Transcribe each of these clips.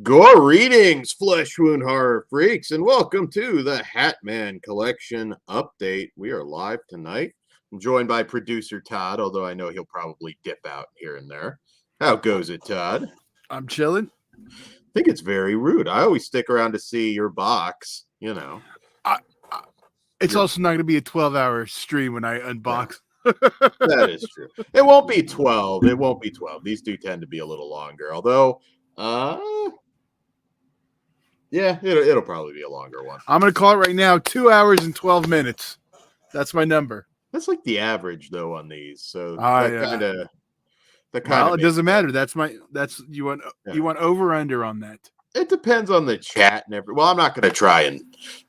Greetings, flesh wound horror freaks, and welcome to the HATMAN Collection update. We are live tonight. I'm joined by producer Todd, although I know he'll probably dip out here and there. How goes it, Todd? I'm chilling. I think it's very rude. I always stick around to see your box, you know. It's also not going to be a 12-hour stream when I unbox. Yeah. That is true. It won't be 12. It won't be 12. These do tend to be a little longer, although yeah, it'll probably be a longer one. I'm going to call it right now 2 hours and 12 minutes. That's my number. That's like the average though on these. So Well, it doesn't matter. You want over under on that. It depends on the chat and every. Well, I'm not going to try and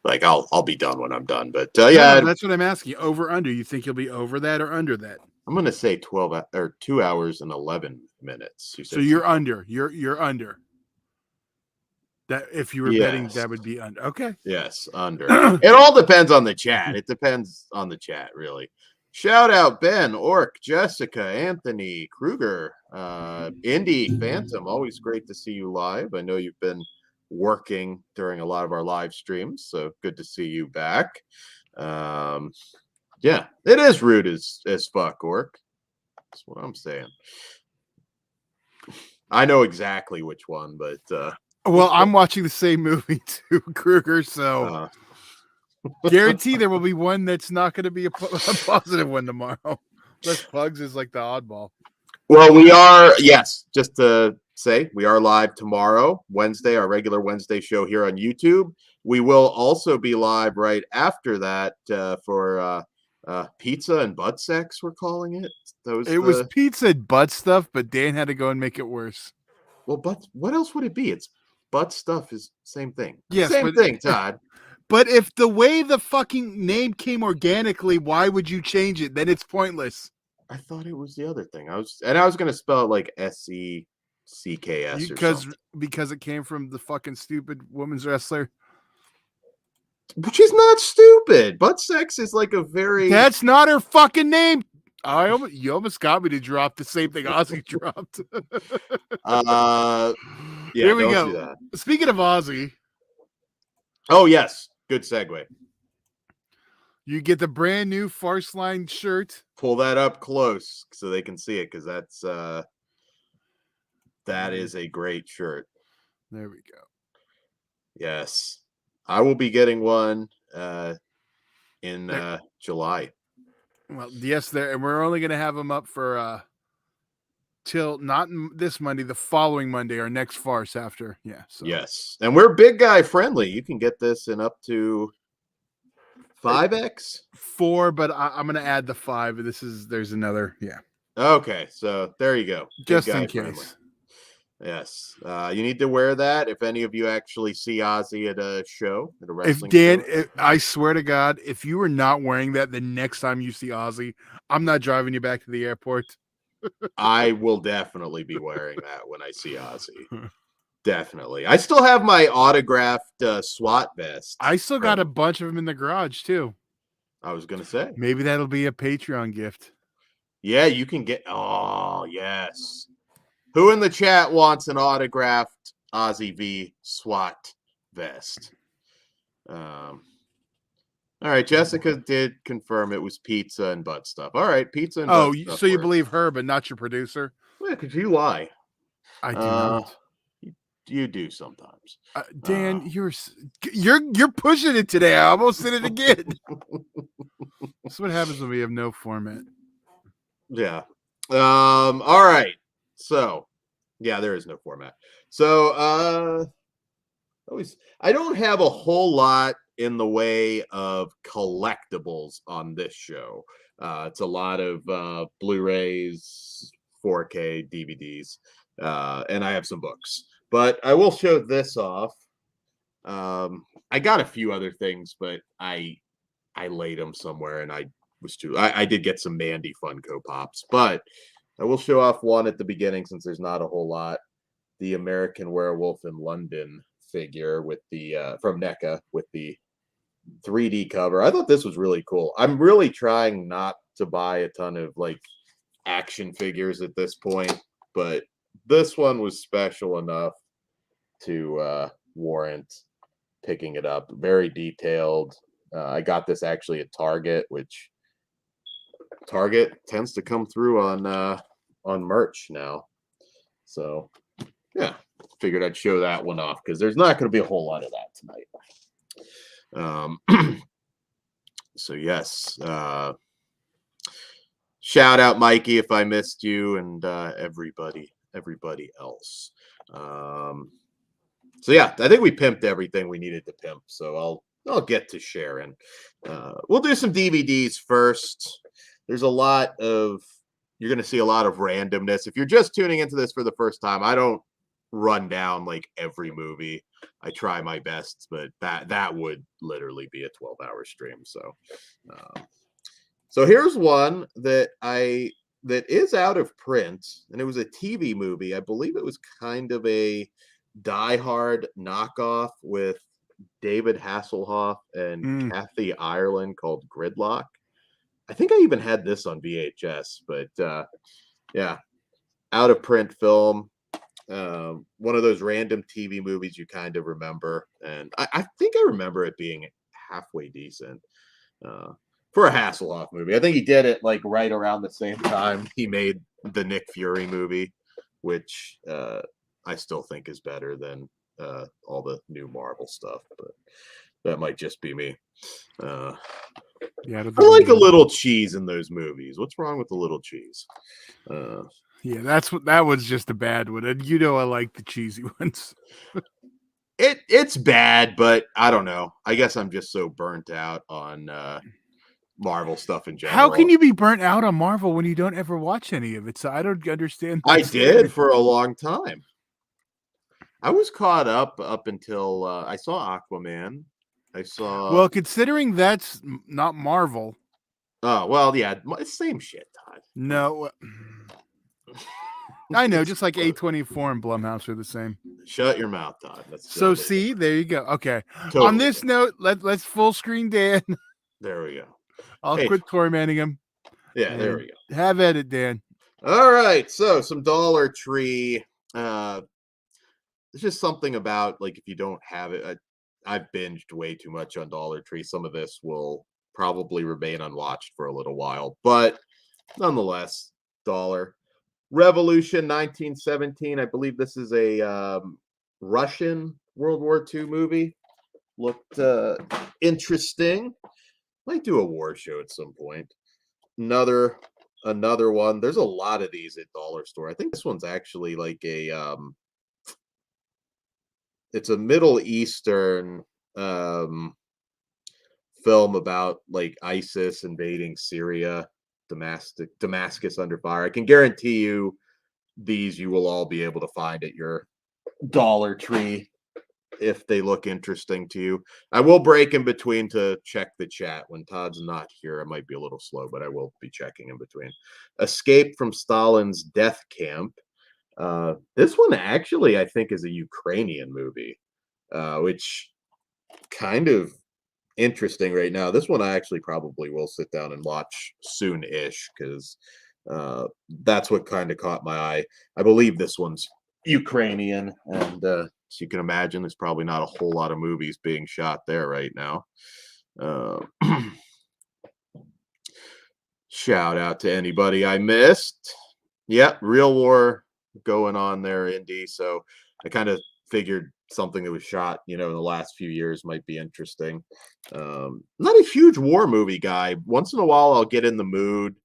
I'll be done when I'm done. But yeah, that's what I'm asking. Over under. You think you'll be over that or under that? I'm going to say 12 or 2 hours and 11 minutes. So you're under. You're under. That if you were betting, that would be under. Okay. Yes, under. It all depends on the chat. It depends on the chat, really. Shout out Ben, Orc, Jessica, Anthony, Kruger, Indy, Phantom. Always great to see you live. I know you've been working during a lot of our live streams, so good to see you back. Yeah, it is rude as fuck, Orc. That's what I'm saying. I know exactly which one, but well, I'm watching the same movie too, Kruger, so guarantee there will be one that's not going to be a positive one tomorrow. Plus, Pugs is like the oddball. Well, we are, yes, just to say, we are live tomorrow, Wednesday, our regular Wednesday show here on YouTube. We will also be live right after that for pizza and butt sex, we're calling it. It was pizza and butt stuff, but Dan had to go and make it worse. Well, what else would it be? It's butt stuff is same thing. Yes, same thing, Todd. But if the way the fucking name came organically, why would you change it? Then it's pointless. I thought it was the other thing. I was going to spell it like SECKS because it came from the fucking stupid women's wrestler. Which is not stupid. Butt sex is like a very. That's not her fucking name. You almost got me to drop the same thing Ozzy dropped. Yeah, here we go. Speaking of Ozzy. Oh, yes. Good segue. You get the brand new Farce Line shirt. Pull that up close so they can see it, because that is a great shirt. There we go. Yes. I will be getting one in July. Well, yes, and we're only going to have them up for till not this Monday, the following Monday, our next farce after. Yeah. So. Yes, and we're big guy friendly. You can get this in up to 5X. 4, but I'm going to add the 5. There's another. Yeah. Okay, so there you go. Just in case. Friendly. Yes, you need to wear that if any of you actually see Ozzy at a show, at a wrestling show. I swear to God, if you are not wearing that the next time you see Ozzy, I'm not driving you back to the airport. I will definitely be wearing that when I see Ozzy. Definitely. I still have my autographed SWAT vest. I still got a bunch of them in the garage too. I was going to say. Maybe that'll be a Patreon gift. Yeah, you can get. Oh, yes. Who in the chat wants an autographed Ozzy V SWAT vest? All right, Jessica did confirm it was pizza and butt stuff. All right, pizza and butt stuff. Oh, so you believe her, but not your producer? Yeah, because you lie. I do not. You do sometimes. Dan, you're pushing it today. I almost did it again. That's what happens when we have no format. Yeah. All right. So, yeah, there is no format. So, I don't have a whole lot in the way of collectibles on this show. It's a lot of Blu-rays, 4K DVDs, and I have some books. But I will show this off. I got a few other things, but I laid them somewhere, and I did get some Mandy Funko Pops, but I will show off one at the beginning since there's not a whole lot. The American Werewolf in London figure with the from NECA with the 3D cover. I thought this was really cool. I'm really trying not to buy a ton of like action figures at this point, but this one was special enough to warrant picking it up. Very detailed. I got this actually at Target, which Target tends to come through on merch now. So yeah, figured I'd show that one off because there's not going to be a whole lot of that tonight. So yes, shout out Mikey if I missed you, and everybody else. So yeah, I think we pimped everything we needed to pimp. So I'll get to sharing. We'll do some DVDs first. There's a lot of you're going to see a lot of randomness. If you're just tuning into this for the first time, I don't run down like every movie. I try my best, but that would literally be a 12-hour stream. So here's one that is out of print, and it was a TV movie. I believe it was kind of a Die Hard knockoff with David Hasselhoff and Kathy Ireland called Gridlock. I think I even had this on VHS, but yeah, out of print film. One of those random TV movies you kind of remember, and I think I remember it being halfway decent for a Hasselhoff movie. I think he did it like right around the same time he made the Nick Fury movie, which I still think is better than all the new Marvel stuff, but that might just be me. Yeah, I like a little cheese in those movies. What's wrong with a little cheese? Yeah, that was just a bad one. And you know I like the cheesy ones. It's bad, but I don't know. I guess I'm just so burnt out on Marvel stuff in general. How can you be burnt out on Marvel when you don't ever watch any of it? So I don't understand. I did for a long time. I was caught up until I saw Aquaman. I saw. Well, considering that's not Marvel. Oh well, yeah, same shit, Todd. No, I know. Just like A24 and Blumhouse are the same. Shut your mouth, Todd. So see, there you go. Okay. Totally. On this note, let's full screen Dan. There we go. I'll quit tormenting him. Yeah, there we go. Have at it, Dan. All right. So some Dollar Tree. It's just something about like if you don't have it. I've binged way too much on Dollar Tree. Some of this will probably remain unwatched for a little while, but nonetheless, Dollar Revolution 1917. I believe this is a Russian World War II movie. Looked interesting. Might do a war show at some point. Another one. There's a lot of these at Dollar Store. I think this one's actually like a it's a Middle Eastern film about like ISIS invading Syria, Damascus under fire. I can guarantee you these you will all be able to find at your Dollar Tree if they look interesting to you. I will break in between to check the chat. When Todd's not here, I might be a little slow, but I will be checking in between. Escape from Stalin's Death Camp. This one actually, I think, is a Ukrainian movie, which kind of interesting right now. This one I actually probably will sit down and watch soon-ish because that's what kind of caught my eye. I believe this one's Ukrainian, and as you can imagine, there's probably not a whole lot of movies being shot there right now. Shout out to anybody I missed. Yep, Real War going on there, Indy. So I kind of figured something that was shot, in the last few years might be interesting. Not a huge war movie guy. Once in a while, I'll get in the mood,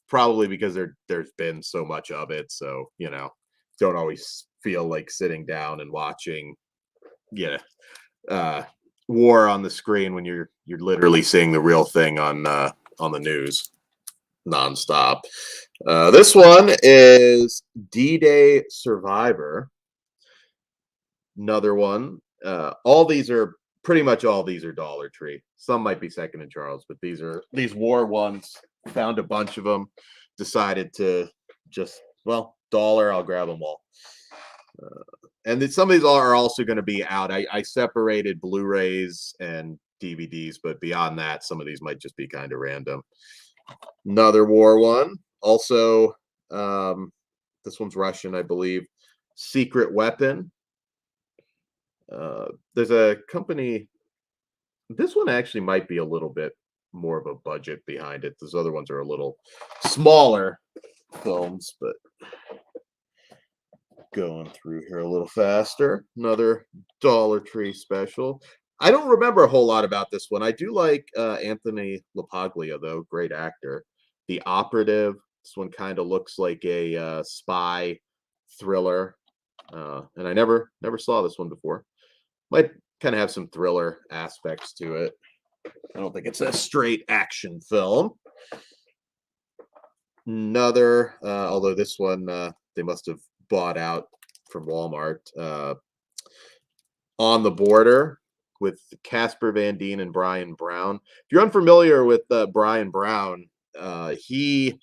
probably because there's been so much of it. So, don't always feel like sitting down and watching, war on the screen when you're literally seeing the real thing on the news nonstop. This one is D-Day Survivor. Another one. Pretty much all these are Dollar Tree. Some might be Second and Charles, but these war ones. Found a bunch of them. Decided to just dollar. I'll grab them all. And some of these are also going to be out. I separated Blu-rays and DVDs, but beyond that, some of these might just be kind of random. Another war one. Also, this one's Russian, I believe. Secret Weapon. There's a company. This one actually might be a little bit more of a budget behind it. Those other ones are a little smaller films, but going through here a little faster. Another Dollar Tree special. I don't remember a whole lot about this one. I do like Anthony LaPaglia, though, great actor. The Operative. This one kind of looks like a spy thriller, and I never saw this one before. Might kind of have some thriller aspects to it. I don't think it's a straight action film. Another, although this one they must have bought out from Walmart. On the Border with Casper Van Dien and Brian Brown. If you're unfamiliar with Brian Brown, he's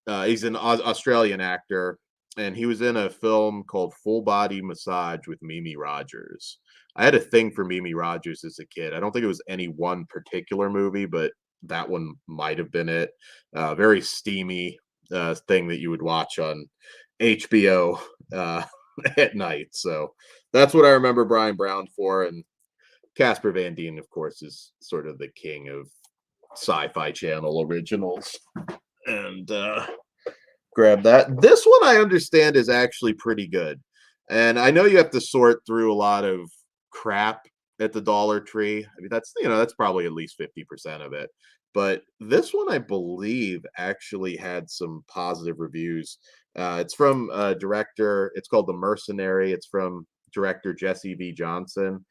an Australian actor, and he was in a film called Full Body Massage with Mimi Rogers. I had a thing for Mimi Rogers as a kid. I don't think it was any one particular movie, but that one might have been it. Very steamy thing that you would watch on HBO at night. So that's what I remember Brian Brown for. And Casper Van Dien, of course, is sort of the king of Sci-Fi Channel originals. And grab that. This one I understand is actually pretty good. And I know you have to sort through a lot of crap at the Dollar Tree. I mean, that's probably at least 50% of it. But this one, I believe, actually had some positive reviews. It's from director. It's called The Mercenary. It's from director Jesse V. Johnson,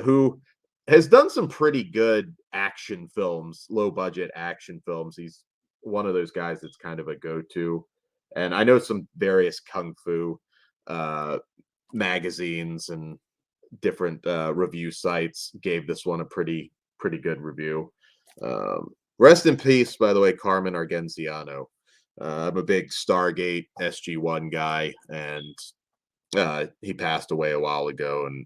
who has done some pretty good action films, low budget action films. He's one of those guys that's kind of a go-to. And I know some various kung fu magazines and different review sites gave this one a pretty good review. Rest in peace, by the way, Carmen Argenziano. I'm a big Stargate SG-1 guy, and he passed away a while ago. And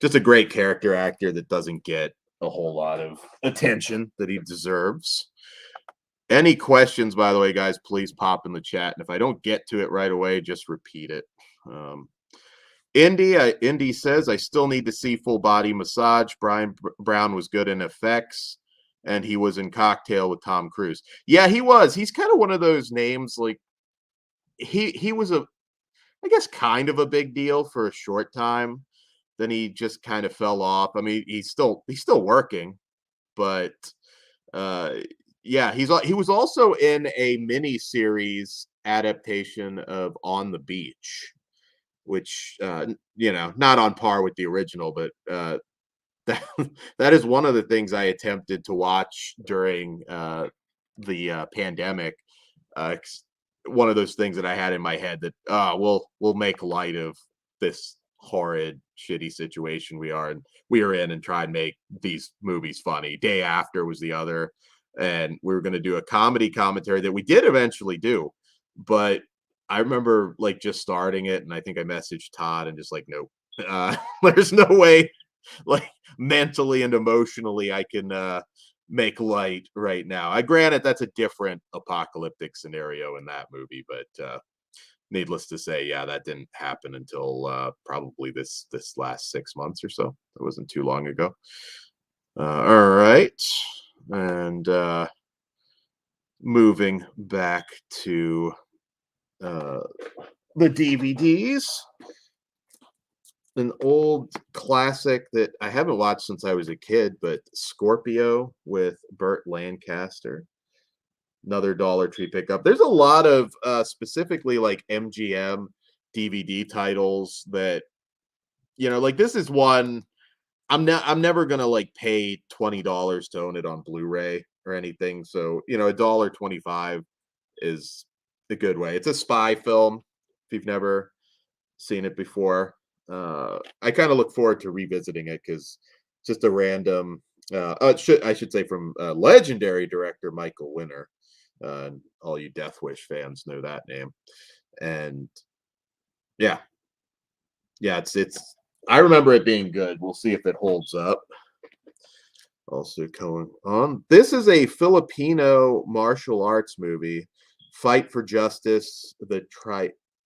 just a great character actor that doesn't get a whole lot of attention that he deserves. Any questions, by the way, guys, please pop in the chat. And if I don't get to it right away, just repeat it. Indy says, I still need to see Full Body Massage. Brian Brown was good in effects, and he was in Cocktail with Tom Cruise. Yeah, he was. He's kind of one of those names, like, he was I guess, kind of a big deal for a short time. Then he just kind of fell off. I mean, he's still working, but yeah, he was also in a mini series adaptation of On the Beach, which not on par with the original, but that is one of the things I attempted to watch during the pandemic. One of those things that I had in my head that we'll make light of this horrid, shitty situation we are in and try and make these movies funny. Day After was the other, and we were going to do a comedy commentary that we did eventually do, but I remember like just starting it, and I think I messaged Todd and just like, nope, there's no way, like mentally and emotionally, I can make light right now. I granted that's a different apocalyptic scenario in that movie, but needless to say, yeah, that didn't happen until probably this last 6 months or so. It wasn't too long ago. All right, and moving back to the DVDs. An old classic that I haven't watched since I was a kid, but Scorpio with Burt Lancaster. Another Dollar Tree pickup. There's a lot of specifically like MGM DVD titles that, like this is one I'm never gonna like pay $20 to own it on Blu-ray or anything. So, $1.25 is a good way. It's a spy film if you've never seen it before. I kind of look forward to revisiting it because just a random I should say from legendary director Michael Winner. All you Death Wish fans know that name. And yeah, it's I remember it being good. We'll see if it holds up. Also going on, this is a Filipino martial arts movie, Fight for Justice, the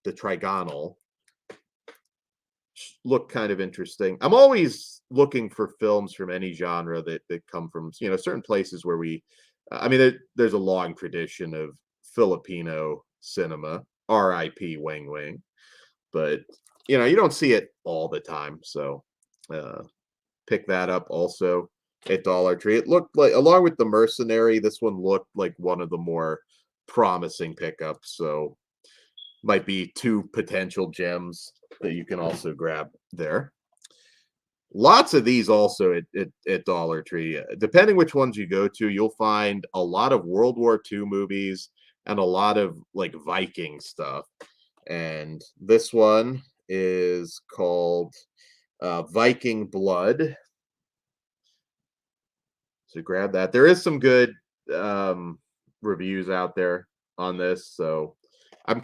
Trigonal. look kind of interesting. I'm always looking for films from any genre that come from, certain places where I mean, there's a long tradition of Filipino cinema, R.I.P. Wang Wang, but you don't see it all the time. So pick that up also at Dollar Tree. It looked like, along with The Mercenary, this one looked like one of the more promising pickups. So might be two potential gems that you can also grab there. Lots of these also at Dollar Tree. Depending which ones you go to, you'll find a lot of World War II movies and a lot of like Viking stuff. And this one is called Viking Blood. So grab that. There is some good reviews out there on this. So I've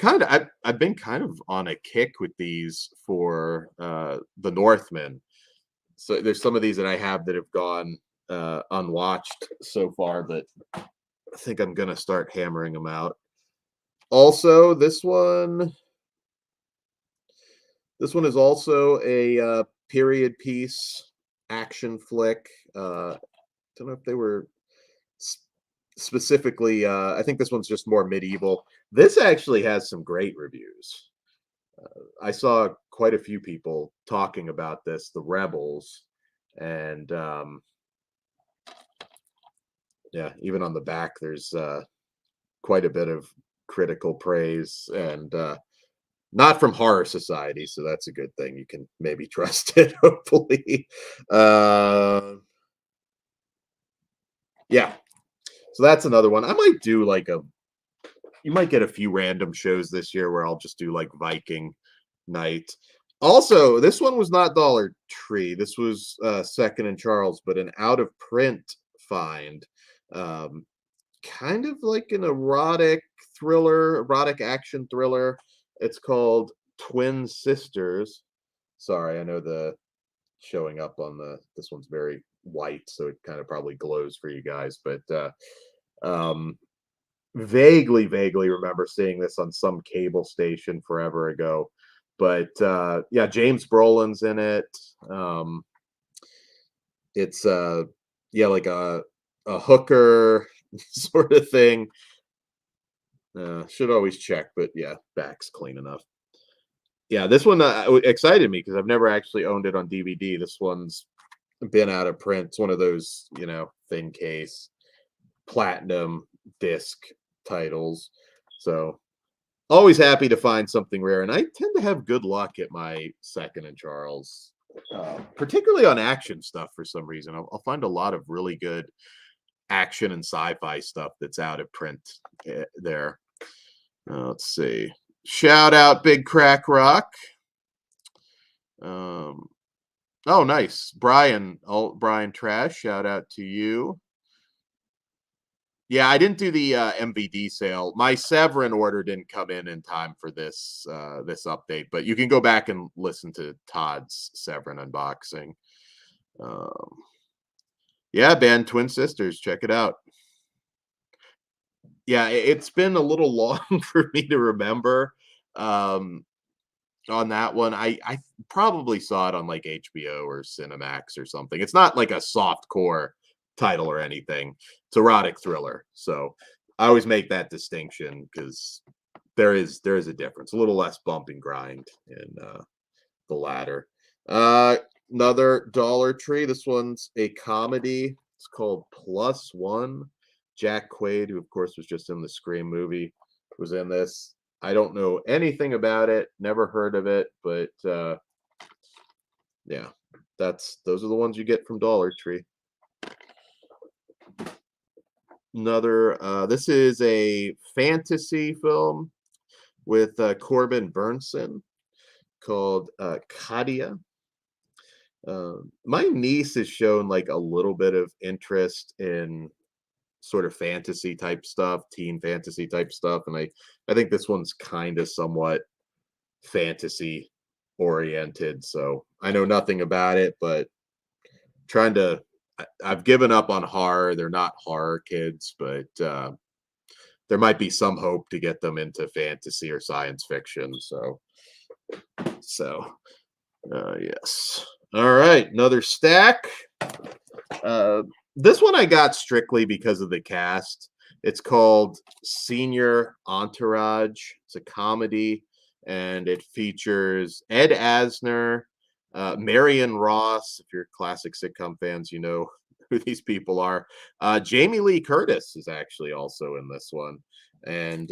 been kind of on a kick with these for the Northmen. So there's some of these that I have that have gone unwatched so far, but I think I'm gonna start hammering them out. Also, this one is also a period piece action flick. Don't know if they were specifically. I think this one's just more medieval. This actually has some great reviews. I saw quite a few people talking about this, The Rebels, and yeah, even on the back, there's quite a bit of critical praise, and not from Horror Society, so that's a good thing. You can maybe trust it, hopefully. Yeah, so that's another one. I might do like you might get a few random shows this year where I'll just do like Viking night. Also, this one was not Dollar Tree. This was Second and Charles, but an out of print find. Um, Kind of like an erotic action thriller. It's called Twin Sisters. Sorry, I know the showing up on this one's very white, so it kind of probably glows for you guys, but um vaguely remember seeing this on some cable station forever ago. But yeah, James Brolin's in it. Um it's yeah, like a hooker sort of thing. Should always check, but yeah, back's clean enough. Yeah, this one excited me because I've never actually owned it on DVD. This one's been out of print. It's one of those, thin case, platinum disc titles. So always happy to find something rare, and I tend to have good luck at my Second and Charles, particularly on action stuff. For some reason, I'll find a lot of really good action and sci-fi stuff that's out of print there. Let's see. Shout out Big Crack Rock. Oh, nice. Brian Trash, shout out to you. Yeah, I didn't do the MVD sale. My Severin order didn't come in time for this update, but you can go back and listen to Todd's Severin unboxing. Yeah, band Twin Sisters, check it out. Yeah, it's been a little long for me to remember on that one. I probably saw it on like HBO or Cinemax or something. It's not like a soft core title or anything. It's erotic thriller. So I always make that distinction because there is a difference. A little less bump and grind in the latter. Another Dollar Tree. This one's a comedy. It's called Plus One. Jack Quaid, who of course was just in the Scream movie, was in this. I don't know anything about it, never heard of it, but yeah, those are the ones you get from Dollar Tree. Another this is a fantasy film with Corbin Burnson called Kadia. My niece has shown like a little bit of interest in sort of fantasy type stuff, teen fantasy type stuff, and I think this one's kind of somewhat fantasy oriented. So I know nothing about it, but I've given up on horror. They're not horror kids, but there might be some hope to get them into fantasy or science fiction. So Yes. All right, another stack. Uh, this one I got strictly because of the cast. It's called Senior Entourage. It's a comedy, and it features Ed Asner, Marion Ross. If you're classic sitcom fans, you know who these people are. Jamie Lee Curtis is actually also in this one, and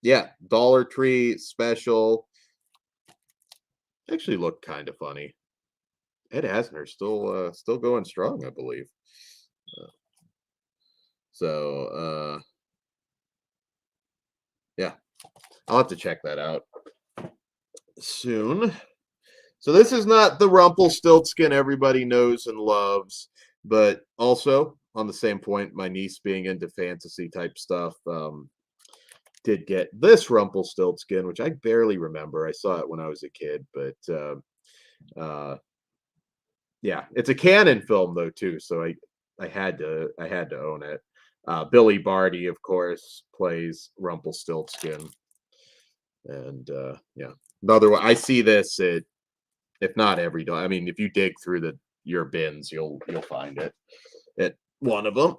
yeah, Dollar Tree special. Actually, looked kind of funny. Ed Asner still going strong, I believe. Uh, so yeah, I'll have to check that out soon. So this is not the Rumpelstiltskin everybody knows and loves, but also on the same point, my niece being into fantasy type stuff, did get this Rumpelstiltskin, which I barely remember. I saw it when I was a kid, but yeah, it's a canon film though too, so I had to own it. Billy Barty, of course, plays Rumpelstiltskin, and yeah, another one. I see this at, if not every day. I mean, if you dig through your bins, you'll find it at one of them.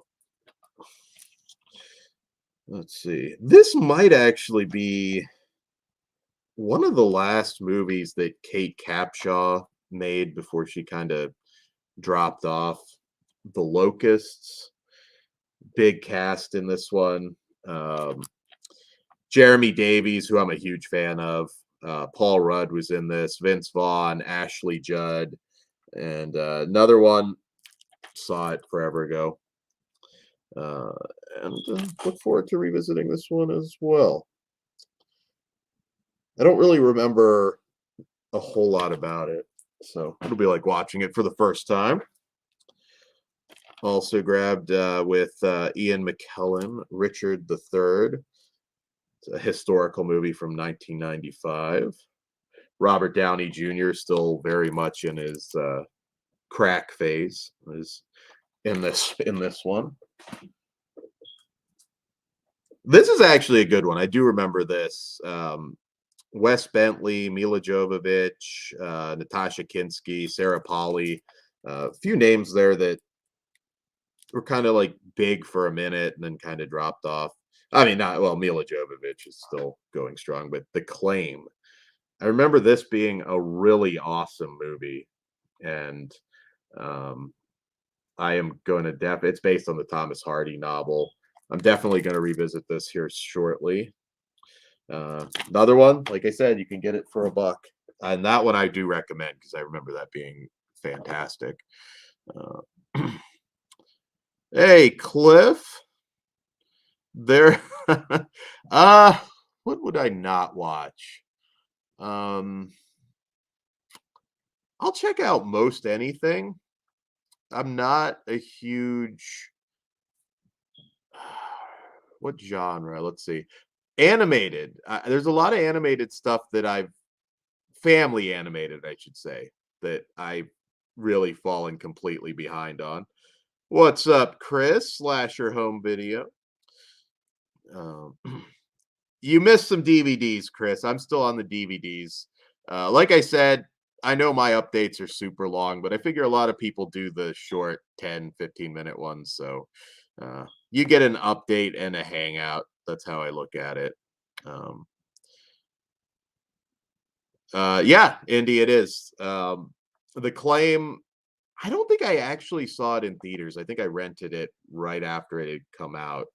Let's see. This might actually be one of the last movies that Kate Capshaw made before she kind of dropped off. The Locusts, big cast in this one. Um, Jeremy Davies, who I'm a huge fan of. Paul Rudd was in this. Vince Vaughn, Ashley Judd, and another one. Saw it forever ago. Uh, and look forward to revisiting this one as well. I don't really remember a whole lot about it, so it'll be like watching it for the first time. Also grabbed with Ian McKellen, Richard III. It's a historical movie from 1995. Robert Downey Jr. still very much in his crack phase. Is in this one. This is actually a good one. I do remember this. Wes Bentley, Mila Jovovich, Natasha Kinski, Sarah Polly. A few names there that were kind of like big for a minute and then kind of dropped off. I mean, not well, Mila Jovovich is still going strong, but The Claim. I remember this being a really awesome movie, and um, I am going to it's based on the Thomas Hardy novel. I'm definitely going to revisit this here shortly. Another one, like I said, you can get it for $1, and that one I do recommend because I remember that being fantastic. Hey, Cliff, there. What would I not watch? Um, I'll check out most anything. I'm not a huge what genre? Let's see. Animated. There's a lot of animated stuff that I've family animated, I should say, that I've really fallen completely behind on. What's up, Chris? Slasher Home Video. Um, you missed some DVDs, Chris. I'm still on the DVDs. Like I said, I know my updates are super long, but I figure a lot of people do the short 10, 15-minute ones. So you get an update and a hangout. That's how I look at it. Um, yeah, Indy, it is. The Claim, I don't think I actually saw it in theaters. I think I rented it right after it had come out,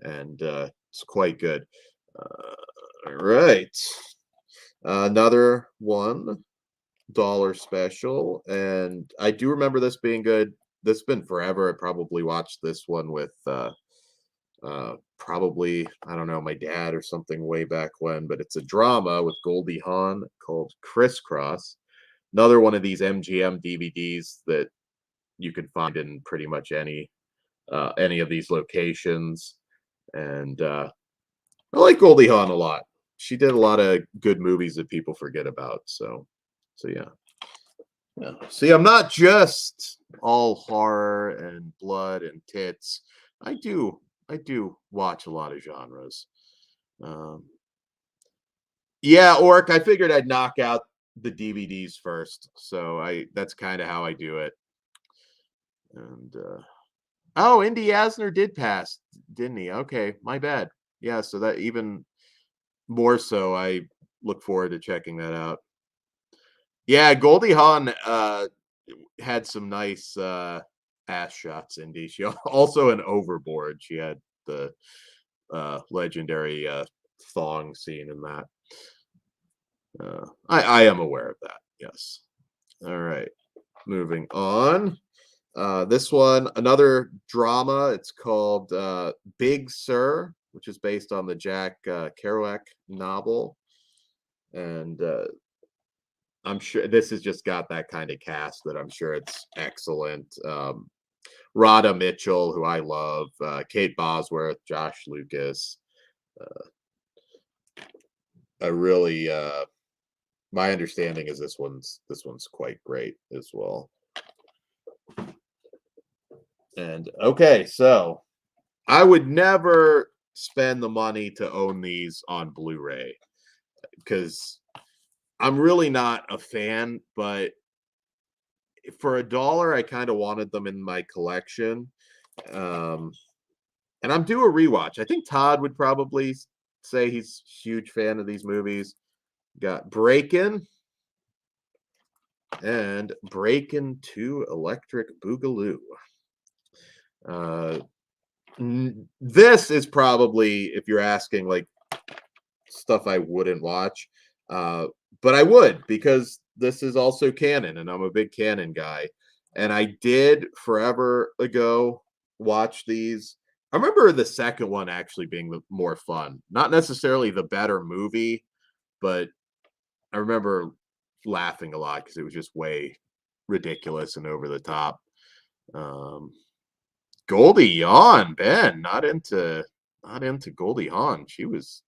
and it's quite good. All right. Another $1 special, and I do remember this being good. This has been forever. I probably watched this one with probably, I don't know, my dad or something way back when, but it's a drama with Goldie Hawn called Crisscross. Another one of these MGM DVDs that you can find in pretty much any of these locations. And I like Goldie Hawn a lot. She did a lot of good movies that people forget about. So yeah. Yeah. See, I'm not just all horror and blood and tits. I do watch a lot of genres. Um, yeah, Orc, I figured I'd knock out the DVDs first, so that's kind of how I do it. And oh, Indy Asner did pass, didn't he? Okay, my bad. Yeah, so that even more so, I look forward to checking that out. Yeah, Goldie Hawn had some nice ass shots. Indy. She also an Overboard. She had the legendary thong scene in that. I am aware of that. Yes. All right. Moving on. This one, another drama. It's called Big Sur, which is based on the Jack Kerouac novel. And I'm sure this has just got that kind of cast that I'm sure it's excellent. Radha Mitchell, who I love, Kate Bosworth, Josh Lucas. I really, my understanding is this one's quite great as well. And okay, so I would never spend the money to own these on Blu-ray because I'm really not a fan, but for $1, I kind of wanted them in my collection. And I'm due a rewatch. I think Todd would probably say he's a huge fan of these movies. Got Breakin' and Breakin' 2 Electric Boogaloo. This is probably, if you're asking, like stuff I wouldn't watch, but I would because this is also canon, and I'm a big canon guy. And I did forever ago watch these. I remember the second one actually being the more fun, not necessarily the better movie, but I remember laughing a lot because it was just way ridiculous and over the top. Goldie Hawn, Ben, not into Goldie Hawn. She was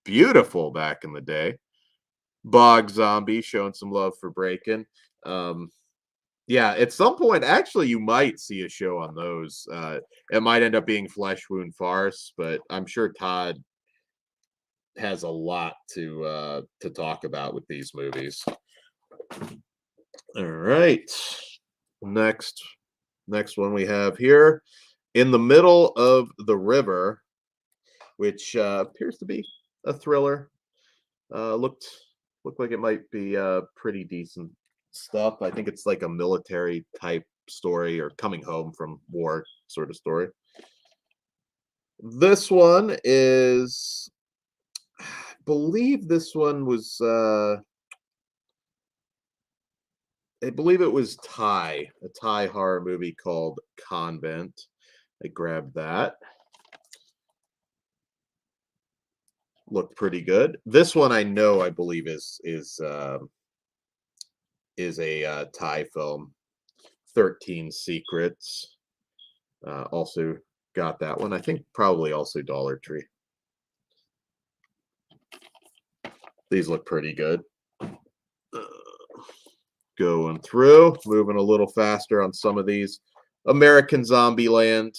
beautiful back in the day. Bog Zombie showing some love for Breakin'. Yeah, at some point, actually, you might see a show on those. It might end up being Flesh Wound Farce, but I'm sure Todd has a lot to talk about with these movies. All right, next one we have here, In the Middle of the River, which appears to be a thriller. Looked like it might be pretty decent stuff. I think it's like a military type story or coming home from war sort of story. This one is, I believe this one was I believe it was a Thai horror movie called Convent. I grabbed that. Looked pretty good. This one I know, I believe is a Thai film, 13 Secrets. Also got that one. I think probably also Dollar Tree. These look pretty good. Going through, moving a little faster on some of these. American Zombieland.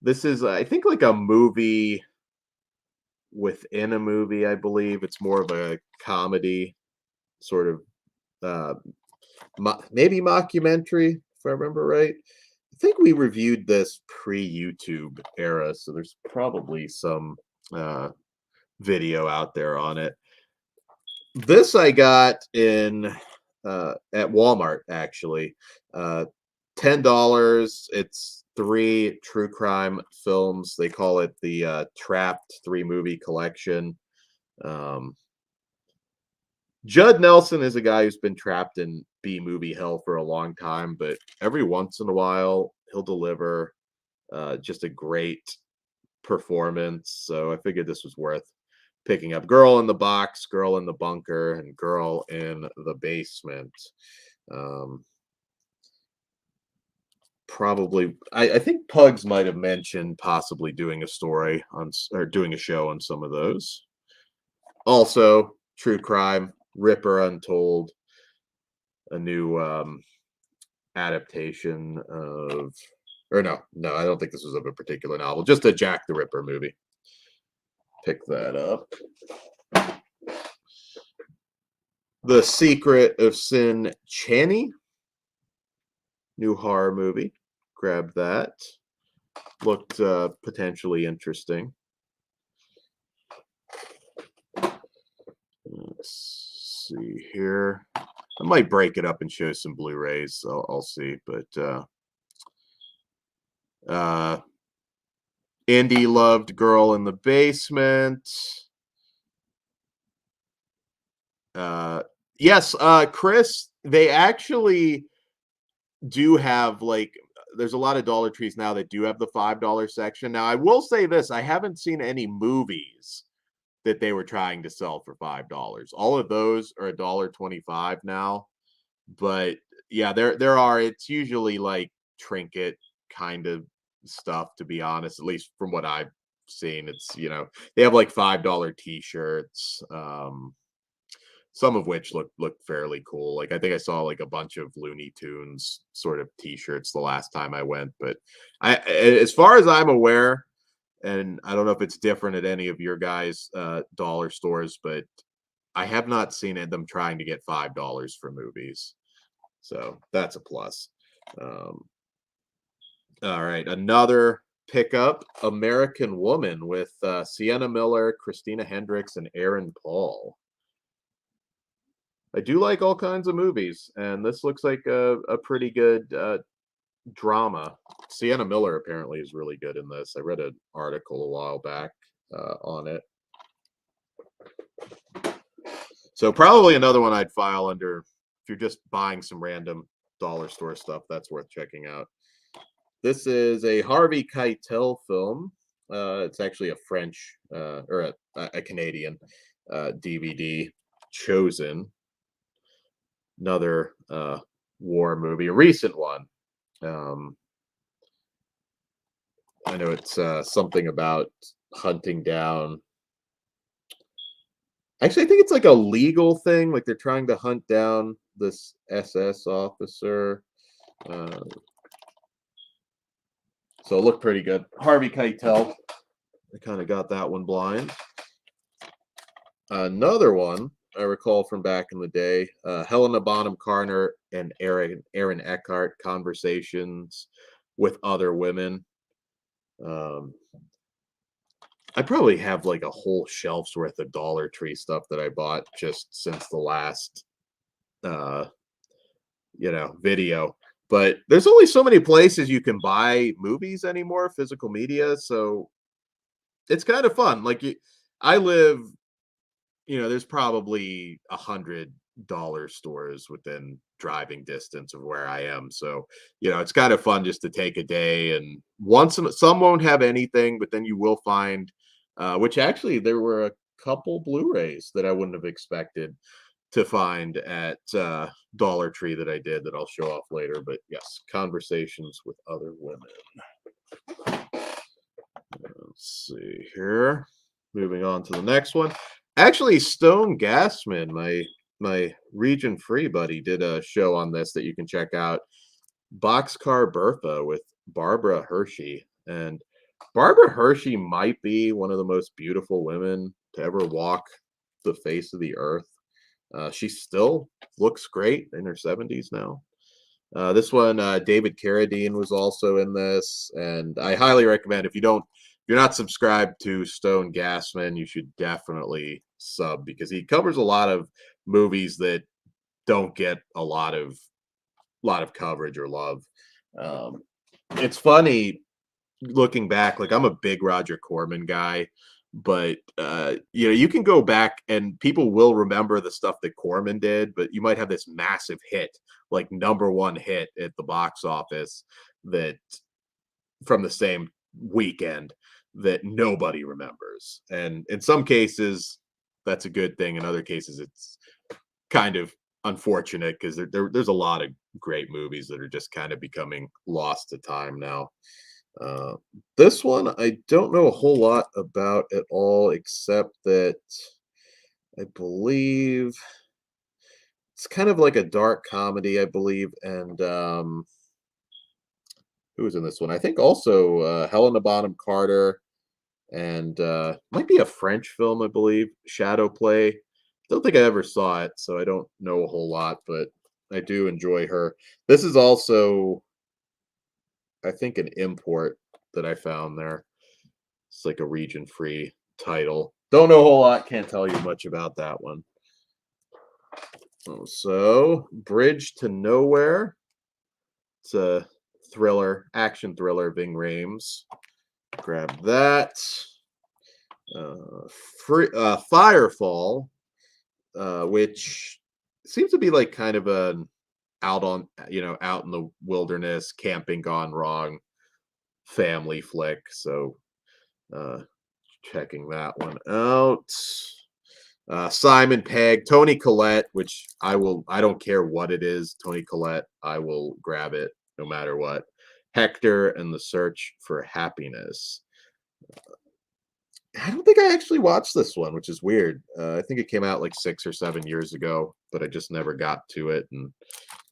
This is, I think, like a movie within a movie, I believe. It's more of a comedy, sort of maybe mockumentary, if I remember right. I think we reviewed this pre-YouTube era, so there's probably some video out there on it. This I got in at Walmart, actually. $10. It's 3 true crime films. They call it the Trapped 3-movie collection. Judd Nelson is a guy who's been trapped in B-movie hell for a long time, but every once in a while he'll deliver just a great performance. So I figured this was worth picking up. Girl in the Box, Girl in the Bunker, and Girl in the Basement. Probably, I think Pugs might have mentioned possibly doing a story on, or doing a show on some of those. Also, true crime, Ripper Untold, a new adaptation of, or no, I don't think this was of a particular novel, just a Jack the Ripper movie. Pick that up. The Secret of Sin Channy, new horror movie. Grabbed that. Looked potentially interesting. Let's see here. I might break it up and show some Blu-rays. I'll see, but Indie Loved Girl in the Basement. Yes, Chris, they actually do have like there's a lot of Dollar Trees now that do have the $5 section. Now, I will say this, I haven't seen any movies that they were trying to sell for $5. All of those are $1.25 now. But yeah, there are it's usually like trinket kind of stuff, to be honest, at least from what I've seen. It's, they have like $5 t-shirts. Some of which look fairly cool. Like I think I saw like a bunch of Looney Tunes sort of t-shirts the last time I went. But as far as I'm aware, and I don't know if it's different at any of your guys' dollar stores, but I have not seen them trying to get $5 for movies. So that's a plus. All right, another pickup, American Woman with Sienna Miller, Christina Hendricks, and Aaron Paul. I do like all kinds of movies, and this looks like a pretty good drama. Sienna Miller apparently is really good in this. I read an article a while back on it. So probably another one I'd file under if you're just buying some random dollar store stuff. That's worth checking out. This is a Harvey Keitel film. It's actually a French or a Canadian DVD, Chosen. Another war movie, a recent one. I know it's something about hunting down. Actually, I think it's like a legal thing. Like they're trying to hunt down this SS officer. So it looked pretty good. Harvey Keitel. I kind of got that one blind. Another one I recall from back in the day, Helena Bonham Carter and Aaron Eckhart, Conversations with Other Women. I probably have like a whole shelf's worth of Dollar Tree stuff that I bought just since the last video. But there's only so many places you can buy movies anymore, physical media, so it's kind of fun. Like I live, there's probably $100 stores within driving distance of where I am. So, it's kind of fun just to take a day, and some won't have anything, but then you will find, which actually there were a couple Blu-rays that I wouldn't have expected to find at Dollar Tree that I did that I'll show off later. But yes, Conversations with Other Women. Let's see here. Moving on to the next one. Actually, Stone Gassman, my region free buddy, did a show on this that you can check out. Boxcar Bertha with Barbara Hershey. And Barbara Hershey might be one of the most beautiful women to ever walk the face of the earth. She still looks great in her 70s now. This one, David Carradine was also in this, and I highly recommend if you're not subscribed to Stone Gassman, you should definitely sub, because he covers a lot of movies that don't get a lot of coverage or love. It's funny looking back, like I'm a big Roger Corman guy, but you can go back and people will remember the stuff that Corman did, but you might have this massive hit, like #1 hit at the box office that from the same weekend that nobody remembers. And in some cases that's a good thing. In other cases it's kind of unfortunate, because there's a lot of great movies that are just kind of becoming lost to time now. This one I don't know a whole lot about at all, except that I believe it's kind of like a dark comedy, I believe. And who was in this one? I think also Helena Bonham Carter, and might be a French film, I believe, Shadow Play. Don't think I ever saw it, so I don't know a whole lot, but I do enjoy her. This is also, I think, an import that I found there. It's like a region-free title. Don't know a whole lot. Can't tell you much about that one. Oh, so, Bridge to Nowhere. It's a thriller, action thriller, Ving Rhames. Grab that. Firefall, which seems to be like kind of an out in the wilderness, camping gone wrong family flick. So, uh, checking that one out. Simon Pegg, Tony Collette, which I don't care what it is, Tony Collette, I will grab it no matter what. Hector and the Search for Happiness. I don't think I actually watched this one, which is weird. I think it came out like 6 or 7 years ago, but I just never got to it, and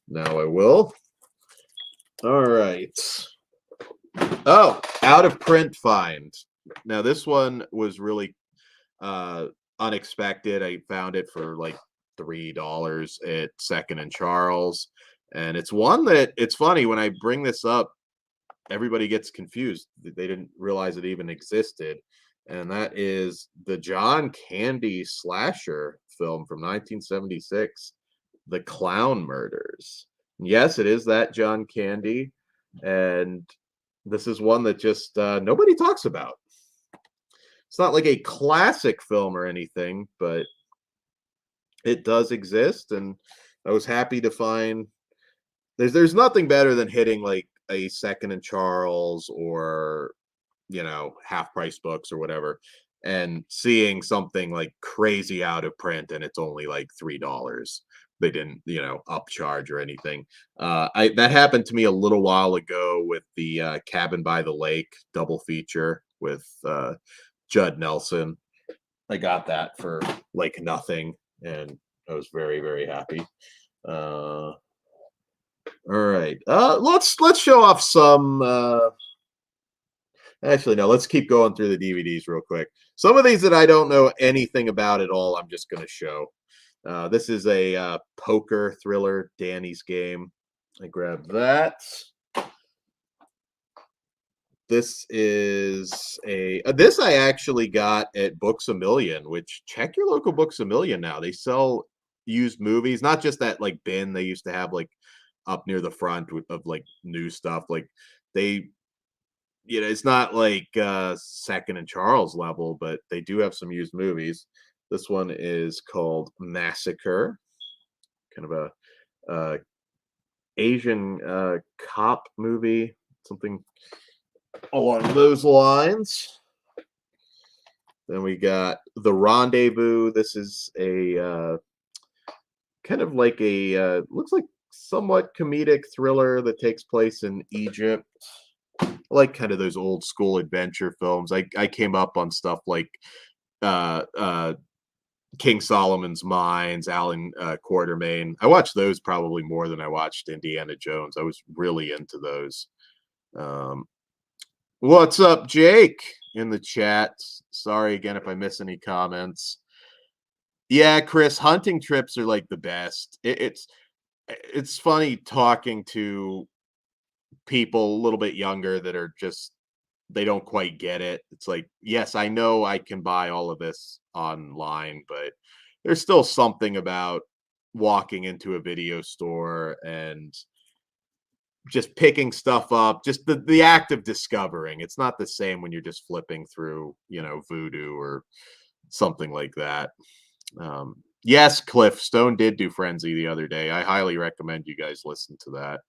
now I will. All right. Oh, out of print find. Now this one was really unexpected. I found it for like $3 at Second and Charles, and it's one that it's funny when I bring this up, everybody gets confused. They didn't realize it even existed, and that is the John Candy slasher film from 1976, The Clown Murders. Yes, it is that John Candy, and this is one that just nobody talks about. It's not like a classic film or anything, but it does exist, and I was happy to find there's nothing better than hitting like a Second and Charles or half price books or whatever and seeing something like crazy out of print and it's only like $3. They didn't upcharge or anything. That happened to me a little while ago with the Cabin by the Lake double feature with Judd Nelson. I got that for like nothing, and I was very, very happy. All right, let's show off some. Actually, no, let's keep going through the DVDs real quick. Some of these that I don't know anything about at all, I'm just going to show. This is a poker thriller, Danny's Game. I grabbed that. This is this I actually got at Books A Million, which check your local Books A Million now. They sell used movies, not just that like bin they used to have like up near the front of like new stuff. Like they, it's not like Second and Charles level, but they do have some used movies. This one is called Massacre, kind of a Asian cop movie, something along those lines. Then we got The Rendezvous. This is a kind of like a looks like somewhat comedic thriller that takes place in Egypt. I like kind of those old school adventure films. I came up on stuff like King Solomon's Mines, Alan Quatermain. I watched those probably more than I watched Indiana Jones. I was really into those. What's up, Jake, in the chat? Sorry again if I miss any comments. Yeah, Chris, hunting trips are like the best. It's funny talking to people a little bit younger that are just they don't quite get it. It's like, yes, I know I can buy all of this online, but there's still something about walking into a video store and just picking stuff up, just the act of discovering. It's not the same when you're just flipping through, Voodoo or something like that. Yes, Cliff Stone did do Frenzy the other day. I highly recommend you guys listen to that.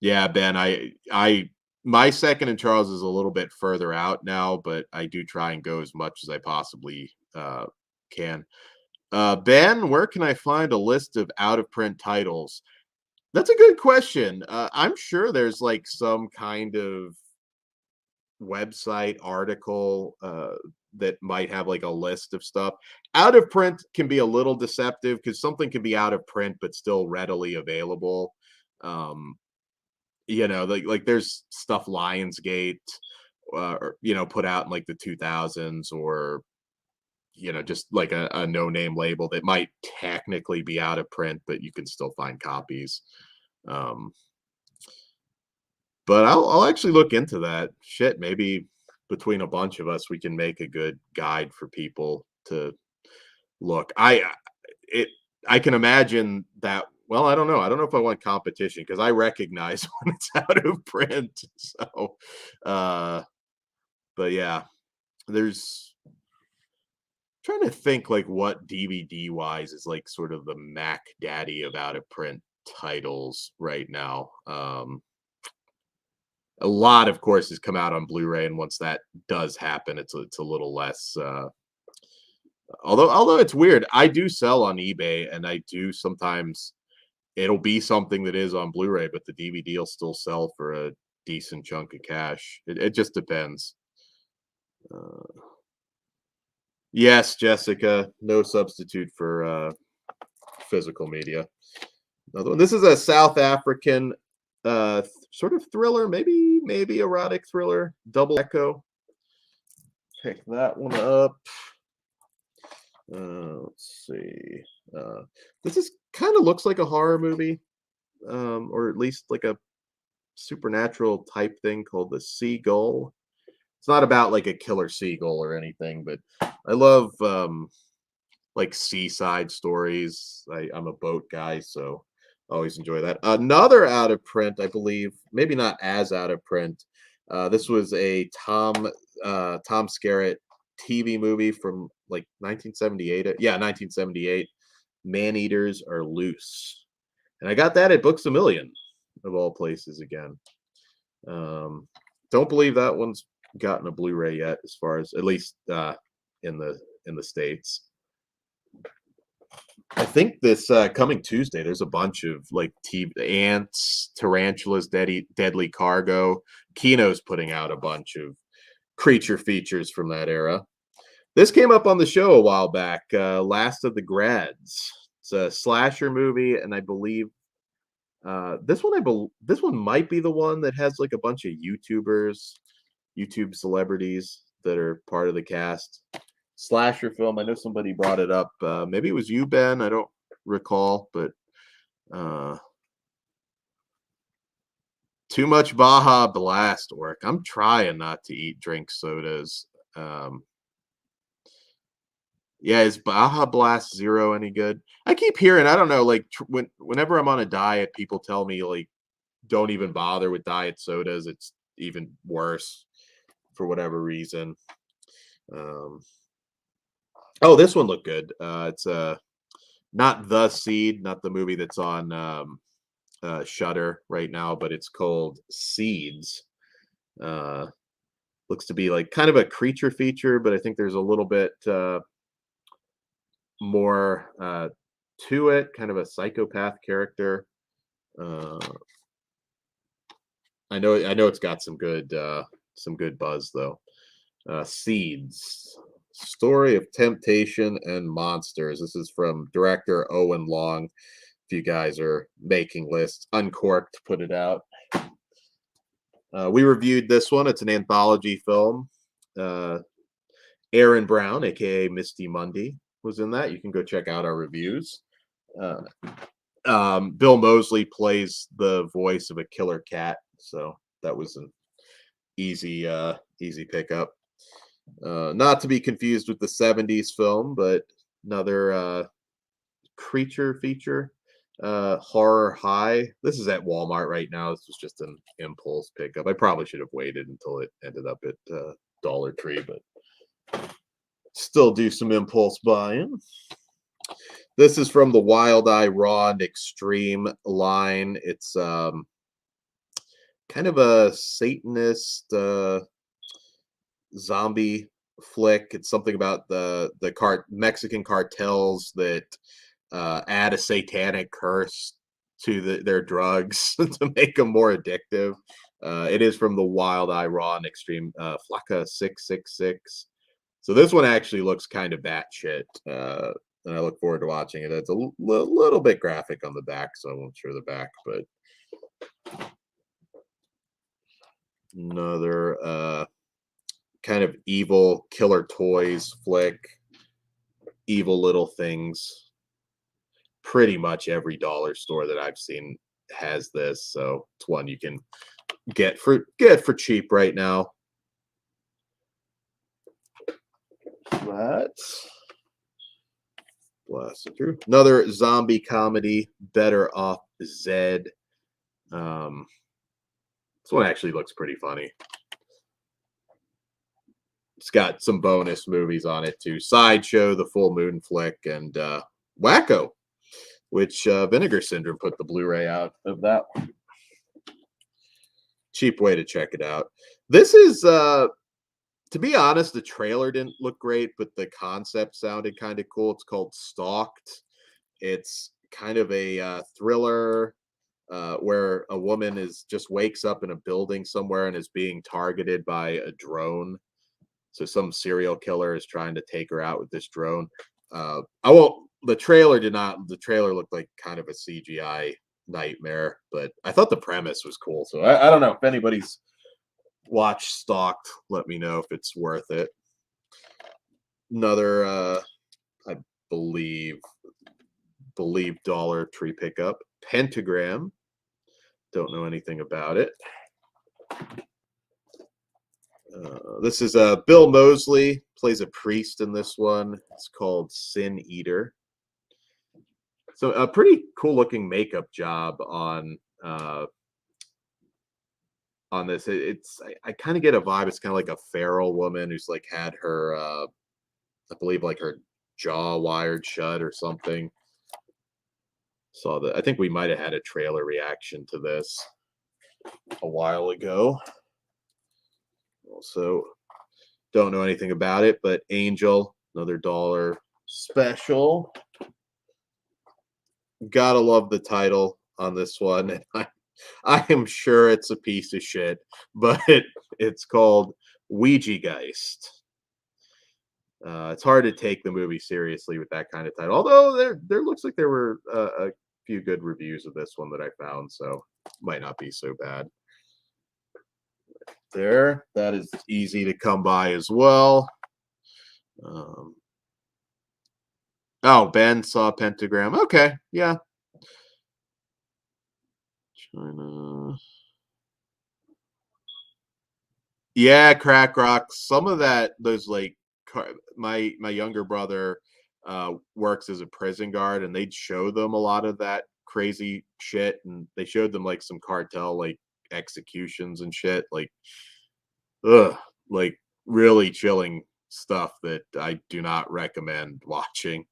Yeah, Ben, my Second and Charles is a little bit further out now, but I do try and go as much as I possibly can. Ben, where can I find a list of out of print titles? That's a good question. I'm sure there's like some kind of website article that might have like a list of stuff. Out of print can be a little deceptive because something can be out of print but still readily available. Like there's stuff Lionsgate. or, you know, put out in like the 2000s, or you know, just like a no-name label that might technically be out of print, but you can still find copies. Um, but I'll actually look into that. Shit, maybe between a bunch of us, we can make a good guide for people to look. It I can imagine that. Well, I don't know. I don't know if I want competition because I recognize when it's out of print. So, uh, but yeah, there's trying to think like what DVD wise is like sort of the Mac Daddy of out of print titles right now. A lot, of course, has come out on Blu-ray, and once that does happen, it's a little less. Although it's weird, I do sell on eBay, and I do sometimes it'll be something that is on Blu-ray, but the DVD will still sell for a decent chunk of cash. It just depends. Yes, Jessica, no substitute for physical media. Another one. This is a South African sort of thriller, maybe erotic thriller. Double Echo. Pick that one up. Let's see. This is kind of looks like a horror movie, or at least like a supernatural type thing called The Seagull. It's not about like a killer seagull or anything, but I love like seaside stories. I'm a boat guy, so I always enjoy that. Another out of print, I believe, maybe not as out of print. This was a Tom Skerritt TV movie from like 1978. Yeah, 1978. Man Eaters Are Loose, and I got that at Books a Million, of all places. Again, don't believe that one's gotten a Blu-ray yet, as far as at least in the States. I think this coming Tuesday, there's a bunch of like ants, tarantulas, deadly cargo. Kino's putting out a bunch of creature features from that era. This came up on the show a while back. Last of the Grads. It's a slasher movie, and I believe this one might be the one that has like a bunch of YouTube celebrities that are part of the cast. Slasher film. I know somebody brought it up. Maybe it was you, Ben. I don't recall, but too much Baja Blast work. I'm trying not to drink sodas. Yeah, is Baja Blast Zero any good? I keep hearing, I don't know, like whenever I'm on a diet, people tell me like don't even bother with diet sodas. It's even worse for whatever reason. Oh, this one looked good. It's not The Seed, not the movie that's on Shudder right now, but it's called Seeds. Looks to be like kind of a creature feature, but I think there's a little bit more to it, kind of a psychopath character. I know it's got some good buzz though. Seeds. Story of Temptation and Monsters. This is from director Owen Long. If you guys are making lists, Uncorked put it out. We reviewed this one. It's an anthology film. Aaron Brown, aka Misty Mundy, was in that. You can go check out our reviews. Bill Moseley plays the voice of a killer cat, so that was an easy pickup. Not to be confused with the 70s film, but another creature feature. Horror High. This is at Walmart right now. This was just an impulse pickup. I probably should have waited until it ended up at Dollar Tree, but still do some impulse buying. This is from the Wild Eye Raw and Extreme line. It's kind of a Satanist zombie flick. It's something about the Mexican cartels that add a satanic curse to their drugs to make them more addictive. It is from the Wild Eye Raw and Extreme Flacca 666. So this one actually looks kind of batshit, and I look forward to watching it. It's a little bit graphic on the back, so I won't show the back, but another kind of evil killer toys flick, evil little things. Pretty much every dollar store that I've seen has this, so it's one you can get for cheap right now. But blast it through. Another zombie comedy, Better Off Zed. This one actually looks pretty funny. It's got some bonus movies on it too. Sideshow, The Full Moon Flick, and Wacko, which Vinegar Syndrome put the Blu-ray out of that one. Cheap way to check it out. This is, to be honest, the trailer didn't look great, but the concept sounded kind of cool. It's called Stalked. It's kind of a thriller where a woman just wakes up in a building somewhere and is being targeted by a drone. So some serial killer is trying to take her out with this drone. The trailer looked like kind of a CGI nightmare, but I thought the premise was cool. So I don't know if anybody's watched Stalked, let me know if it's worth it. Another, I believe Dollar Tree pickup, Pentagram. Don't know anything about it. This is Bill Moseley plays a priest in this one. It's called Sin Eater. So a pretty cool looking makeup job on this. I kind of get a vibe. It's kind of like a feral woman who's like had her, I believe like her jaw wired shut or something. Saw that. I think we might have had a trailer reaction to this a while ago. Also, don't know anything about it, but Angel, another dollar special. Gotta love the title on this one. And I am sure it's a piece of shit, but it's called Ouija Geist. It's hard to take the movie seriously with that kind of title. Although there looks like there were a few good reviews of this one that I found, so might not be so bad. There, that is easy to come by as well. Oh, Ben saw Pentagram. Okay, yeah. China. Yeah, crack rocks. Some of those like my younger brother works as a prison guard, and they'd show them a lot of that crazy shit, and they showed them like some cartel like executions and shit, like like really chilling stuff that I do not recommend watching.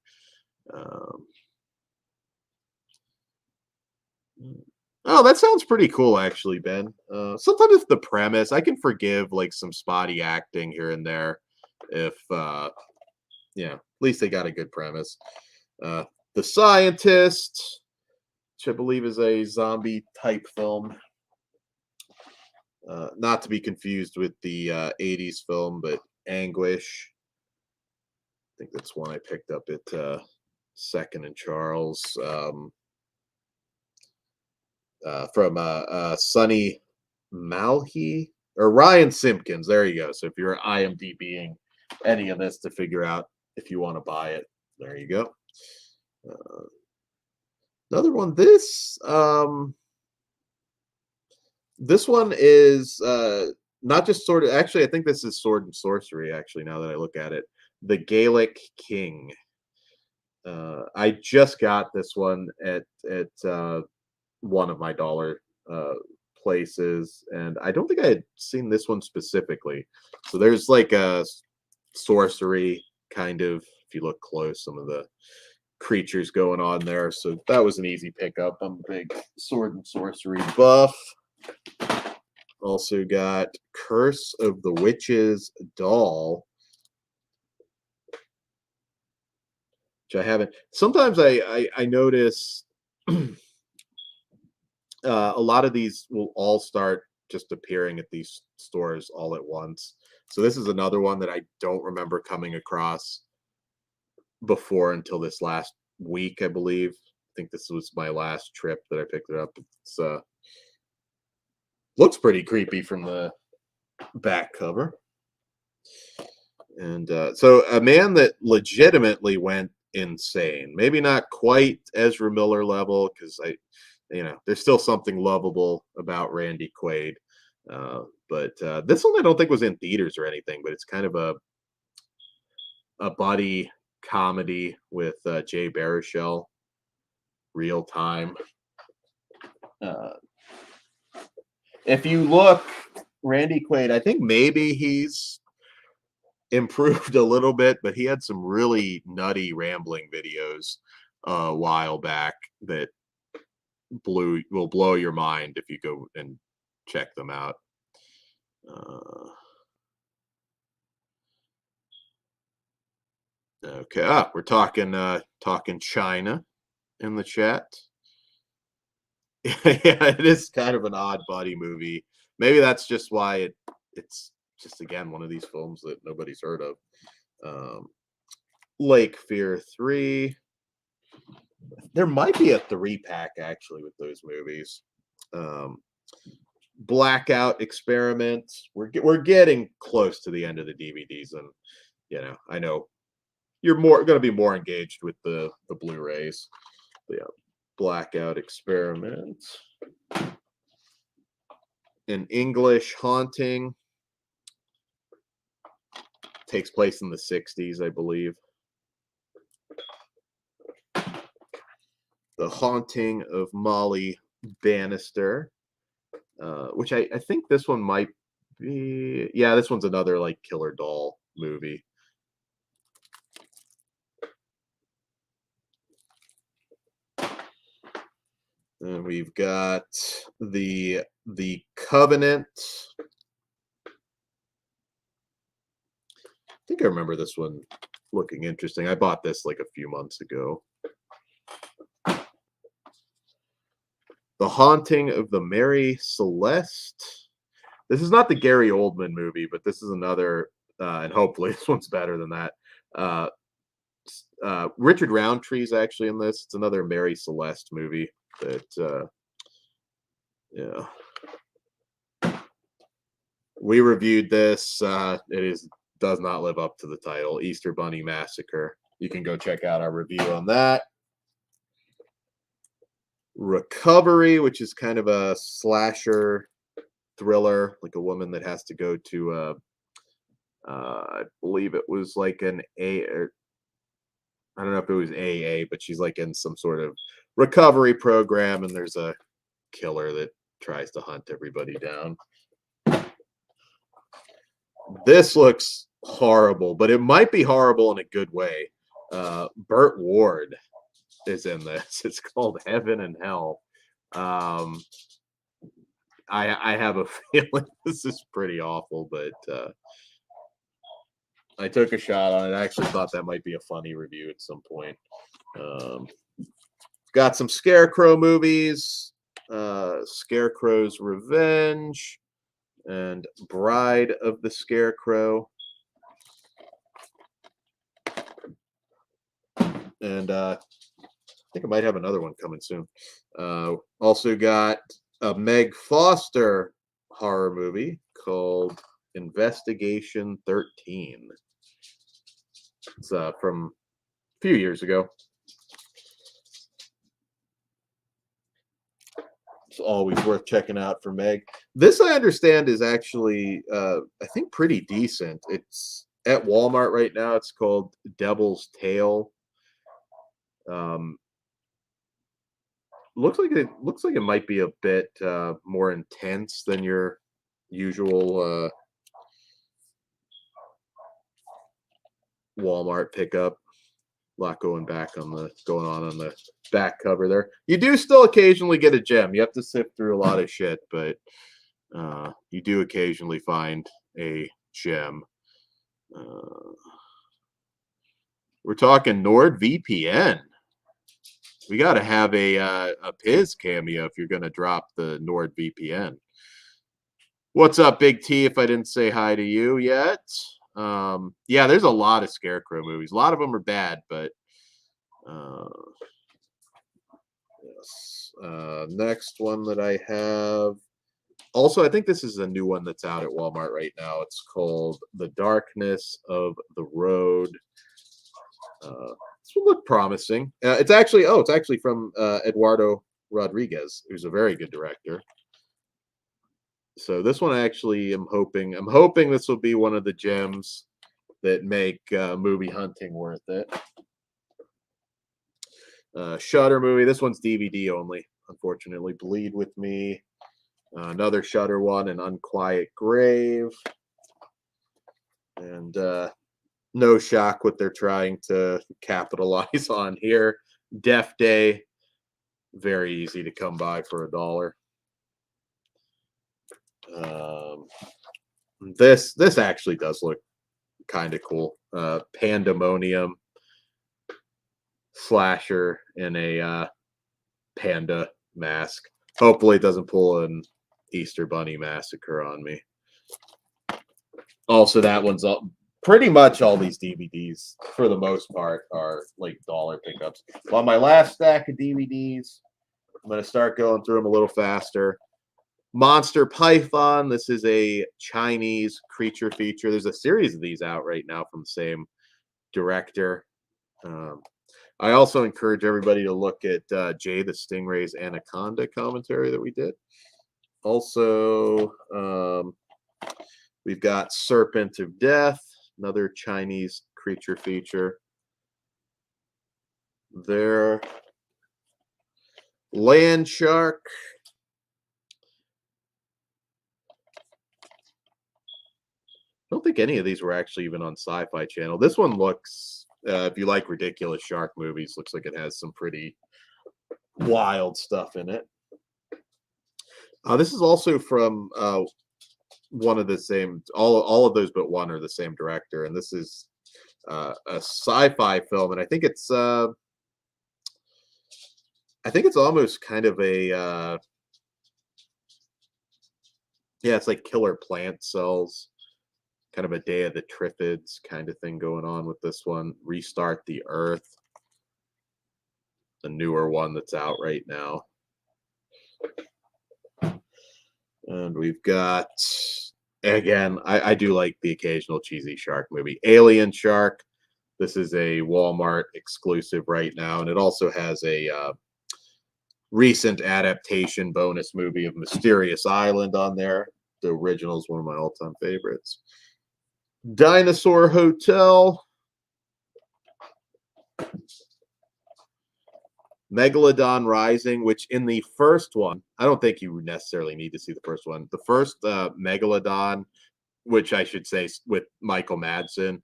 Oh, that sounds pretty cool, actually, Ben. Sometimes if the premise, I can forgive like some spotty acting here and there, if yeah, at least they got a good premise. The Scientist, which I believe is a zombie type film. Not to be confused with the 80s film, but Anguish. I think that's one I picked up at Second and Charles. From Sonny Malhi or Ryan Simpkins. There you go. So if you're IMDbing any of this to figure out if you want to buy it, there you go. Another one. This one is not just sort of. Actually, I think this is Sword and Sorcery. Actually, now that I look at it, The Gaelic King. I just got this one at one of my dollar places, and I don't think I had seen this one specifically. So there's like a sorcery kind of, if you look close, some of the creatures going on there. So that was an easy pickup. I'm a big Sword and Sorcery buff. Also got Curse of the Witch's Doll, which I haven't. Sometimes I notice a lot of these will all start just appearing at these stores all at once. So this is another one that I don't remember coming across before until this last week, I believe. I think this was my last trip that I picked it up. It's looks pretty creepy from the back cover. And so a man that legitimately went insane. Maybe not quite Ezra Miller level, because there's still something lovable about Randy Quaid. But this one I don't think was in theaters or anything, but it's kind of a buddy comedy with Jay Baruchel, real time. If you look, Randy Quaid, I think maybe he's improved a little bit, but he had some really nutty rambling videos a while back that will blow your mind if you go and check them out. Okay, we're talking China in the chat. Yeah, it is kind of an odd buddy movie. Maybe that's just why it's just, again, one of these films that nobody's heard of. Lake Fear 3. There might be a 3-pack actually with those movies. Blackout Experiment. We're getting close to the end of the DVDs, and I know you're going to be more engaged with the Blu-rays. But yeah, Blackout Experiment. An English Haunting. Takes place in the 60s, I believe. The Haunting of Molly Bannister, which I think this one might be. Yeah, this one's another like killer doll movie. And we've got the Covenant. I think I remember this one looking interesting. I bought this like a few months ago. The Haunting of the Mary Celeste. This is not the Gary Oldman movie, but this is another, and hopefully this one's better than that. Richard Roundtree's actually in this. It's another Mary Celeste movie that, yeah. We reviewed this. It does not live up to the title, Easter Bunny Massacre. You can go check out our review on that. Recovery, which is kind of a slasher thriller, like a woman that has to go to I believe it was like an I don't know if it was AA, but she's like in some sort of recovery program, and there's a killer that tries to hunt everybody down. This looks horrible, but it might be horrible in a good way. Burt Ward is in this. It's called Heaven and Hell. I have a feeling this is pretty awful, but I took a shot on it. I actually thought that might be a funny review at some point. Got some Scarecrow movies, Scarecrow's Revenge, and Bride of the Scarecrow. And I think I might have another one coming soon. Also got a Meg Foster horror movie called Investigation 13. It's from a few years ago. It's always worth checking out for Meg. This, I understand, is actually, I think, pretty decent. It's at Walmart right now. It's called Devil's Tale. Looks like it might be a bit more intense than your usual Walmart pickup. A lot going on the back cover there. You do still occasionally get a gem. You have to sift through a lot of shit, but you do occasionally find a gem. We're talking NordVPN. We got to have a Piz cameo if you're going to drop the NordVPN. What's up, Big T? If I didn't say hi to you yet. Yeah, there's a lot of Scarecrow movies. A lot of them are bad, but yes. Next one that I have Also, I think this is a new one that's out at Walmart right now. It's called The Darkness of the Road. This will look promising. It's actually from Eduardo Rodriguez, who's a very good director. So this one I actually am hoping this will be one of the gems that make movie hunting worth it. Shutter movie. This one's DVD only, unfortunately. Bleed With Me. Another Shutter one, An Unquiet Grave. And no shock what they're trying to capitalize on here. Death Day. Very easy to come by for $1. This actually does look kind of cool. Pandemonium slasher in a panda mask. Hopefully it doesn't pull an Easter Bunny massacre on me. Also, that one's all, pretty much all these DVDs for the most part are like dollar pickups. On my last stack of DVDs, I'm going to start going through them a little faster. Monster Python. This is a Chinese creature feature. There's a series of these out right now from the same director. I also encourage everybody to look at Jay the Stingray's Anaconda commentary that we did. Also, we've got Serpent of Death, another Chinese creature feature. There. Land Shark. I don't think any of these were actually even on Sci-Fi Channel. This one looks, if you like ridiculous shark movies, looks like it has some pretty wild stuff in it. This is also from one of the same, all of those but one are the same director, and this is a sci-fi film, and I think it's almost kind of a yeah, it's like killer plant cells, kind of a Day of the Triffids kind of thing going on with this one. Restart the Earth, the newer one that's out right now. And we've got, again, I do like the occasional cheesy shark movie. Alien Shark. This is a Walmart exclusive right now, and it also has a recent adaptation bonus movie of Mysterious Island on there. The original is one of my all-time favorites. Dinosaur Hotel. Megalodon Rising, which in the first one, I don't think you necessarily need to see the first one. The first Megalodon, which I should say with Michael Madsen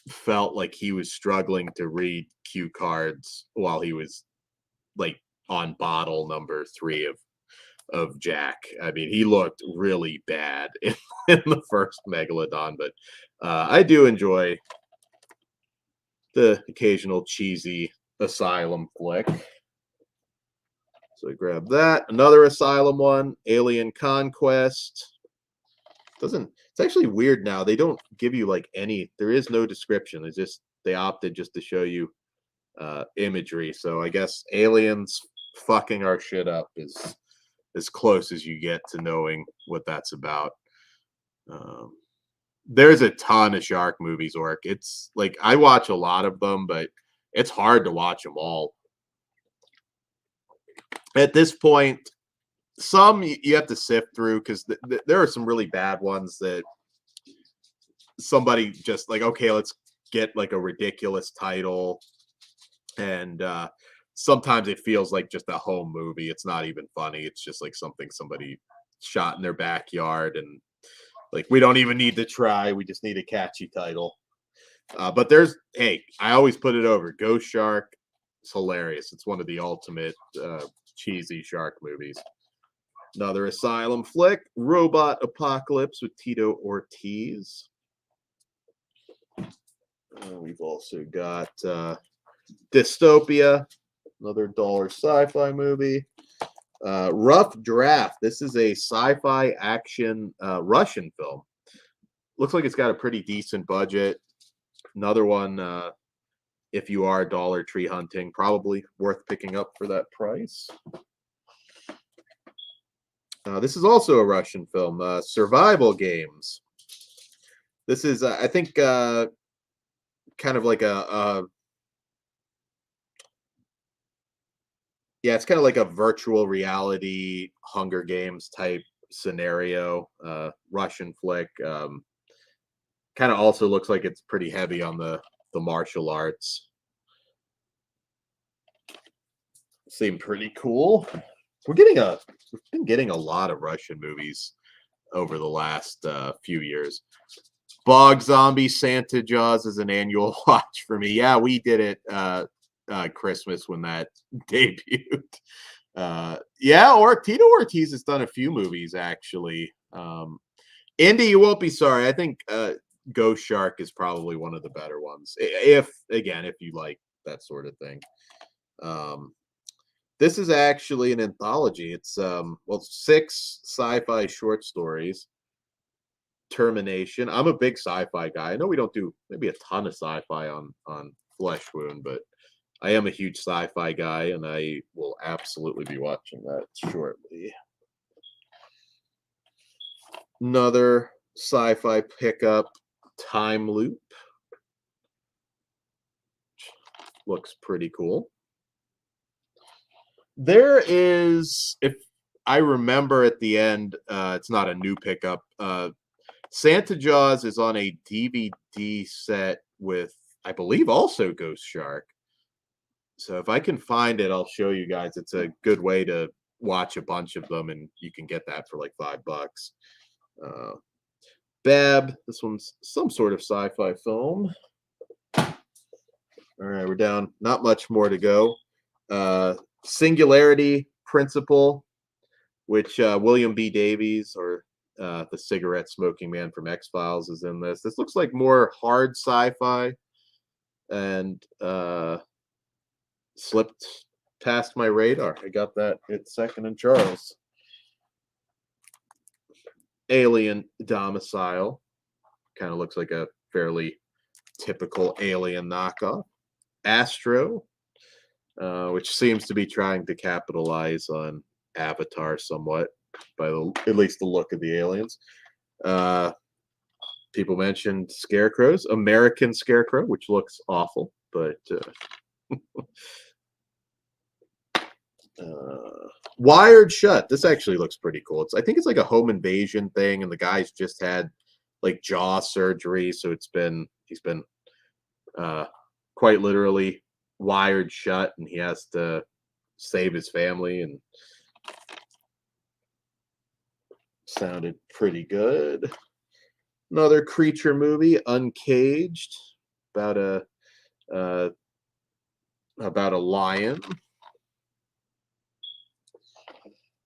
felt like he was struggling to read cue cards while he was like on bottle number 3 of Jack. I mean, he looked really bad in the first Megalodon, but I do enjoy the occasional cheesy asylum flick. So I grab that. Another asylum one, Alien Conquest. It's actually weird now. They don't give you like there is no description. It's just, they opted just to show you imagery. So I guess aliens fucking our shit up is as close as you get to knowing what that's about. There's a ton of shark movies, Orc. It's like, I watch a lot of them, but it's hard to watch them all. At this point, some you have to sift through because there are some really bad ones that somebody just like, okay, let's get like a ridiculous title. And sometimes it feels like just a home movie. It's not even funny. It's just like something somebody shot in their backyard, and like, we don't even need to try. We just need a catchy title. But hey, I always put it over. Ghost Shark. It's hilarious. It's one of the ultimate cheesy shark movies. Another asylum flick. Robot Apocalypse with Tito Ortiz. We've also got Dystopia. Another dollar sci-fi movie. Rough Draft. This is a sci-fi action Russian film. Looks like it's got a pretty decent budget. Another one, if you are Dollar Tree hunting, probably worth picking up for that price. This is also a Russian film, Survival Games. This is, I think, kind of like a yeah, it's kind of like a virtual reality Hunger Games type scenario. Russian flick. Kind of also looks like it's pretty heavy on the martial arts. Seem pretty cool. We've been getting a lot of Russian movies over the last few years. Bog Zombie Santa Jaws is an annual watch for me. Yeah, we did it Christmas when that debuted. Yeah, or Tito Ortiz has done a few movies actually. Indy, you won't be sorry. I think Ghost Shark is probably one of the better ones. If you like that sort of thing. This is actually an anthology. It's 6 sci-fi short stories. Termination. I'm a big sci-fi guy. I know we don't do maybe a ton of sci-fi on Flesh Wound, but I am a huge sci-fi guy, and I will absolutely be watching that shortly. Another sci-fi pickup, Time Loop. Looks pretty cool. There is, if I remember at the end, it's not a new pickup. Santa Jaws is on a DVD set with, I believe, also Ghost Shark. So if I can find it, I'll show you guys. It's a good way to watch a bunch of them, and you can get that for like $5. Bab, this one's some sort of sci-fi film. All right, we're down. Not much more to go. Singularity Principle, which William B. Davies, or the cigarette smoking man from X-Files, is in this. This looks like more hard sci-fi, and slipped past my radar. I got that at Second and Charles. Alien Domicile, kind of looks like a fairly typical Alien knockoff. Astro, which seems to be trying to capitalize on Avatar somewhat, by at least the look of the aliens. People mentioned Scarecrows, American Scarecrow, which looks awful, but Wired Shut. This actually looks pretty cool. I think it's like a home invasion thing, and the guy's just had like jaw surgery, so he's been quite literally wired shut, and he has to save his family, and sounded pretty good. Another creature movie, Uncaged, about a lion.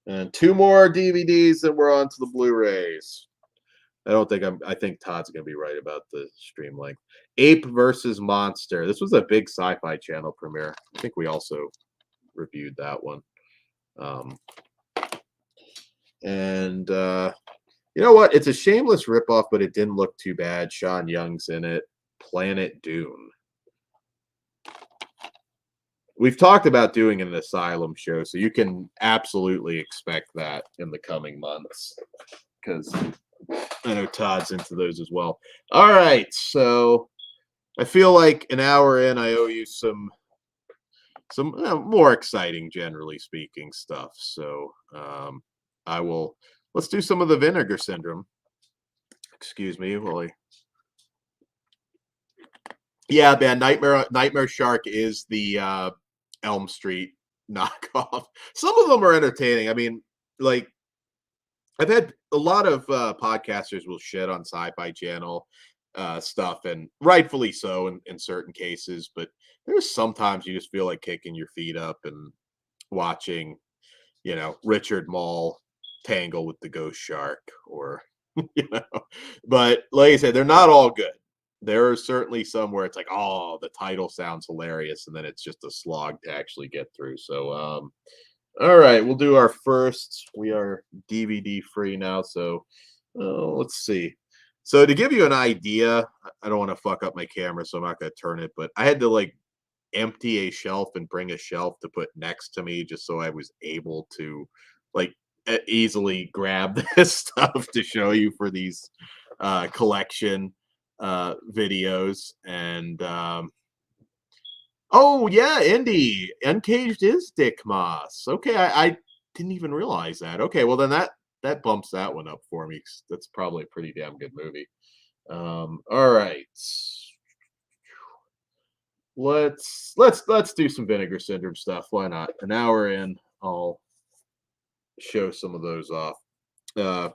And 2 more DVDs, and we're on to the Blu-rays. I think Todd's gonna be right about the stream length. Ape versus Monster. This was a big Sci-Fi Channel premiere. I think we also reviewed that one. And you know what? It's a shameless ripoff, but it didn't look too bad. Sean Young's in it. Planet Dune. We've talked about doing an Asylum show, so you can absolutely expect that in the coming months, because I know Todd's into those as well. All right, so I feel like an hour in, I owe you some more exciting, generally speaking, stuff. So let's do some of the Vinegar Syndrome. Excuse me, Willie. Yeah, man, Nightmare Shark is the Elm Street knockoff. Some of them are entertaining. I mean, like, I've had a lot of podcasters will shit on Sci-Fi Channel stuff, and rightfully so in certain cases, but there's sometimes you just feel like kicking your feet up and watching, Richard Mall tangle with the ghost shark, or but like I said, they're not all good. There are certainly some where it's like, oh, the title sounds hilarious, and then it's just a slog to actually get through. So all right, we'll do our first. We are DVD free now, so let's see. So to give you an idea, I don't want to fuck up my camera, so I'm not going to turn it, but I had to like empty a shelf and bring a shelf to put next to me just so I was able to like easily grab this stuff to show you for these collection videos. And oh yeah, Indy Uncaged is Dick Moss. Okay, I didn't even realize that. Okay, well then that bumps that one up for me. 'Cause that's probably a pretty damn good movie. All right, let's do some Vinegar Syndrome stuff. Why not? An hour in, I'll show some of those off. Uh,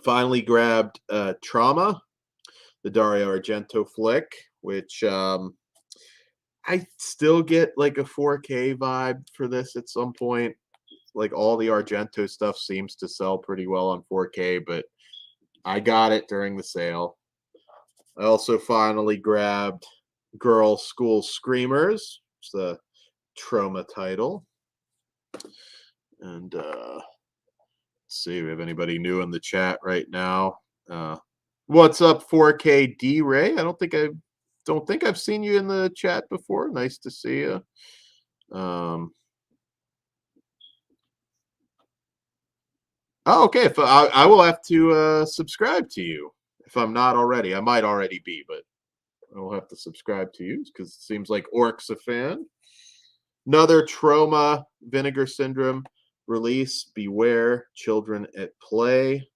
Finally grabbed Trauma, the Dario Argento flick, which I still get like a 4K vibe for this at some point. Like all the Argento stuff seems to sell pretty well on 4K, but I got it during the sale. I also finally grabbed Girl School Screamers. It's the Trauma title. And let's see if we have anybody new in the chat right now. What's up, 4K D-Ray? I don't think I've seen you in the chat before. Nice to see you. Oh, okay. If I will have to subscribe to you if I'm not already. I might already be, but I'll have to subscribe to you because it seems like Orc's a fan. Another Trauma Vinegar Syndrome release. Beware Children at Play.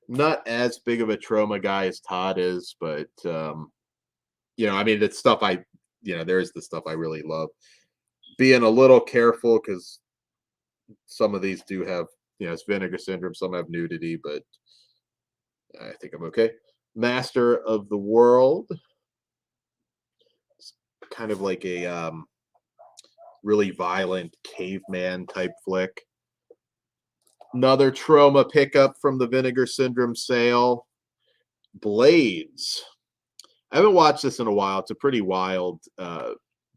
Not as big of a Trauma guy as Todd is, but you know, I mean, it's stuff there's the stuff I really love. Being a little careful because some of these do have, it's Vinegar Syndrome, some have nudity, but I think I'm okay. Master of the World. It's kind of like a really violent caveman type flick. Another Trauma pickup from the Vinegar Syndrome sale. Blades. I haven't watched this in a while. It's a pretty wild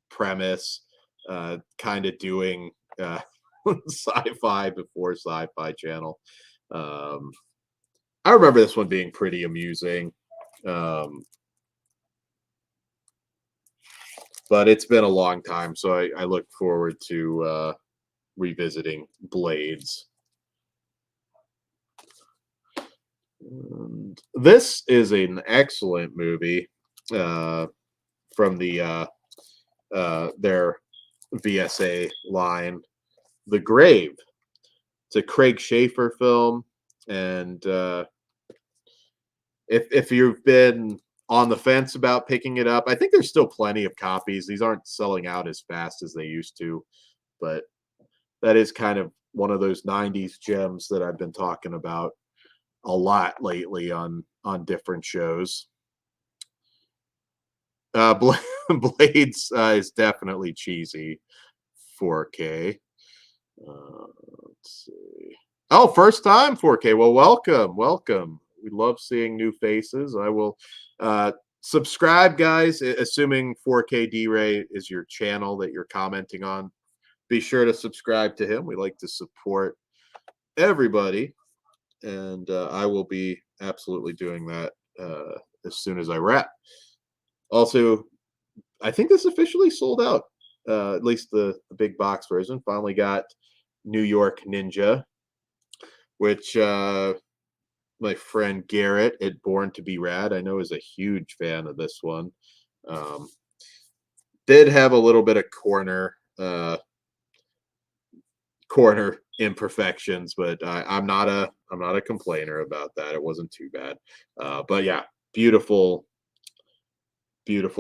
premise, kind of doing sci-fi before Sci-Fi Channel. I remember this one being pretty amusing. But it's been a long time, so I look forward to revisiting Blades. And this is an excellent movie from the their VSA line, The Grave. It's a Craig Schaefer film, and if you've been on the fence about picking it up, I think there's still plenty of copies. These aren't selling out as fast as they used to, but that is kind of one of those 90s gems that I've been talking about a lot lately on different shows. Blades is definitely cheesy 4K. Let's see. Oh, first time 4K. Well, welcome. We love seeing new faces. I will subscribe, guys, assuming 4K D-Ray is your channel that you're commenting on. Be sure to subscribe to him. We like to support everybody. And I will be absolutely doing that as soon as I wrap. Also, I think this officially sold out. At least the big box version. Finally got New York Ninja, which my friend Garrett at Born to Be Rad, I know, is a huge fan of this one. Did have a little bit of corner imperfections, but I'm not a complainer about that. It wasn't too bad. But yeah, beautiful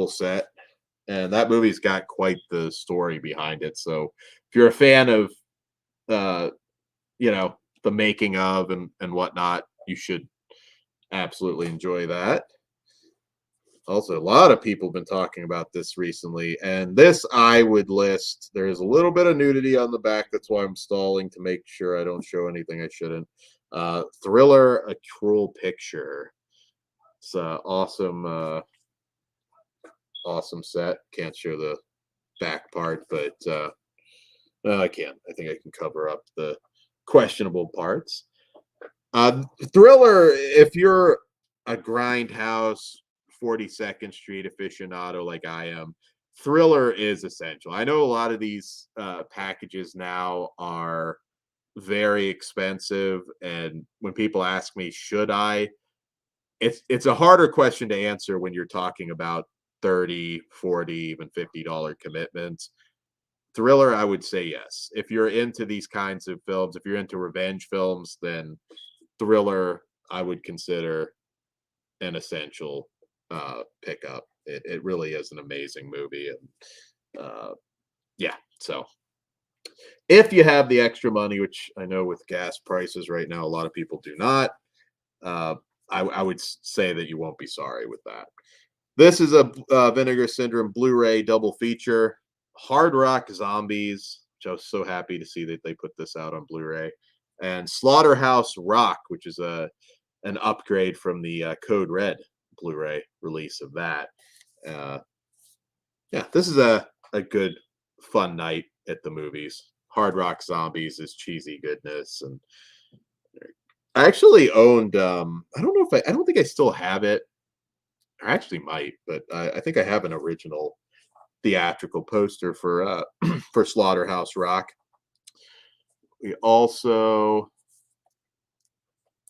set. And that movie's got quite the story behind it. So if you're a fan of the making of and whatnot, you should absolutely enjoy that. Also, a lot of people have been talking about this recently, and this I would list. There's a little bit of nudity on the back. That's why I'm stalling to make sure I don't show anything I shouldn't. Thriller, A Cruel Picture. It's awesome set. Can't show the back part, but I can. I think I can cover up the questionable parts. Thriller, if you're a Grindhouse 42nd Street aficionado like I am, Thriller is essential. I know a lot of these packages now are very expensive, and when people ask me, should I? It's a harder question to answer when you're talking about 30, 40, even $50 commitments. Thriller, I would say yes. If you're into these kinds of films, if you're into revenge films, then Thriller I would consider an essential pickup. It really is an amazing movie, and yeah. So if you have the extra money, which I know with gas prices right now, a lot of people do not, uh, I would say that you won't be sorry with that. This is a Vinegar Syndrome Blu-ray double feature. Hard Rock Zombies, which I was so happy to see that they put this out on Blu-ray, and Slaughterhouse Rock, which is an upgrade from the Code Red Blu-ray release of that. Uh, yeah, this is a good fun night at the movies. Hard Rock Zombies is cheesy goodness, and I actually owned. I don't know if I don't think I still have it. I actually might, but I think I have an original theatrical poster for for Slaughterhouse Rock. We also,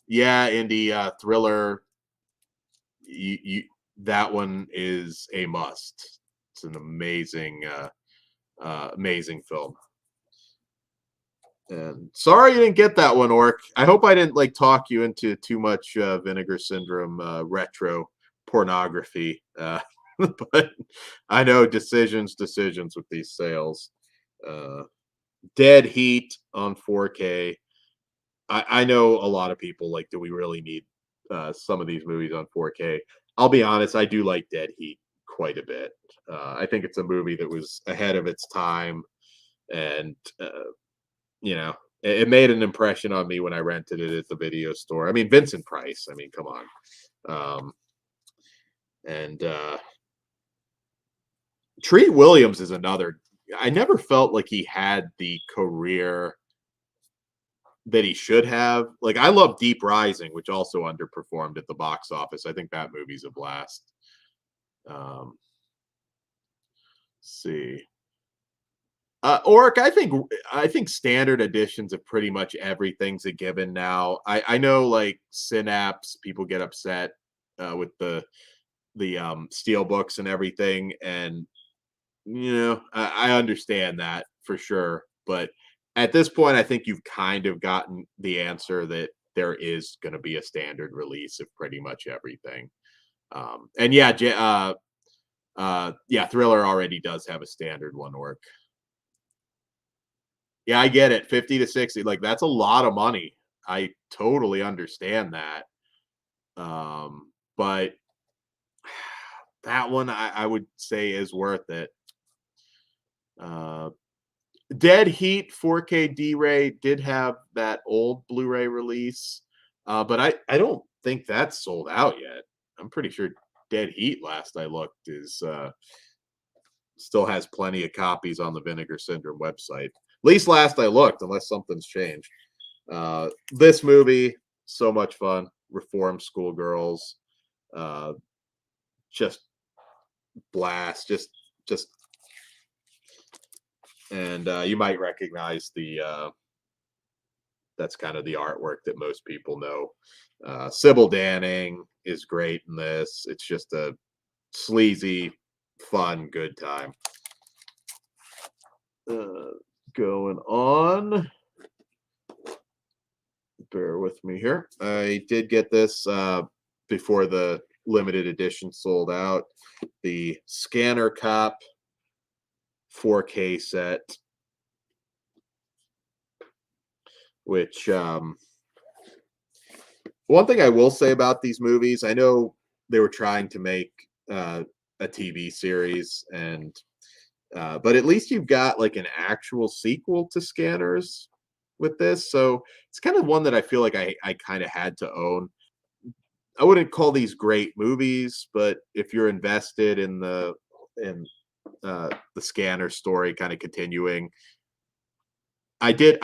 yeah, indie thriller. You that one is a must. It's an amazing, amazing film. And sorry you didn't get that one, Orc. I hope I didn't like talk you into too much Vinegar Syndrome retro pornography. But I know decisions with these sales. Uh, Dead Heat on 4K. I know a lot of people like, do we really need some of these movies on 4K? I'll be honest, I do like Dead Heat quite a bit. I think it's a movie that was ahead of its time, and you know, it made an impression on me when I rented it at the video store. I mean, Vincent Price. I mean, come on. And Treat Williams is another. I never felt like he had the career that he should have. Like, I love Deep Rising, which also underperformed at the box office. I think that movie's a blast. See. Oric, I think standard editions of pretty much everything's a given now. I know like Synapse, people get upset with the steel books and everything, and I understand that for sure. But at this point, I think you've kind of gotten the answer that there is going to be a standard release of pretty much everything. And yeah, yeah, Thriller already does have a standard one, Orc. Yeah, I get it. 50 to 60, like that's a lot of money. I totally understand that. But that one I would say is worth it. Dead Heat 4K D-Ray did have that old Blu-ray release, but I don't think that's sold out yet. I'm pretty sure Dead Heat, last I looked, is still has plenty of copies on the Vinegar Syndrome website. At least last I looked, unless something's changed. This movie, so much fun. Reform schoolgirls, just blast, just, and you might recognize the. That's kind of the artwork that most people know. Sybil Danning is great in this. It's just a sleazy, fun, good time. Going on. Bear with me here. I did get this before the limited edition sold out. The Scanner Cop 4K set, which one thing I will say about these movies, I know they were trying to make a TV series, and but at least you've got like an actual sequel to Scanners with this. So it's kind of one that I feel like I kind of had to own. I wouldn't call these great movies, but if you're invested in the Scanner story kind of continuing, I did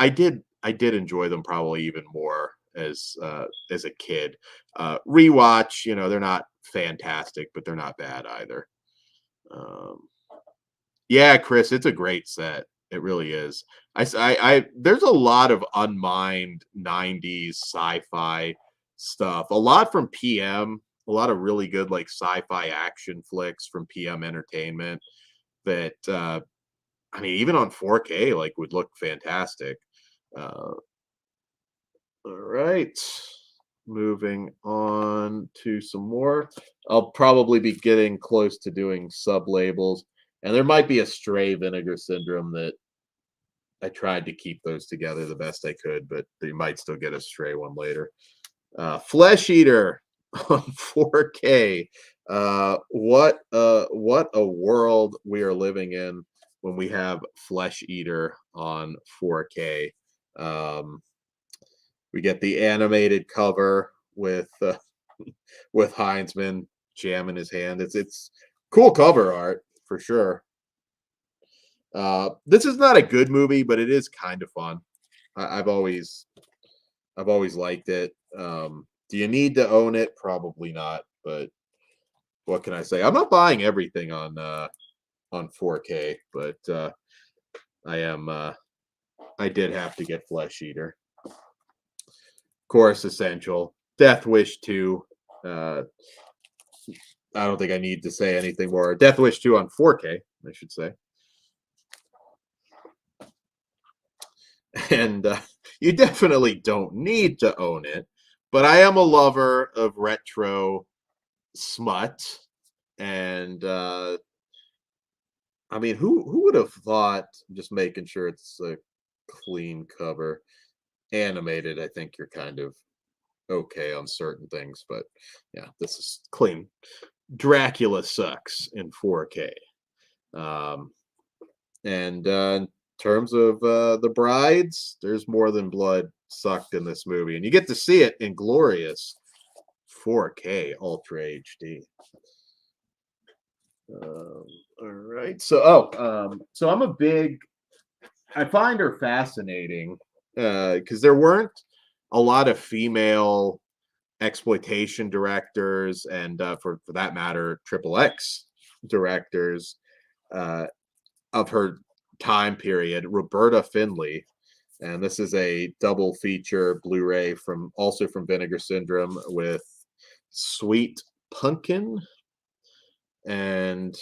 enjoy them probably even more as a kid. Rewatch, they're not fantastic, but they're not bad either. Yeah, Chris, it's a great set. It really is. There's a lot of unmined 90s sci-fi stuff. A lot from PM, a lot of really good like sci-fi action flicks from PM Entertainment that I mean even on 4K like would look fantastic. Uh all right. Moving on to some more. I'll probably be getting close to doing sub labels, and there might be a stray vinegar syndrome that I tried to keep those together the best I could, but they might still get a stray one later. Flesh Eater on 4K. What a world we are living in when we have Flesh Eater on 4K. Um, we get the animated cover with Heinzman jamming his hand. It's cool cover art for sure. This is not a good movie, but it is kind of fun. I've always liked it. Do you need to own it? Probably not. But what can I say? I'm not buying everything on 4K, but I am. I did have to get Flesh Eater. Of course, essential. Death Wish 2. I don't think I need to say anything more. Death Wish 2 on 4K, I should say. And you definitely don't need to own it, but I am a lover of retro smut, and I mean, who would have thought? Just making sure it's a clean cover, animated. I think you're kind of okay on certain things, but yeah, this is clean. Dracula sucks in 4K. Um, and in terms of the brides, there's more than blood sucked in this movie, and you get to see it in glorious 4K Ultra HD. All right, so I'm a big. I find her fascinating because there weren't a lot of female exploitation directors, and for that matter, triple X directors uh, of her time period. Roberta Findlay, and this is a double feature Blu-ray from also from Vinegar Syndrome with Sweet Pumpkin and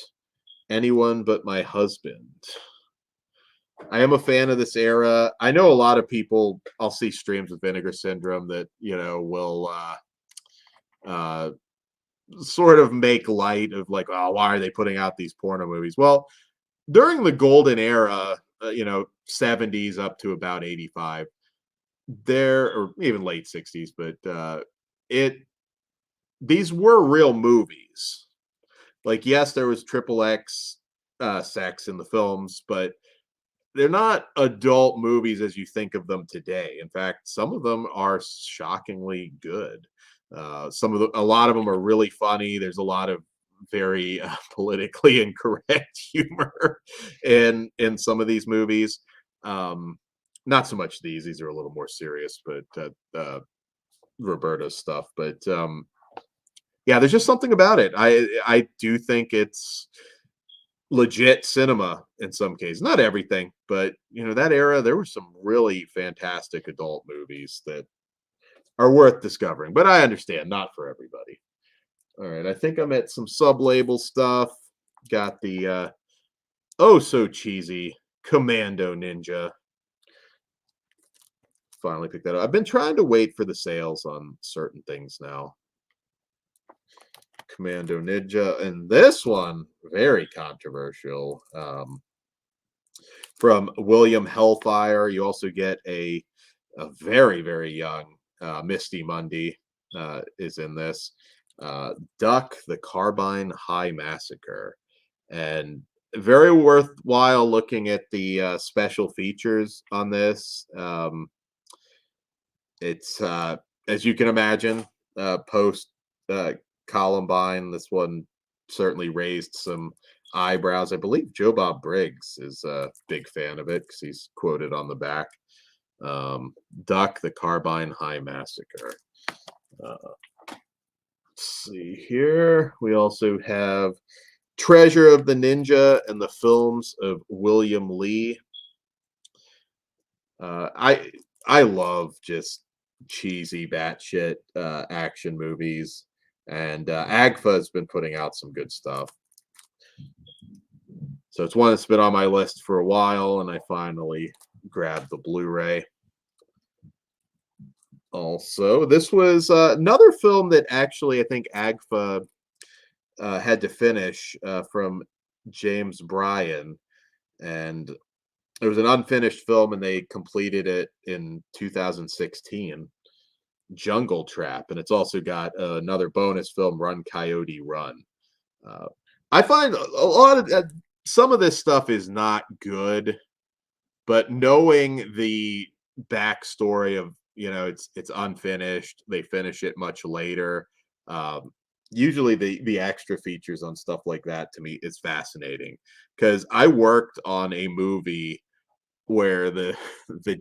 Anyone But My Husband. I am a fan of this era. I know a lot of people. I'll see streams with Vinegar Syndrome that will uh, sort of make light of like, oh, why are they putting out these porno movies? Well, during the golden era, 70s up to about 85, there or even late 60s, but it these were real movies. Like, yes, there was triple X sex in the films, but they're not adult movies as you think of them today. In fact, some of them are shockingly good. A lot of them are really funny. There's a lot of very politically incorrect humor in some of these movies. Not so much these. These are a little more serious, but Roberta's stuff. But yeah, there's just something about it. I do think it's legit cinema in some cases. Not everything, but that era there were some really fantastic adult movies that are worth discovering. But I understand, not for everybody. All right, I think I'm at some sub-label stuff. Got the oh so cheesy Commando Ninja. Finally picked that up. I've been trying to wait for the sales on certain things now. Commando Ninja, and this one very controversial. From William Hellfire, you also get a very very young Misty Mundy is in this. Duck the Carbine High Massacre, and very worthwhile looking at the special features on this. It's as you can imagine, post Columbine, this one certainly raised some eyebrows. I believe Joe Bob Briggs is a big fan of it because he's quoted on the back. Duck the Carbine High Massacre. Let's see here. We also have Treasure of the Ninja and the films of William Lee. I love just cheesy batshit action movies, and AGFA has been putting out some good stuff. So it's one that's been on my list for a while, and I finally grabbed the Blu-ray. Also, this was another film that actually I think AGFA had to finish from James Bryan, and it was an unfinished film, and they completed it in 2016. Jungle Trap, and it's also got another bonus film, Run Coyote Run. Uh, I find a lot of some of this stuff is not good, but knowing the backstory of it's unfinished, they finish it much later. Um, Usually the extra features on stuff like that to me is fascinating because I worked on a movie where the the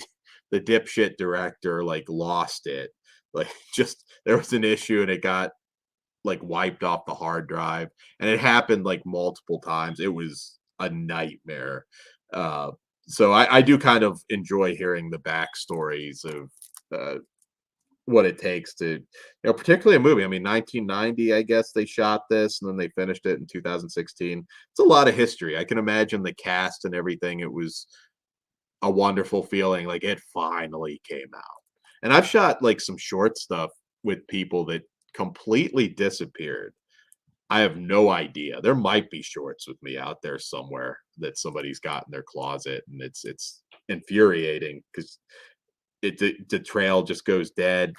dipshit director like lost it, like just there was an issue and it got like wiped off the hard drive, and it happened like multiple times. It was a nightmare. uh so I do kind of enjoy hearing the backstories of what it takes to, particularly a movie. I mean, 1990, I guess they shot this, and then they finished it in 2016. It's a lot of history. I can imagine the cast and everything. It was a wonderful feeling, like it finally came out. And I've shot like some short stuff with people that completely disappeared. I have no idea. There might be shorts with me out there somewhere that somebody's got in their closet, and it's infuriating because the trail just goes dead.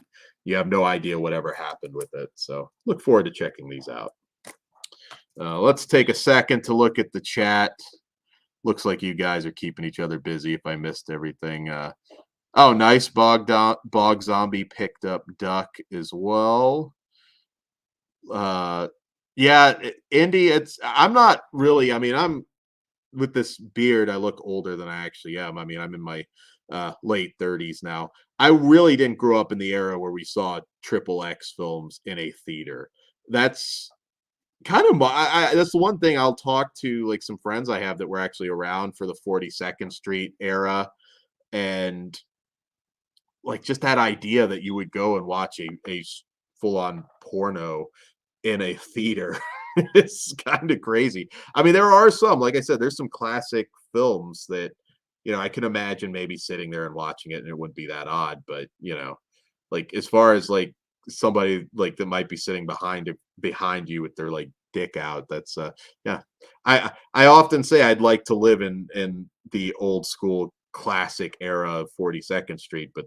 You have no idea whatever happened with it. So look forward to checking these out. Let's take a second to look at the chat. Looks like you guys are keeping each other busy if I missed everything. Oh, nice. Bog Zombie picked up Duck as well. Yeah, Indy, I'm not really, I mean, I'm with this beard, I look older than I actually am. I mean, I'm in my late 30s now. I really didn't grow up in the era where we saw triple X films in a theater. That's kind of that's the one thing I'll talk to like some friends I have that were actually around for the 42nd Street era, and like just that idea that you would go and watch a full-on porno in a theater. It's kind of crazy. I mean, there are some, like I said, there's some classic films that, I can imagine maybe sitting there and watching it and it wouldn't be that odd, but like as far as like somebody like that might be sitting behind you with their like dick out, that's yeah. I often say I'd like to live in the old school classic era of 42nd Street, but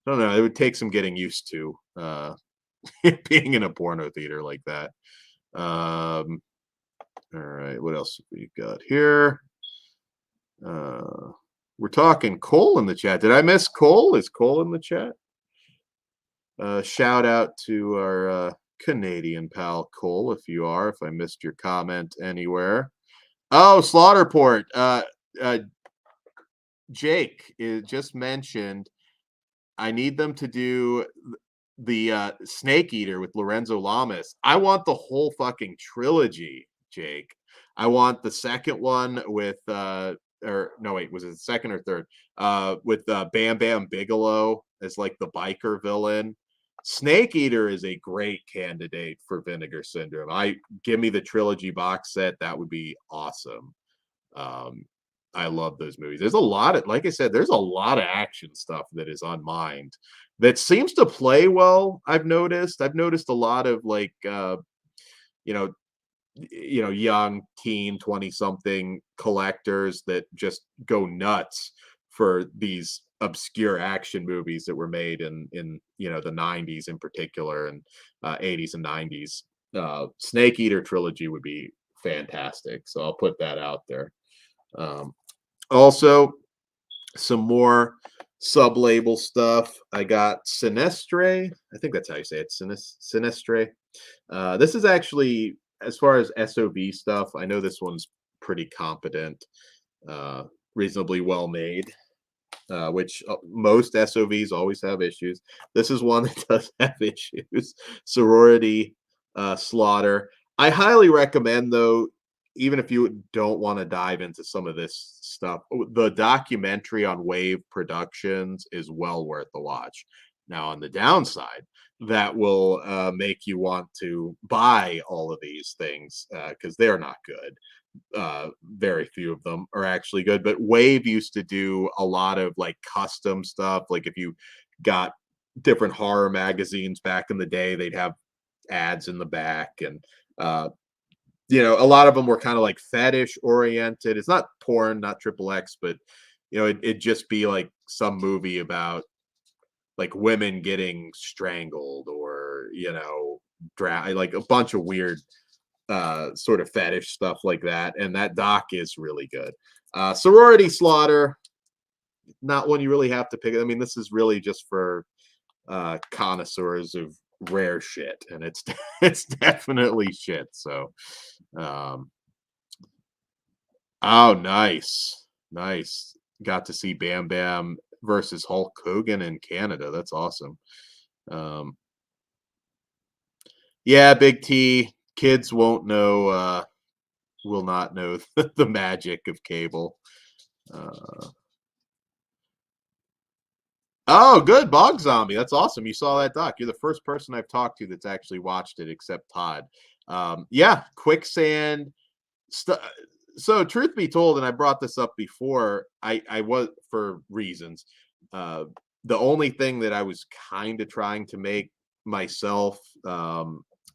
I don't know, it would take some getting used to being in a porno theater like that. All right, what else have we got here? We're talking Cole in the chat. Did I miss Cole? Is Cole in the chat? Shout out to our Canadian pal Cole, if you are, if I missed your comment anywhere. Oh, Slaughterport. Jake just mentioned I need them to do the Snake Eater with Lorenzo Lamas. I want the whole fucking trilogy, Jake. I want the second one with or no wait, was it the second or third? With Bam Bam Bigelow as like the biker villain. Snake Eater is a great candidate for Vinegar Syndrome. Give me the trilogy box set. That would be awesome. I love those movies. There's a lot of, like I said, there's a lot of action stuff that is on mind that seems to play well. I've noticed a lot of like, young teen 20 something collectors that just go nuts for these obscure action movies that were made in the 90s in particular, and 80s and 90s. Snake Eater trilogy would be fantastic, so I'll put that out there. Also, some more sub-label stuff. I got Sinestre. I think that's how you say it. Sinestre. This is actually, as far as SOV stuff, I know this one's pretty competent, reasonably well made, which most SOVs always have issues. This is one that does have issues. Sorority Slaughter. I highly recommend, though, even if you don't want to dive into some of this stuff, the documentary on Wave Productions is well worth the watch. Now, on the downside, that will make you want to buy all of these things because they're not good. Very few of them are actually good, but Wave used to do a lot of like custom stuff. Like if you got different horror magazines back in the day, they'd have ads in the back, and a lot of them were kind of like fetish oriented. It's not porn, not triple X, but it'd just be like some movie about like women getting strangled, or like a bunch of weird sort of fetish stuff like that. And that doc is really good. Sorority Slaughter, not one you really have to pick. I mean, this is really just for connoisseurs of rare shit, and it's it's definitely shit. So oh, nice, got to see Bam Bam versus Hulk Hogan in Canada. That's awesome. Yeah, Big T, kids won't know, will not know the magic of cable. Oh, good, Bog Zombie. That's awesome. You saw that doc. You're the first person I've talked to that's actually watched it, except Todd. Yeah, quicksand. So, truth be told, and I brought this up before, I was, for reasons. The only thing that I was kind of trying to make myself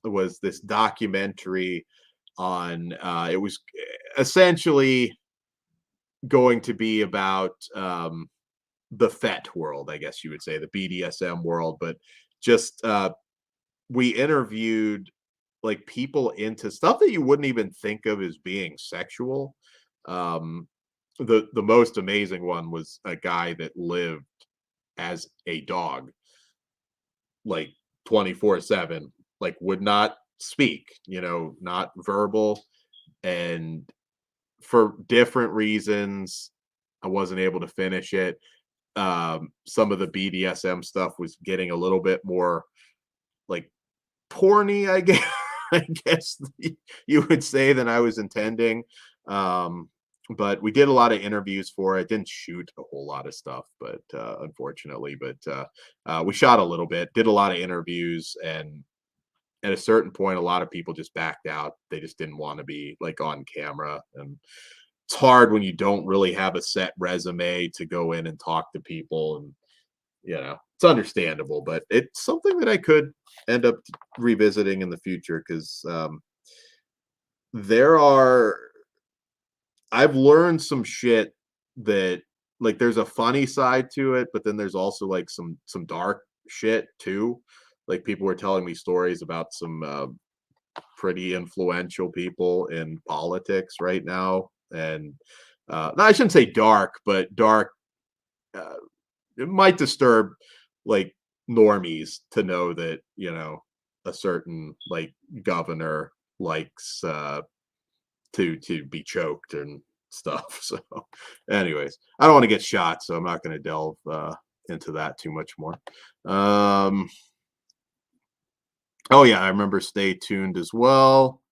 was this documentary on. It was essentially going to be about the FET world, I guess you would say, the BDSM world, but just we interviewed like people into stuff that you wouldn't even think of as being sexual. The most amazing one was a guy that lived as a dog, like 24/7, like would not speak, not verbal, and for different reasons, I wasn't able to finish it. Some of the BDSM stuff was getting a little bit more like porny, I guess. I guess you would say, than I was intending. But we did a lot of interviews for it. Didn't shoot a whole lot of stuff, but unfortunately, but we shot a little bit, did a lot of interviews, and at a certain point, a lot of people just backed out. They just didn't want to be like on camera, and it's hard when you don't really have a set resume to go in and talk to people, and it's understandable, but it's something that I could end up revisiting in the future because there are I've learned some shit that, like, there's a funny side to it, but then there's also like some dark shit too. Like people were telling me stories about some pretty influential people in politics right now, and no, I shouldn't say dark, but dark. Uh, it might disturb like normies to know that a certain like governor likes to be choked and stuff. So anyways, I don't want to get shot, so I'm not going to delve into that too much more. Oh yeah, I remember Stay Tuned as well.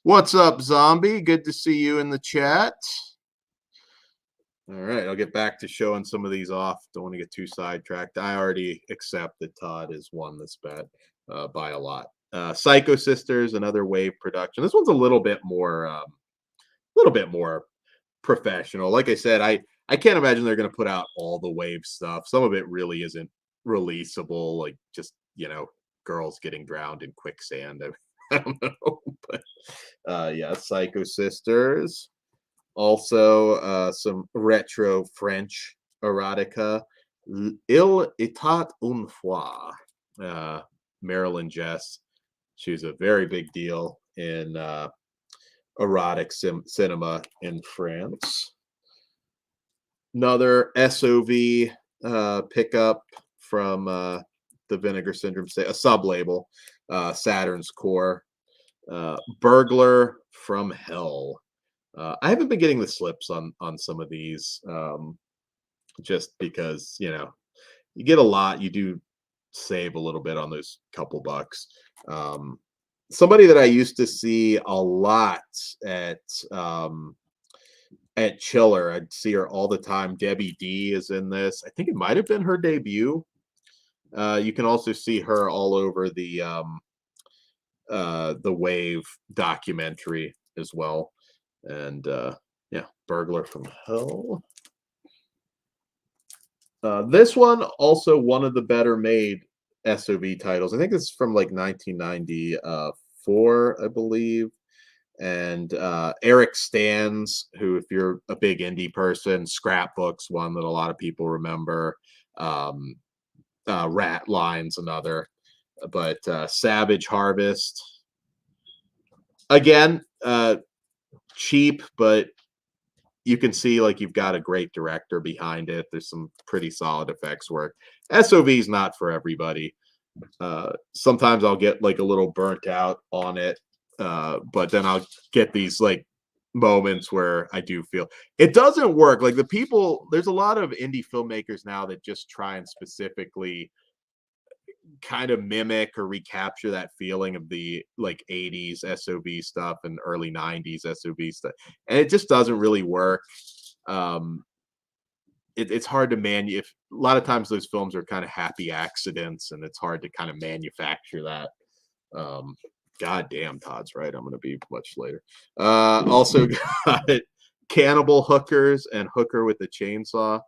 What's up, Zombie? Good to see you in the chat. All right, I'll get back to showing some of these off. Don't want to get too sidetracked. I already accept that Todd is won this bet by a lot. Psycho Sisters, another Wave production. This one's a little bit more professional. Like I said, I can't imagine they're going to put out all the Wave stuff. Some of it really isn't releasable, like just girls getting drowned in quicksand. I don't know, but yeah, Psycho Sisters. Also, some retro French erotica. Il était une fois. Marilyn Jess. She was a very big deal in erotic cinema in France. Another SOV pickup from the Vinegar Syndrome, a sub label, Saturn's Core. Burglar from Hell. I haven't been getting the slips on some of these, just because you get a lot, you do save a little bit on those couple bucks. somebody that I used to see a lot at Chiller. I'd see her all the time. Debbie D is in this. I think it might have been her debut. You can also see her all over the Wave documentary as well. And yeah, Burglar from Hell. This one also one of the better made SOV titles. I think it's from like 1994, I believe. And Eric Stans, who, if you're a big indie person, Scrapbook's one that a lot of people remember. Rat Line's another, but Savage Harvest, again, cheap, but you can see like you've got a great director behind it. There's some pretty solid effects work. SOV is not for everybody. Sometimes I'll get like a little burnt out on it, but then I'll get these like moments where I do feel it doesn't work. Like there's a lot of indie filmmakers now that just try and specifically kind of mimic or recapture that feeling of the like 80s SOV stuff and early 90s SOV stuff, and it just doesn't really work. It's hard to a lot of times those films are kind of happy accidents, and it's hard to kind of manufacture that. God damn, Todd's right. I'm going to be much later. Also got Cannibal Hookers and Hooker with the Chainsaw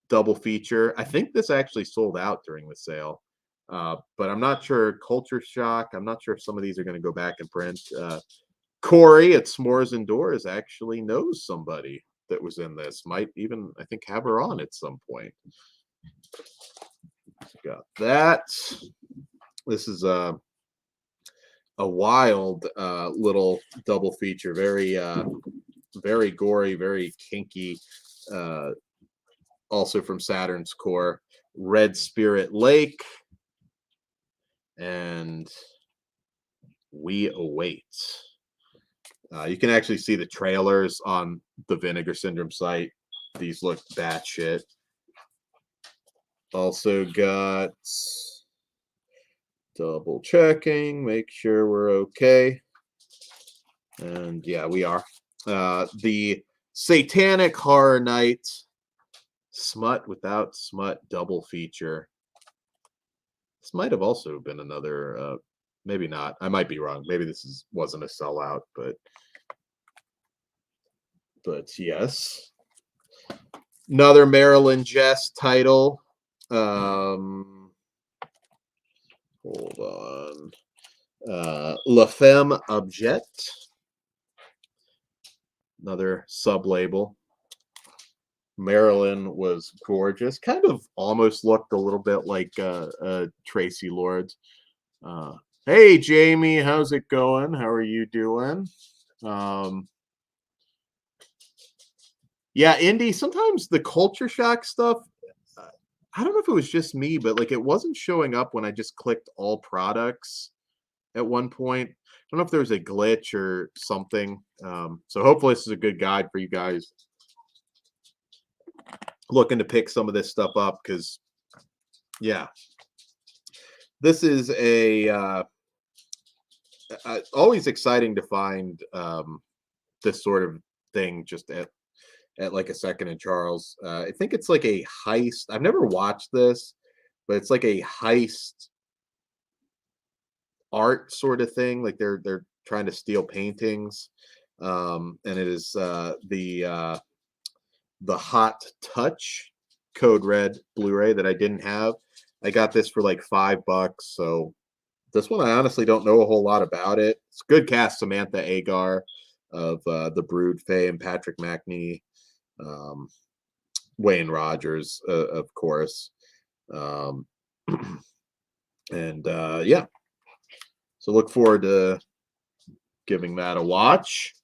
double feature. I think this actually sold out during the sale. But I'm not sure. Culture Shock, I'm not sure if some of these are going to go back and print. Corey at S'mores and Doors actually knows somebody that was in this. Might even, I think, have her on at some point. Got that. This is a wild little double feature. Very, very gory, very kinky. Also from Saturn's Core. Red Spirit Lake. And We Await. You can actually see the trailers on the Vinegar Syndrome site. These look batshit. Also got, double checking, make sure we're okay. And yeah, we are. The Satanic Horror Night Smut Without Smut double feature. This might have also been another, maybe not. I might be wrong. Maybe this wasn't a sellout, but yes. Another Marilyn Jess title. Hold on. La Femme Objet. Another sub-label. Marilyn was gorgeous. Kind of almost looked a little bit like Tracy Lords. Hey, Jamie, how's it going? How are you doing? Yeah, indie, sometimes the Culture Shock stuff, I don't know if it was just me, but like it wasn't showing up when I just clicked all products at one point. I don't know if there was a glitch or something. So hopefully this is a good guide for you guys looking to pick some of this stuff up, because yeah, this is always exciting to find this sort of thing just at like a Second and Charles. I think it's like a heist. I've never watched this, but it's like a heist art sort of thing. Like they're trying to steal paintings, and it is the Hot Touch Code Red Blu-ray that I didn't have. I got this for like $5, so this one I honestly don't know a whole lot about it. It's good cast: Samantha Agar of The Brood fame, Patrick Macnee, Wayne Rogers, of course, and yeah. So look forward to giving that a watch.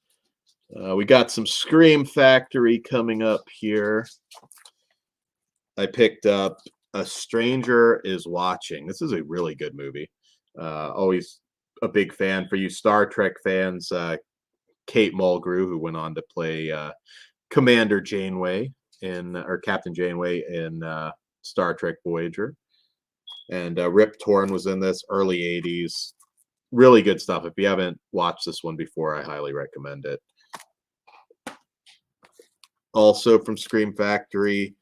We got some Scream Factory coming up here. I picked up A Stranger Is Watching. This is a really good movie. Always a big fan. For you Star Trek fans, Kate Mulgrew, who went on to play Commander Janeway or Captain Janeway in Star Trek Voyager. And Rip Torn was in this, early 80s. really good stuff. If you haven't watched this one before, I highly recommend it. Also from Scream Factory,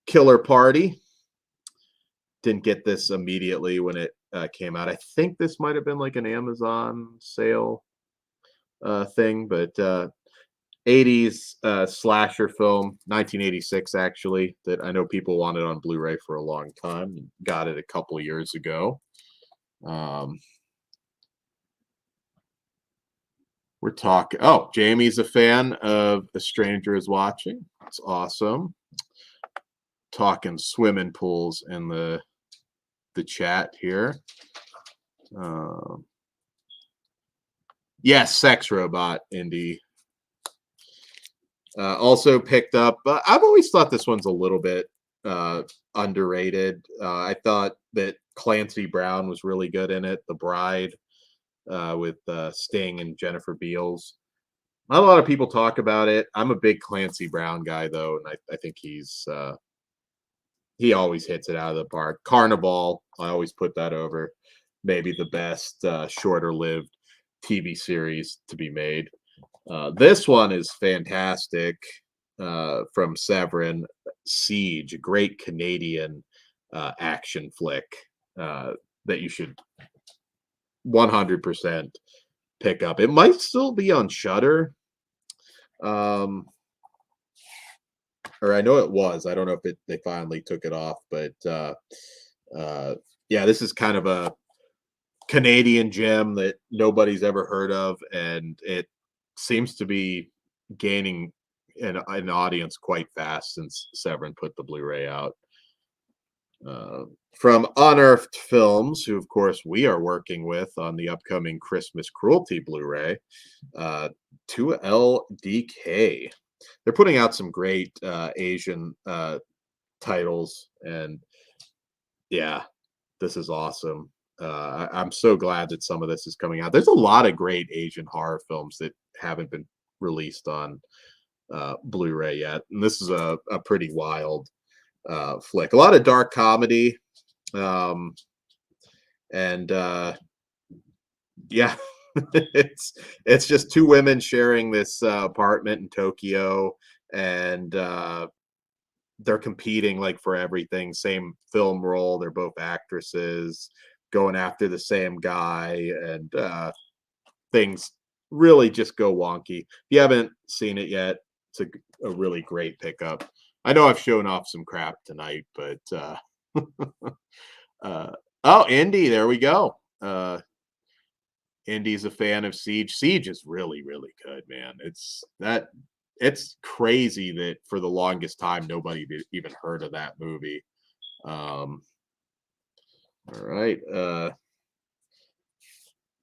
Killer Party. Didn't get this immediately when it came out. I think this might have been like an Amazon sale thing, but 80s slasher film, 1986 actually, that I know people wanted on Blu-ray for a long time. Got it a couple years ago. We're talking. Oh, Jamie's a fan of A Stranger Is Watching. That's awesome. Talking swimming pools in the chat here. Yes, Sex Robot, Indy. Also picked up. I've always thought this one's a little bit underrated. I thought that Clancy Brown was really good in it. The Bride with Sting and Jennifer Beals. Not a lot of people talk about it. I'm a big Clancy Brown guy though, and I think he always hits it out of the park. Carnival, I always put that over. Maybe the best shorter-lived TV series to be made. This one is fantastic from Severin. Siege, a great Canadian action flick that you should 100% pick up. It might still be on Shudder. Or I know it was. I don't know if they finally took it off, but yeah, this is kind of a Canadian gem that nobody's ever heard of, and it seems to be gaining an audience quite fast since Severin put the Blu-ray out. From Unearthed Films, who of course we are working with on the upcoming Christmas Cruelty Blu-ray, 2LDK. They're putting out some great Asian titles, and yeah, this is awesome. I'm so glad that some of this is coming out. There's a lot of great Asian horror films that haven't been released on Blu-ray yet, and this is a pretty wild flick. A lot of dark comedy, and yeah, it's just two women sharing this apartment in Tokyo, and they're competing like for everything. Same film role. They're both actresses going after the same guy, and things really just go wonky. If you haven't seen it yet, it's a really great pickup. I know I've shown off some crap tonight, but oh, Indy, there we go. Indy's a fan of Siege. Siege is really, really good, man. It's crazy that for the longest time nobody even heard of that movie. All right.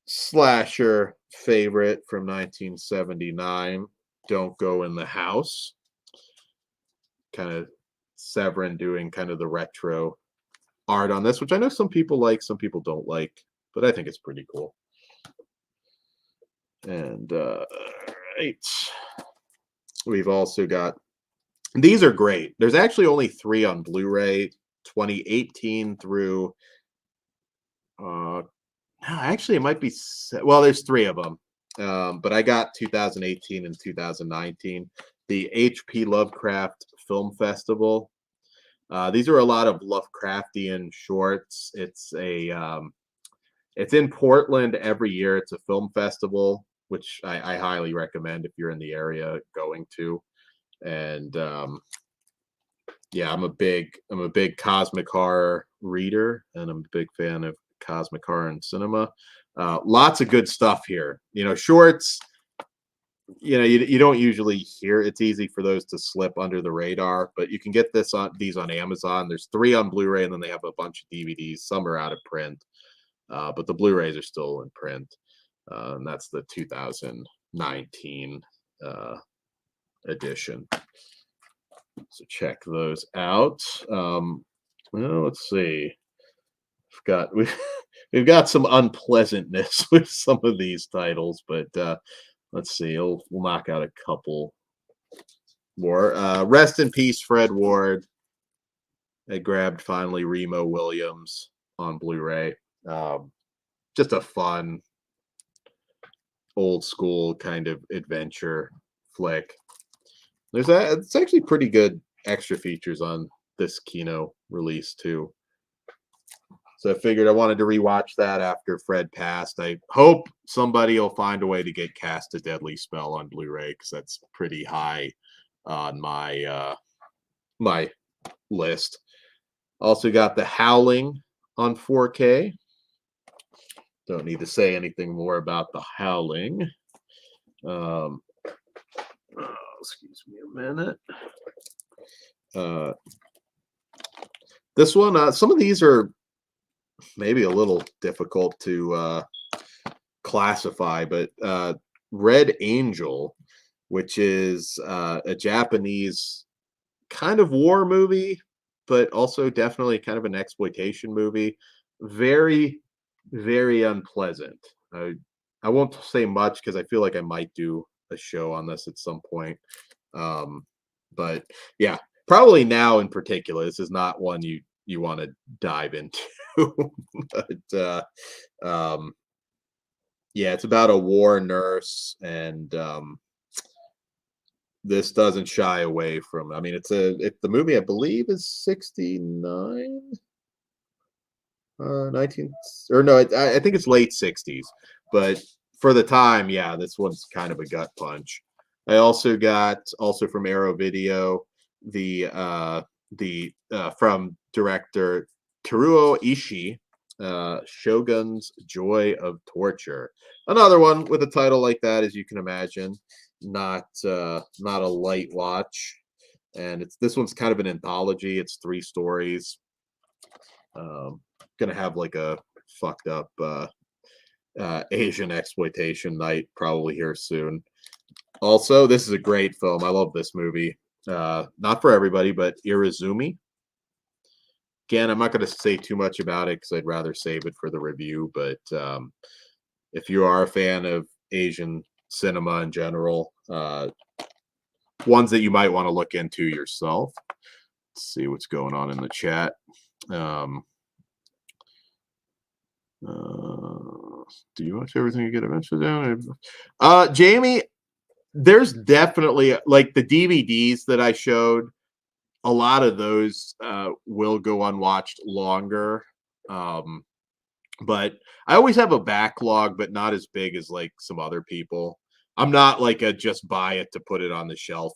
Slasher favorite from 1979, Don't Go in the House. Kind of Severin doing kind of the retro art on this, which I know some people like, some people don't like, but I think it's pretty cool. And right, we've also got, these are great. There's actually only 3 on Blu-ray, 2018 through actually it might be, well, there's 3 of them, but I got 2018 and 2019, the HP Lovecraft Film Festival. These are a lot of Lovecraftian shorts. It's in Portland every year. It's a film festival, which I highly recommend if you're in the area going to. And yeah, I'm a big cosmic horror reader, and I'm a big fan of cosmic horror and cinema. Lots of good stuff here. You know, shorts, you know, you don't usually hear. It's easy for those to slip under the radar, but you can get these on Amazon. There's 3 on Blu-ray, and then they have a bunch of DVDs. Some are out of print, but the Blu-rays are still in print. And that's the 2019 edition. So check those out. Well, let's see. We've got some unpleasantness with some of these titles, but let's see. We'll knock out a couple more. Rest in peace, Fred Ward. I grabbed finally Remo Williams on Blu-ray. Just a fun old school kind of adventure flick. There's that. It's actually pretty good extra features on this Kino release too. So I figured I wanted to rewatch that after Fred passed. I hope somebody will find a way to get Cast a Deadly Spell on Blu-ray because that's pretty high on my list. Also got The Howling on 4K. Don't need to say anything more about The Howling. Excuse me a minute. This one, some of these are maybe a little difficult to classify, but Red Angel, which is a Japanese kind of war movie, but also definitely kind of an exploitation movie. Very, very unpleasant. I won't say much because I feel like I might do a show on this at some point. But yeah, probably now in particular, this is not one you want to dive into. But yeah, it's about a war nurse, and this doesn't shy away from. I mean, the movie I believe is 69, 19, or no, I think it's late 60s, but for the time, yeah, this one's kind of a gut punch. I also got from Arrow Video the from director Teruo Ishii, Shogun's Joy of Torture. Another one with a title like that, as you can imagine, not a light watch. And this one's kind of an anthology. It's 3 stories. Gonna have like a fucked up Asian exploitation night probably here soon. Also, this is a great film. I love this movie. Not for everybody, but Irizumi. Again, I'm not going to say too much about it because I'd rather save it for the review. But if you are a fan of Asian cinema in general, ones that you might want to look into yourself. Let's see what's going on in the chat. Do you watch everything you get eventually down? Jamie, there's definitely like the DVDs that I showed. A lot of those will go unwatched longer. But I always have a backlog, but not as big as like some other people. I'm not like a just buy it to put it on the shelf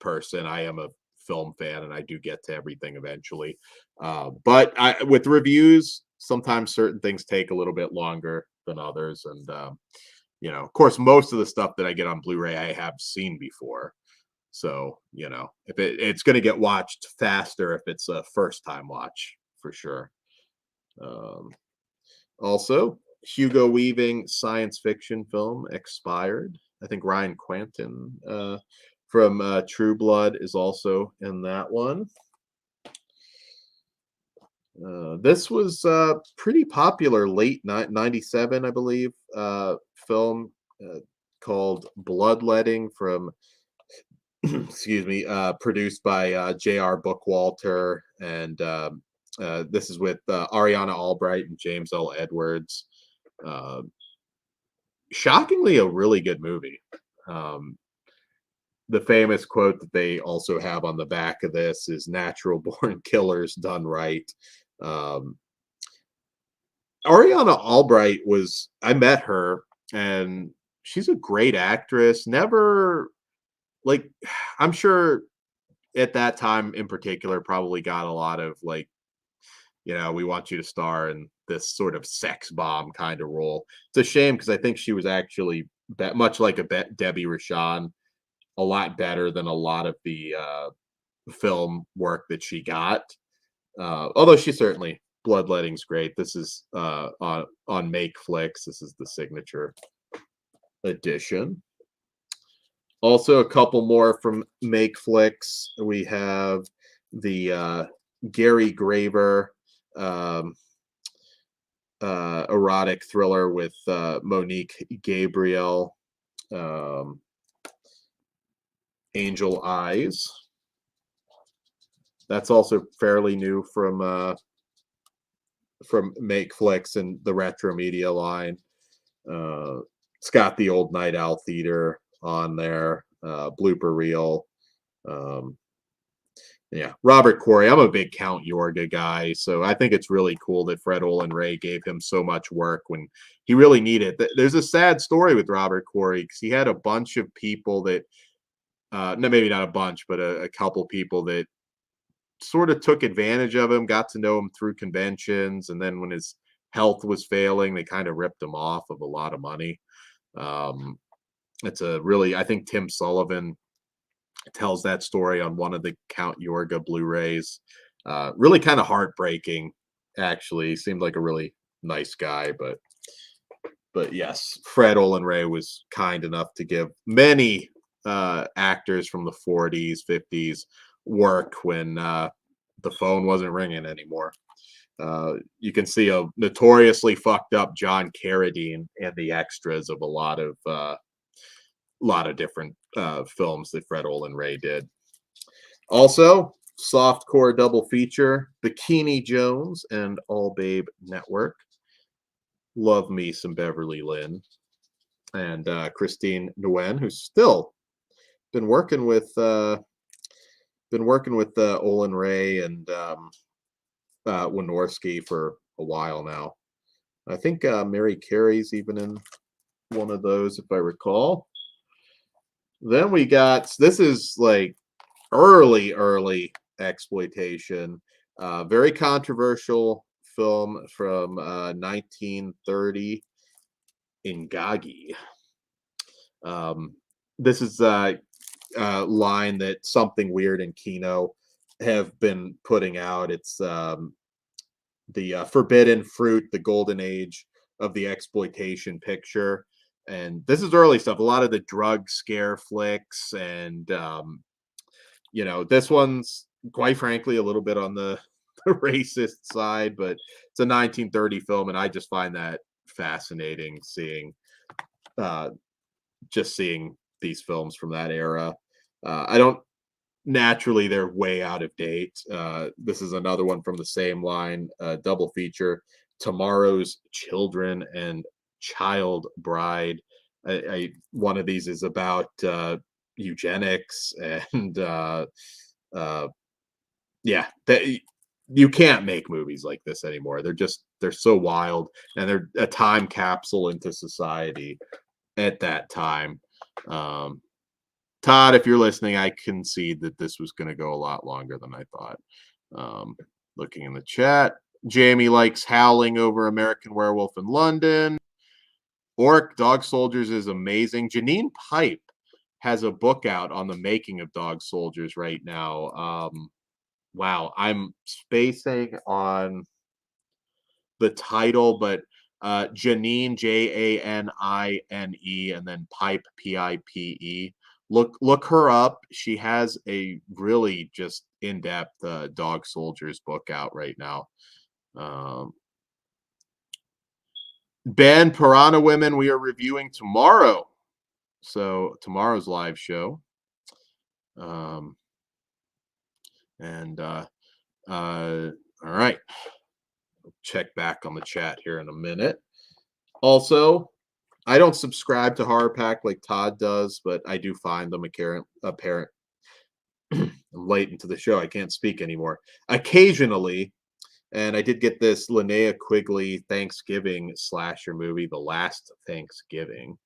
person. I am a film fan and I do get to everything eventually. But with reviews, sometimes certain things take a little bit longer than others. And, of course, most of the stuff that I get on Blu-ray, I have seen before. So, if it's going to get watched faster if it's a first time watch for sure. Also, Hugo Weaving science fiction film Expired. I think Ryan Quanten from True Blood is also in that one. This was pretty popular late 97, I believe, film called Bloodletting from excuse me, produced by J.R. Bookwalter, and this is with Ariana Albright and James L. Edwards. Shockingly, a really good movie. The famous quote that they also have on the back of this is "Natural born killers done right." Ariana Albright I met her, and she's a great actress. Never, like, I'm sure at that time in particular, probably got a lot of like, we want you to star in this sort of sex bomb kind of role. It's a shame because I think she was actually much like Debbie Rochon, a lot better than a lot of the film work that she got. Although she certainly, Bloodletting's great. This is on Make Flicks. This is the signature edition. Also, a couple more from Make Flicks. We have the Gary Graver erotic thriller with Monique Gabriel, Angel Eyes. That's also fairly new from Make Flicks and the Retro Media line. It's got the old Night Owl Theater on there, blooper reel. Um, yeah, Robert Corey. I'm a big Count Yorga guy, so I think it's really cool that Fred Olin Ray gave him so much work when he really needed it. There's a sad story with Robert Corey because he had a bunch of people that, no, maybe not a bunch, but a couple people that sort of took advantage of him, got to know him through conventions, and then when his health was failing, they kind of ripped him off of a lot of money. It's a really, I think Tim Sullivan tells that story on one of the Count Yorga Blu-rays. Really kind of heartbreaking, actually. He seemed like a really nice guy, but yes, Fred Olin Ray was kind enough to give many actors from the 40s, 50s work when the phone wasn't ringing anymore. You can see a notoriously fucked up John Carradine in the extras of a lot of different films that Fred Olin Ray did. Also, softcore double feature: Bikini Jones and All Babe Network. Love me some Beverly Lynn and Christine Nguyen, who's still been working with Olin Ray and Wynorski for a while now. I think Mary Carey's even in one of those, if I recall. Then we got, this is like early exploitation, very controversial film from 1930, Ingagi. This is a line that Something Weird and Kino have been putting out. It's the forbidden fruit, the golden age of the exploitation picture. And this is early stuff, a lot of the drug scare flicks. And, this one's quite frankly a little bit on the racist side, but it's a 1930 film. And I just find that fascinating seeing these films from that era. I don't naturally, they're way out of date. This is another one from the same line, double feature: Tomorrow's Children and Child Bride. One of these is about eugenics and yeah, you can't make movies like this anymore. They're so wild, and they're a time capsule into society at that time. Todd, if you're listening, I concede that this was going to go a lot longer than I thought. Looking in the chat, Jamie likes Howling over American Werewolf in London. Orc Dog Soldiers is amazing. Janine Pipe has a book out on the making of Dog Soldiers right now. Wow, I'm spacing on the title, but Janine, Janine, and then Pipe, Pipe. Look her up. She has a really just in-depth Dog Soldiers book out right now. Ben, Piranha Women, we are reviewing tomorrow. So tomorrow's live show. All right. Check back on the chat here in a minute. Also, I don't subscribe to Horror Pack like Todd does, but I do find them apparent. I'm late into the show. I can't speak anymore. Occasionally, and I did get this Linnea Quigley Thanksgiving slasher movie, The Last Thanksgiving.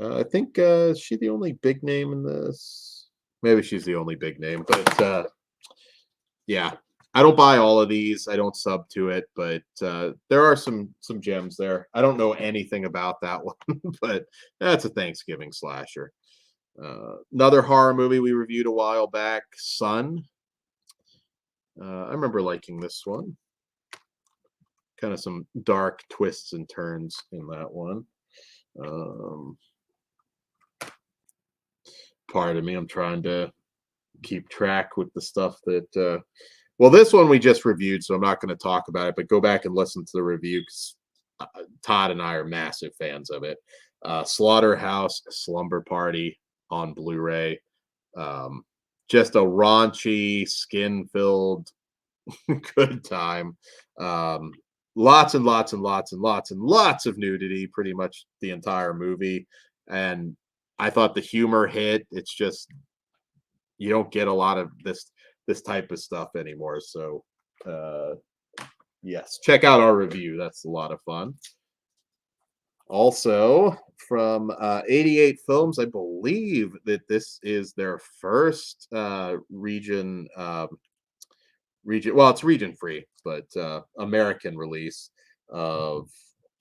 I think is she the only big name in this? Maybe she's the only big name, but yeah, I don't buy all of these. I don't sub to it, but there are some gems there. I don't know anything about that one, but that's a Thanksgiving slasher. Another horror movie we reviewed a while back, Sun. I remember liking this one. Kind of some dark twists and turns in that one. Pardon me, I'm trying to keep track with the stuff that well, this one we just reviewed, so I'm not going to talk about it, but go back and listen to the review because Todd and I are massive fans of it. Slaughterhouse Slumber Party on Blu-ray. Just a raunchy, skin-filled good time. lots and lots and lots and lots and lots of nudity pretty much the entire movie. And I thought the humor hit. It's just you don't get a lot of this type of stuff anymore. So yes, check out our review. That's a lot of fun. Also, from 88 Films, I believe that this is their first region. Well, it's region free, but American release of.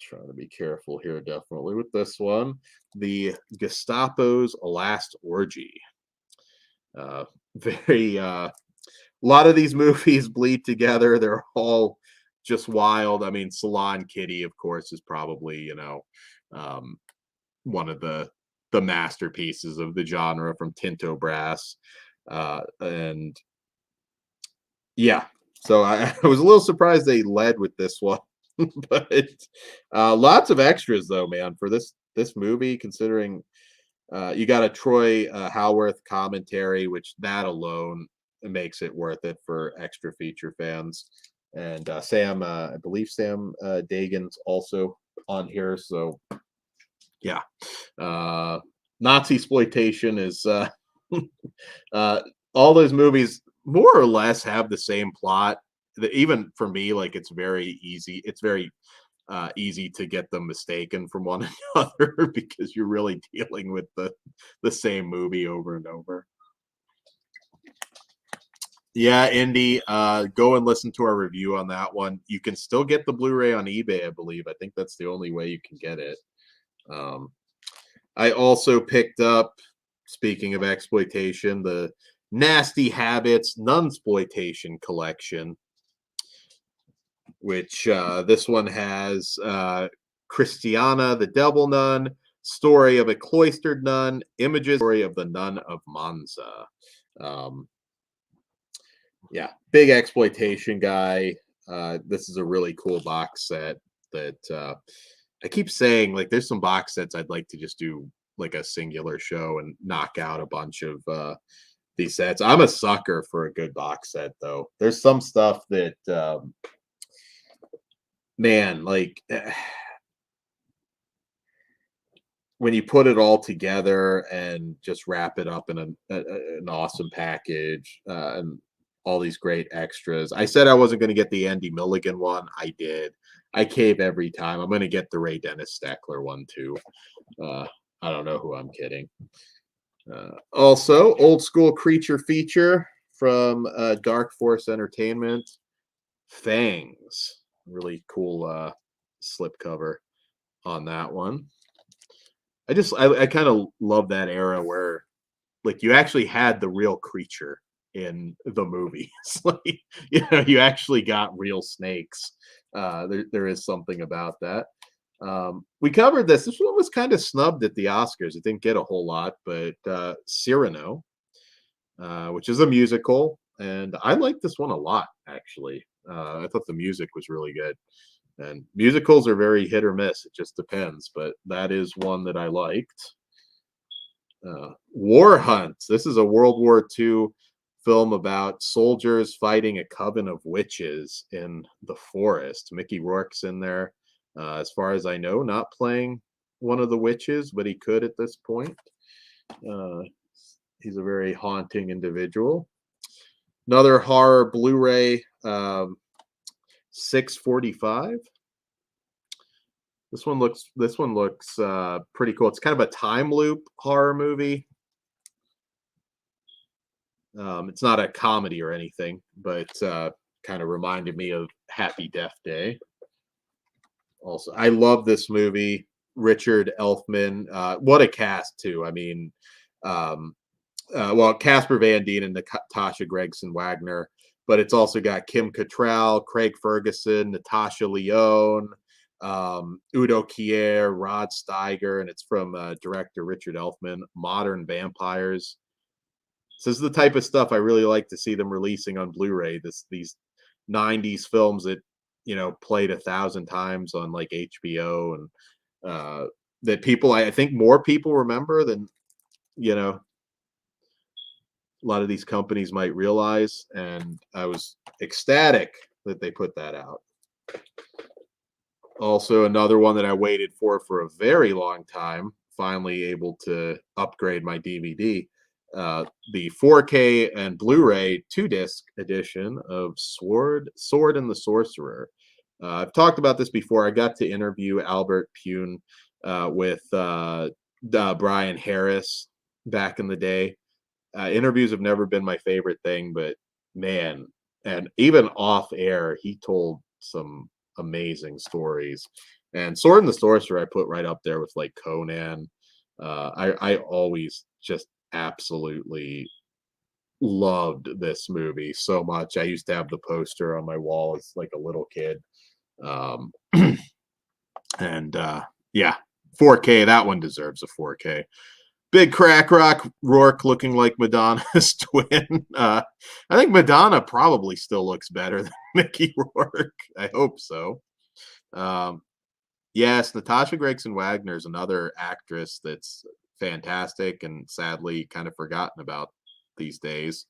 Trying to be careful here, definitely with this one. The Gestapo's Last Orgy. Very a lot of these movies bleed together. They're all just wild. I mean, Salon Kitty, of course, is probably one of the masterpieces of the genre from Tinto Brass, and yeah. So I was a little surprised they led with this one, but lots of extras though, man, for this movie. Considering you got a Troy Howarth commentary, which that alone makes it worth it for extra feature fans. And I believe Sam Dagan's also on here. So yeah, Nazi exploitation is all those movies more or less have the same plot. Even for me, like it's very easy. It's very easy to get them mistaken from one another because you're really dealing with the same movie over and over. Yeah, Indy, go and listen to our review on that one. You can still get the Blu-ray on eBay, I believe. I think that's the only way you can get it. I also picked up, speaking of exploitation, the Nasty Habits Nunsploitation collection, which this one has Christiana the Devil Nun, Story of a Cloistered Nun, Images, Story of the Nun of Manza. Yeah, big exploitation guy. This is a really cool box set that I keep saying, like, there's some box sets I'd like to just do like a singular show and knock out a bunch of these sets. I'm a sucker for a good box set, though. There's some stuff that, man, like when you put it all together and just wrap it up in an awesome package and all these great extras. I said I wasn't going to get the Andy Milligan one. I did. I cave every time. I'm going to get the Ray Dennis Steckler one too. I don't know who I'm kidding. Also, old school creature feature from Dark Force Entertainment. Fangs. Really cool slip cover on that one. I kind of love that era where like you actually had the real creature in the movies. Like, you actually got real snakes. There is something about that. We covered this. This one was kind of snubbed at the Oscars. It didn't get a whole lot, but Cyrano, which is a musical, and I like this one a lot, actually. I thought the music was really good. And musicals are very hit or miss. It just depends, but that is one that I liked. War Hunt. This is a World War II film about soldiers fighting a coven of witches in the forest. Mickey Rourke's in there. As far as I know, not playing one of the witches, but he could at this point. He's a very haunting individual. Another horror Blu-ray, 645. This one looks pretty cool. It's kind of a time loop horror movie. It's not a comedy or anything, but kind of reminded me of Happy Death Day. Also, I love this movie. Richard Elfman, what a cast too. I mean, well, Casper Van Dien and Natasha Gregson Wagner, but it's also got Kim Cattrall, Craig Ferguson, Natasha Lyonne, Udo Kier, Rod Steiger, and it's from director Richard Elfman. Modern Vampires. So this is the type of stuff I really like to see them releasing on Blu-ray. These 90s films that played 1,000 times on like HBO and that people I think more people remember than a lot of these companies might realize. And I was ecstatic that they put that out. Also, another one that I waited for a very long time. Finally, able to upgrade my DVD. The 4K and Blu-ray 2-disc edition of Sword and the Sorcerer. I've talked about this before. I got to interview Albert Pune with Brian Harris back in the day. Interviews have never been my favorite thing, but man, and even off air, he told some amazing stories. And Sword and the Sorcerer, I put right up there with like Conan. I always just absolutely loved this movie so much. I used to have the poster on my wall as like a little kid. Um, and yeah, 4K. That one deserves a 4K. Big crack rock Rourke looking like Madonna's twin. I think Madonna probably still looks better than Mickey Rourke. I hope so. Yes, Natasha Gregson Wagner is another actress that's fantastic and sadly kind of forgotten about these days.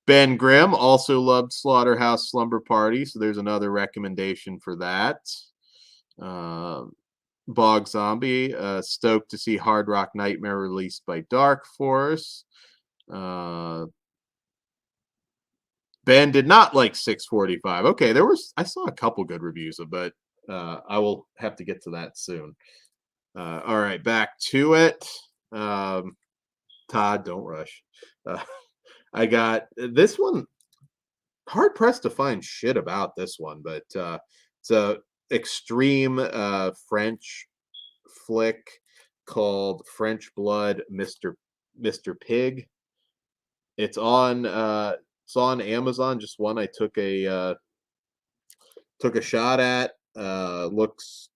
Ben Grimm also loved Slaughterhouse Slumber Party, so there's another recommendation for that. Bog Zombie, stoked to see Hard Rock Nightmare released by Dark Force. Ben did not like 645. Okay, I saw a couple good reviews of it, but I will have to get to that soon. All right, back to it. Todd, don't rush. I got this one. Hard pressed to find shit about this one, but it's a extreme French flick called French Blood, Mr. Pig. It's on Amazon. Just one I took a shot at. Looks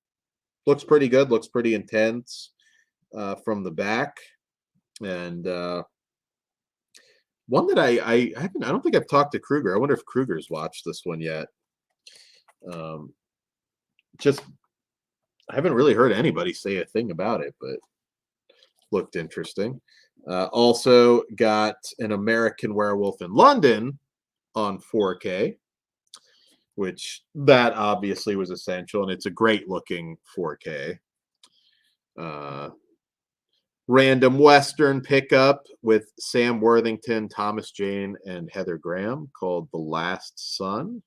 pretty good. Looks pretty intense from the back, and one that I haven't. I don't think I've talked to Kruger. I wonder if Kruger's watched this one yet. Just I haven't really heard anybody say a thing about it, but looked interesting. Also got An American Werewolf in London on 4K, which that obviously was essential, and it's a great looking 4K. Random Western pickup with Sam Worthington, Thomas Jane, and Heather Graham called The Last Son.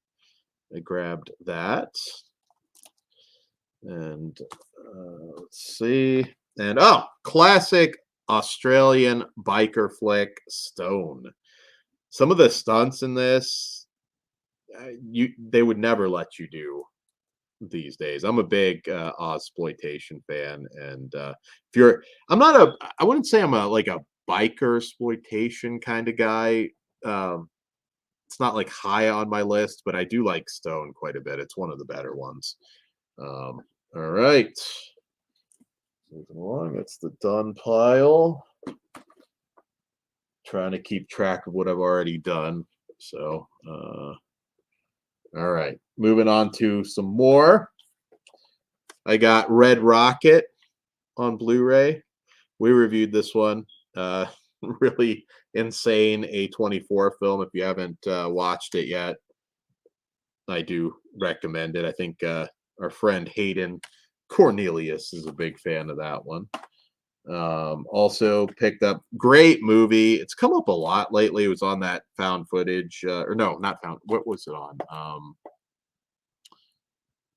I grabbed that. And let's see. And classic Australian biker flick, Stone. Some of the stunts in this, they would never let you do these days. I'm a big Ozploitation fan, and I wouldn't say I'm like a biker exploitation kind of guy. It's not like high on my list, but I do like Stone quite a bit. It's one of the better ones. All right, moving along. That's the done pile. Trying to keep track of what I've already done. So, all right, moving on to some more. I got Red Rocket on Blu-ray. We reviewed this one. Really insane A24 film. If you haven't watched it yet, I do recommend it. I think our friend Hayden Cornelius is a big fan of that one. Also picked up, great movie. It's come up a lot lately. It was on that found footage, or no, not found. What was it on?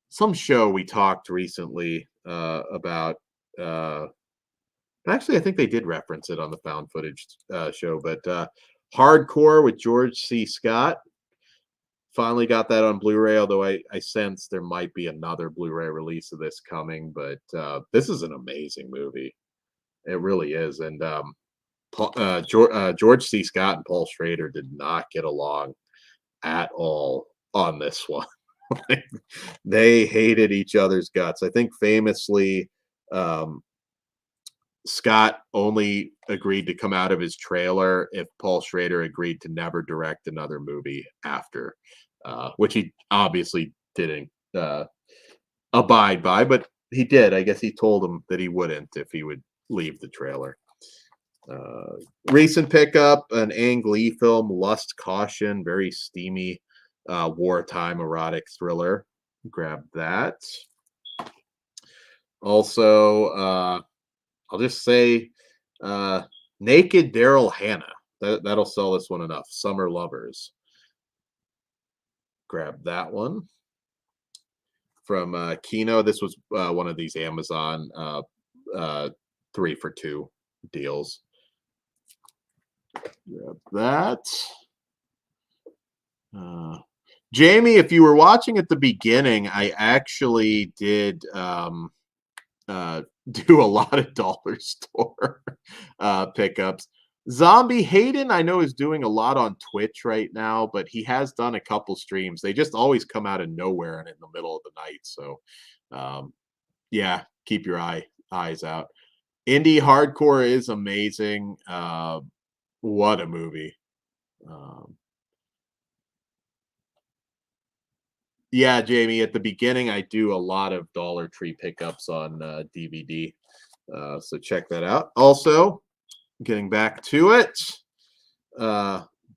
Some show we talked recently about. Actually, I think they did reference it on the found footage show. But Hardcore with George C. Scott. Finally got that on Blu-ray, although I sense there might be another Blu-ray release of this coming. But this is an amazing movie. It really is. And George C. Scott and Paul Schrader did not get along at all on this one. They hated each other's guts. I think famously, Scott only agreed to come out of his trailer if Paul Schrader agreed to never direct another movie after, which he obviously didn't abide by, but he did. I guess he told him that he wouldn't if he would leave the trailer. Recent pickup, an Ang Lee film, Lust Caution, very steamy wartime erotic thriller. Grab that. Also, I'll just say Naked Daryl Hannah. That'll sell this one enough. Summer Lovers. Grab that one. From Kino. This was one of these Amazon 3 for 2 deals. Grab that. Jamie, if you were watching at the beginning, I actually did do a lot of dollar store pickups. Zombie Hayden, I know, is doing a lot on Twitch right now, but he has done a couple streams. They just always come out of nowhere and in the middle of the night. So, yeah, keep your eyes out. Indie Hardcore is amazing. What a movie. Yeah, Jamie, at the beginning, I do a lot of Dollar Tree pickups on DVD. So check that out. Also, getting back to it,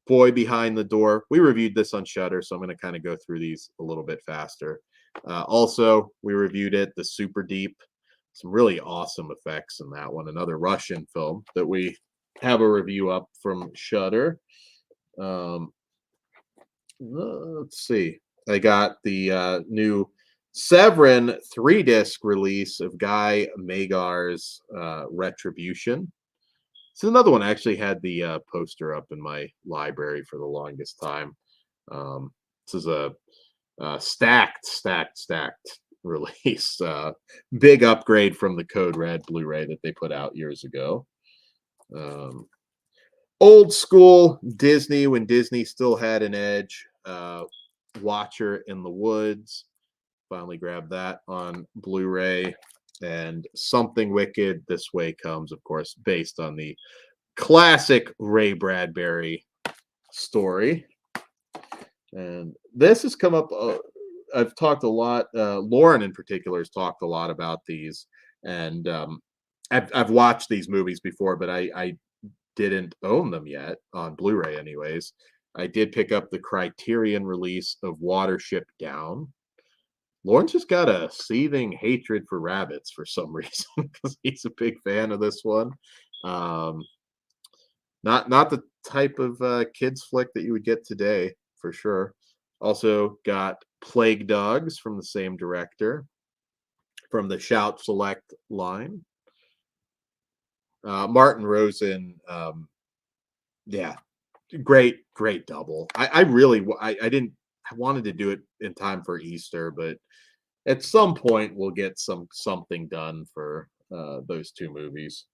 Boy Behind the Door. We reviewed this on Shudder, so I'm going to kind of go through these a little bit faster. Also, we reviewed it, The Super Deep. Some really awesome effects in that one. Another Russian film that we have a review up from Shudder. Let's see. I got the new Severin 3-disc release of Guy Magar's Retribution. This is another one. I actually had the poster up in my library for the longest time. This is a stacked release. Big upgrade from the Code Red Blu-ray that they put out years ago. Old school Disney, when Disney still had an edge. Watcher in the Woods. Finally grabbed that on Blu-ray. And Something Wicked, This Way Comes, of course, based on the classic Ray Bradbury story. And this has come up. I've talked a lot. Lauren, in particular, has talked a lot about these. And I've watched these movies before, but I didn't own them yet on Blu-ray, anyways. I did pick up the Criterion release of Watership Down. Lauren's just got a seething hatred for rabbits for some reason because he's a big fan of this one. Not the type of kids flick that you would get today, for sure. Also got Plague Dogs from the same director, from the Shout Select line. Martin Rosen, yeah, great double. I wanted to do it in time for Easter, but at some point we'll get something done for those two movies.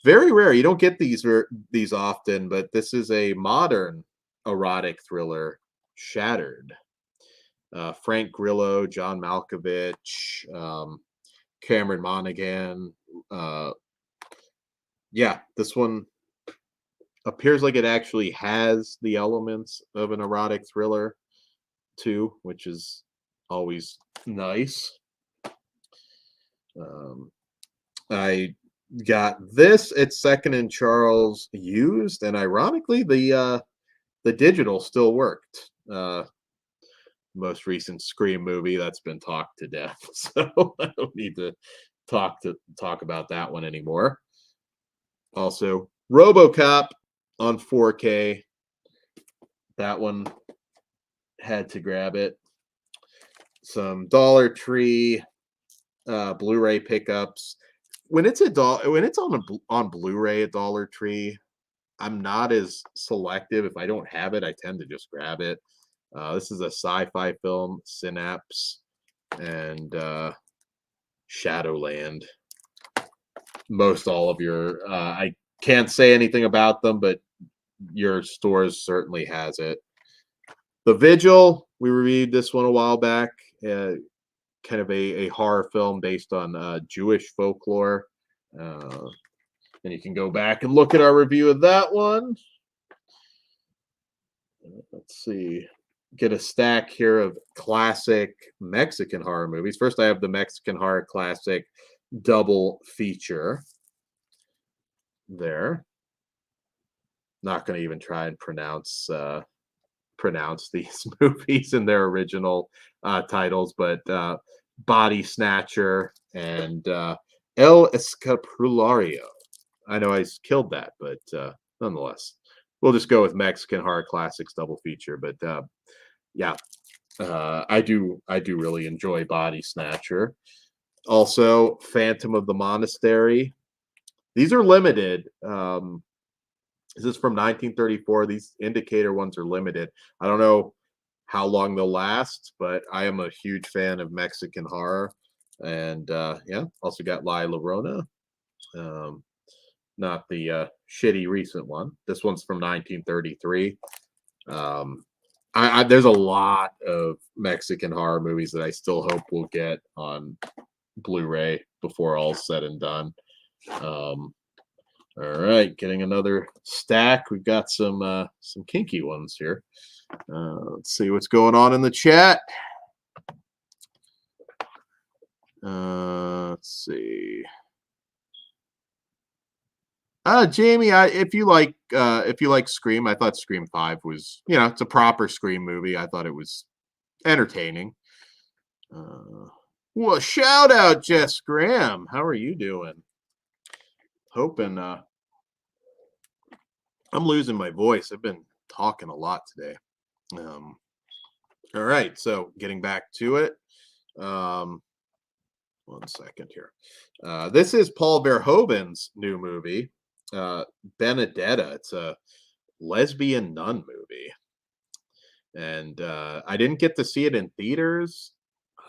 Very rare. You don't get these often, but this is a modern erotic thriller, Shattered. Frank Grillo, John Malkovich, Cameron Monaghan. Yeah, this one appears like it actually has the elements of an erotic thriller too, which is always nice. I got this at Second and Charles used, and ironically, the digital still worked. Most recent Scream movie that's been talked to death, so I don't need to talk about that one anymore. Also, RoboCop on 4K. That one, had to grab it. Some Dollar Tree Blu-ray pickups. When it's on Blu-ray at Dollar Tree, I'm not as selective. If I don't have it, I tend to just grab it. This is a sci-fi film, Synapse, and Shadowland. Most all of your I can't say anything about them, but your stores certainly has it. The Vigil, we reviewed this one a while back. Kind of a horror film based on Jewish folklore. And you can go back and look at our review of that one. Let's see. Get a stack here of classic Mexican horror movies. First, I have the Mexican horror classic double feature there. Not going to even try and pronounce pronounce these movies in their original titles, but Body Snatcher and El Escapulario. I know I killed that, but nonetheless, we'll just go with Mexican horror classics double feature. But yeah, I do really enjoy Body Snatcher. Also, Phantom of the Monastery. These are limited. This is from 1934. These indicator ones are limited. I don't know how long they'll last, but I am a huge fan of Mexican horror. And yeah, also got La Llorona. Not the shitty recent one. This one's from 1933. There's a lot of Mexican horror movies that I still hope we'll get on Blu-ray before all's said and done. All right, getting another stack. We've got some kinky ones here. Let's see what's going on in the chat. Let's see. Jamie, if you like Scream, I thought Scream 5 was, it's a proper Scream movie. I thought it was entertaining. Well, shout out Jess Graham. How are you doing? Hoping I'm losing my voice. I've been talking a lot today. All right, so getting back to it. 1 second here. This is Paul Verhoeven's new movie, Benedetta. It's a lesbian nun movie. And I didn't get to see it in theaters.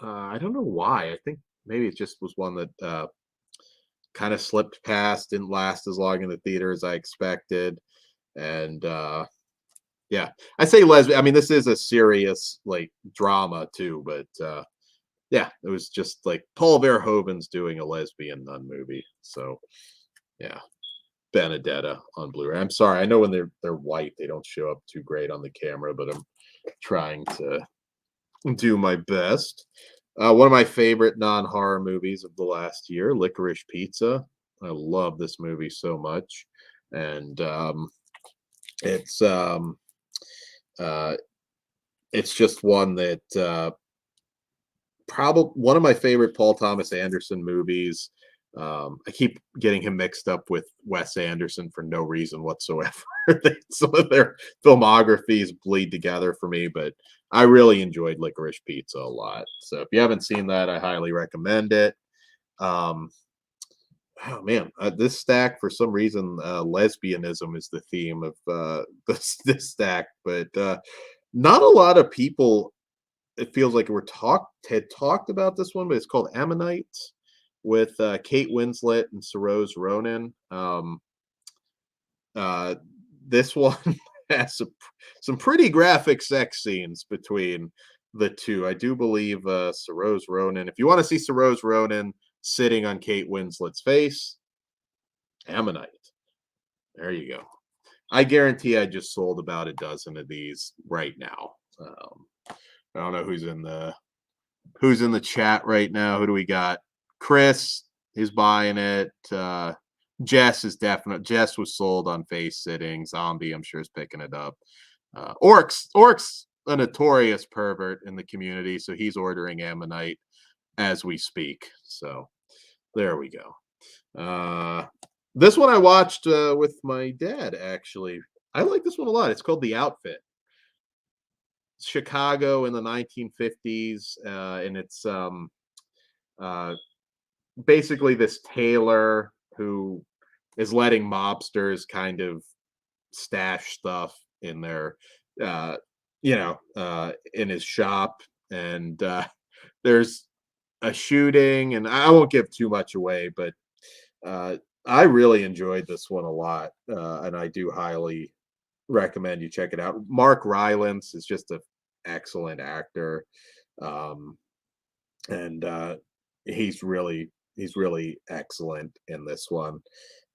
I don't know why. I think maybe it just was one that kind of slipped past, didn't last as long in the theater as I expected. And yeah, I say lesbian. I mean, this is a serious like drama too, but yeah, it was just like Paul Verhoeven's doing a lesbian nun movie. So yeah, Benedetta on Blu-ray. I'm sorry, I know when they're white, they don't show up too great on the camera, but I'm trying to do my best. One of my favorite non-horror movies of the last year, Licorice Pizza. I love this movie so much, and it's just one that probably one of my favorite Paul Thomas Anderson movies. I keep getting him mixed up with Wes Anderson for no reason whatsoever. Some of their filmographies bleed together for me, but I really enjoyed Licorice Pizza a lot. So if you haven't seen that, I highly recommend it. Oh man, this stack, for some reason, lesbianism is the theme of this stack, but not a lot of people, it feels like had talked about this one, but it's called Ammonite with Kate Winslet and Saoirse Ronan. This one has some pretty graphic sex scenes between the two. I do believe Saoirse Ronan. If you want to see Saoirse Ronan sitting on Kate Winslet's face, Ammonite. There you go. I guarantee I just sold about a dozen of these right now. I don't know who's in the chat right now. Who do we got? Chris is buying it. Jess was sold on face sitting. Zombie, I'm sure, is picking it up. Orc's a notorious pervert in the community, so he's ordering Ammonite as we speak. So there we go. This one I watched with my dad, actually. I like this one a lot. It's called The Outfit. Chicago in the 1950s, and it's basically this tailor who is letting mobsters kind of stash stuff in their in his shop, and there's a shooting, and I won't give too much away, but I really enjoyed this one a lot, and I do highly recommend you check it out. Mark Rylance is just an excellent actor, and he's really excellent in this one,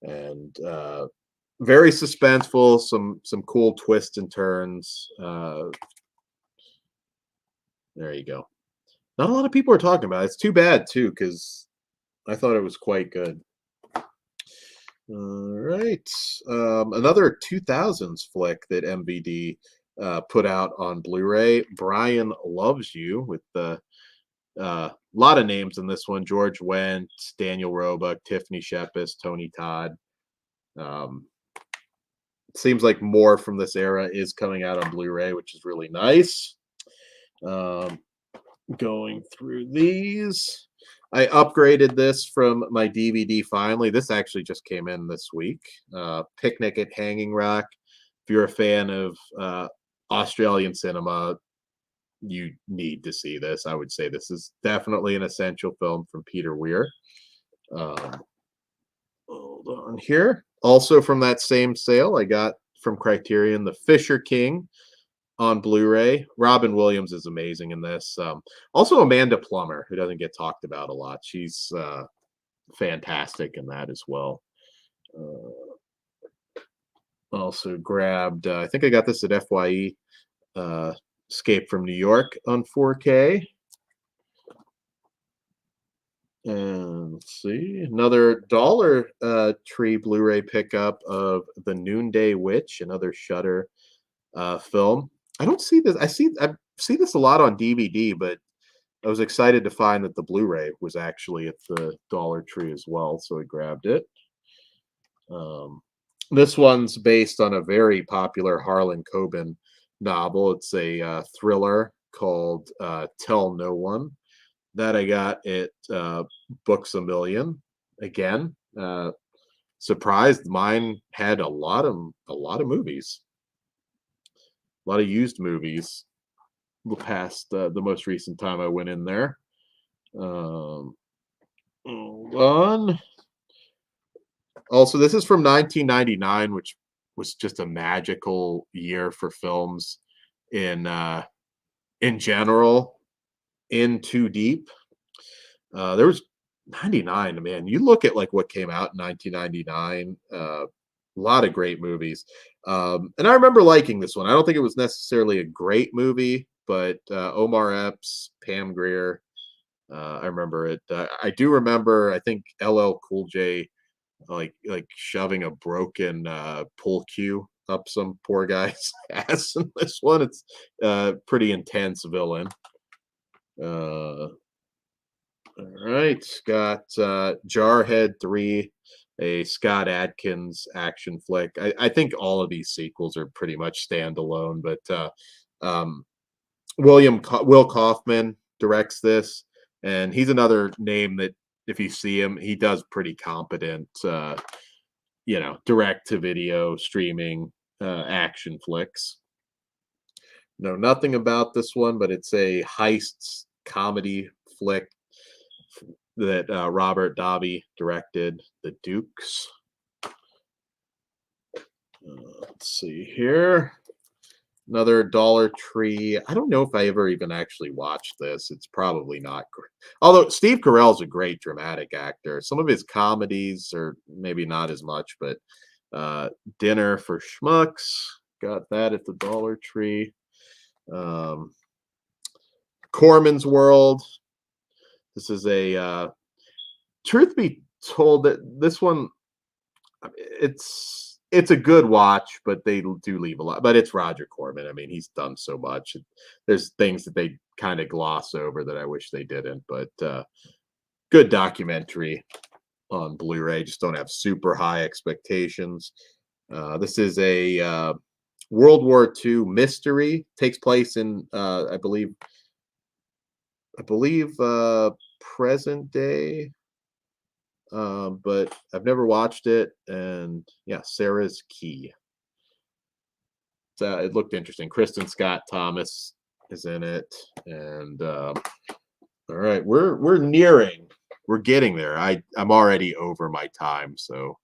and very suspenseful. Some cool twists and turns. There you go. Not a lot of people are talking about it. It's too bad too, because I thought it was quite good. All right, another 2000s flick that MVD put out on Blu-ray. Brian Loves You with the lot of names in this one: George Wendt, Daniel Roebuck, Tiffany Shepis, Tony Todd. Seems like more from this era is coming out on Blu-ray, which is really nice. Going through these, I upgraded this from my DVD finally. This actually just came in this week. Picnic at Hanging Rock. If you're a fan of Australian cinema, you need to see this. I would say this is definitely an essential film from Peter Weir. Hold on here. Also from that same sale, I got from Criterion The Fisher King on Blu-ray. Robin Williams is amazing in this. Also Amanda Plummer, who doesn't get talked about a lot. She's fantastic in that as well. Also grabbed, I think I got this at FYE, Escape from New York on 4K. And let's see, another Dollar Tree Blu-ray pickup of The Noonday Witch, another Shudder film. I don't see this. I see this a lot on DVD, but I was excited to find that the Blu-ray was actually at the Dollar Tree as well, so I grabbed it. This one's based on a very popular Harlan Coben novel. It's a thriller called Tell No One. That I got at Books A Million. Again, surprised mine had a lot of movies, a lot of used movies. The past, the most recent time I went in there. Hold on. Also, this is from 1999, which was just a magical year for films in general. In Too Deep. There was 99, man. You look at like what came out in 1999, a lot of great movies. And I remember liking this one. I don't think it was necessarily a great movie, but Omar Epps, Pam Grier, I remember it. I do remember, I think LL Cool J like shoving a broken pool cue up some poor guy's ass in this one. It's pretty intense villain. All right, got Jarhead 3, a Scott Adkins action flick. I think all of these sequels are pretty much standalone, but Will Kaufman directs this, and he's another name that if you see him, he does pretty competent, direct to video streaming action flicks. Know nothing about this one, but it's a heist comedy flick that Robert Davi directed, The Dukes. Let's see here. Another Dollar Tree. I don't know if I ever even actually watched this. It's probably not great. Although Steve Carell's a great dramatic actor. Some of his comedies are maybe not as much, but Dinner for Schmucks. Got that at the Dollar Tree. Corman's World. This is a truth be told that this one it's a good watch, but they do leave a lot. But it's Roger Corman. I mean, he's done so much. There's things that they kind of gloss over that I wish they didn't. But good documentary on Blu-ray. Just don't have super high expectations. This is a World War II mystery. Takes place in I believe present day. But I've never watched it, and yeah, Sarah's Key. It looked interesting. Kristen Scott Thomas is in it, and all right, we're getting there. I'm already over my time, so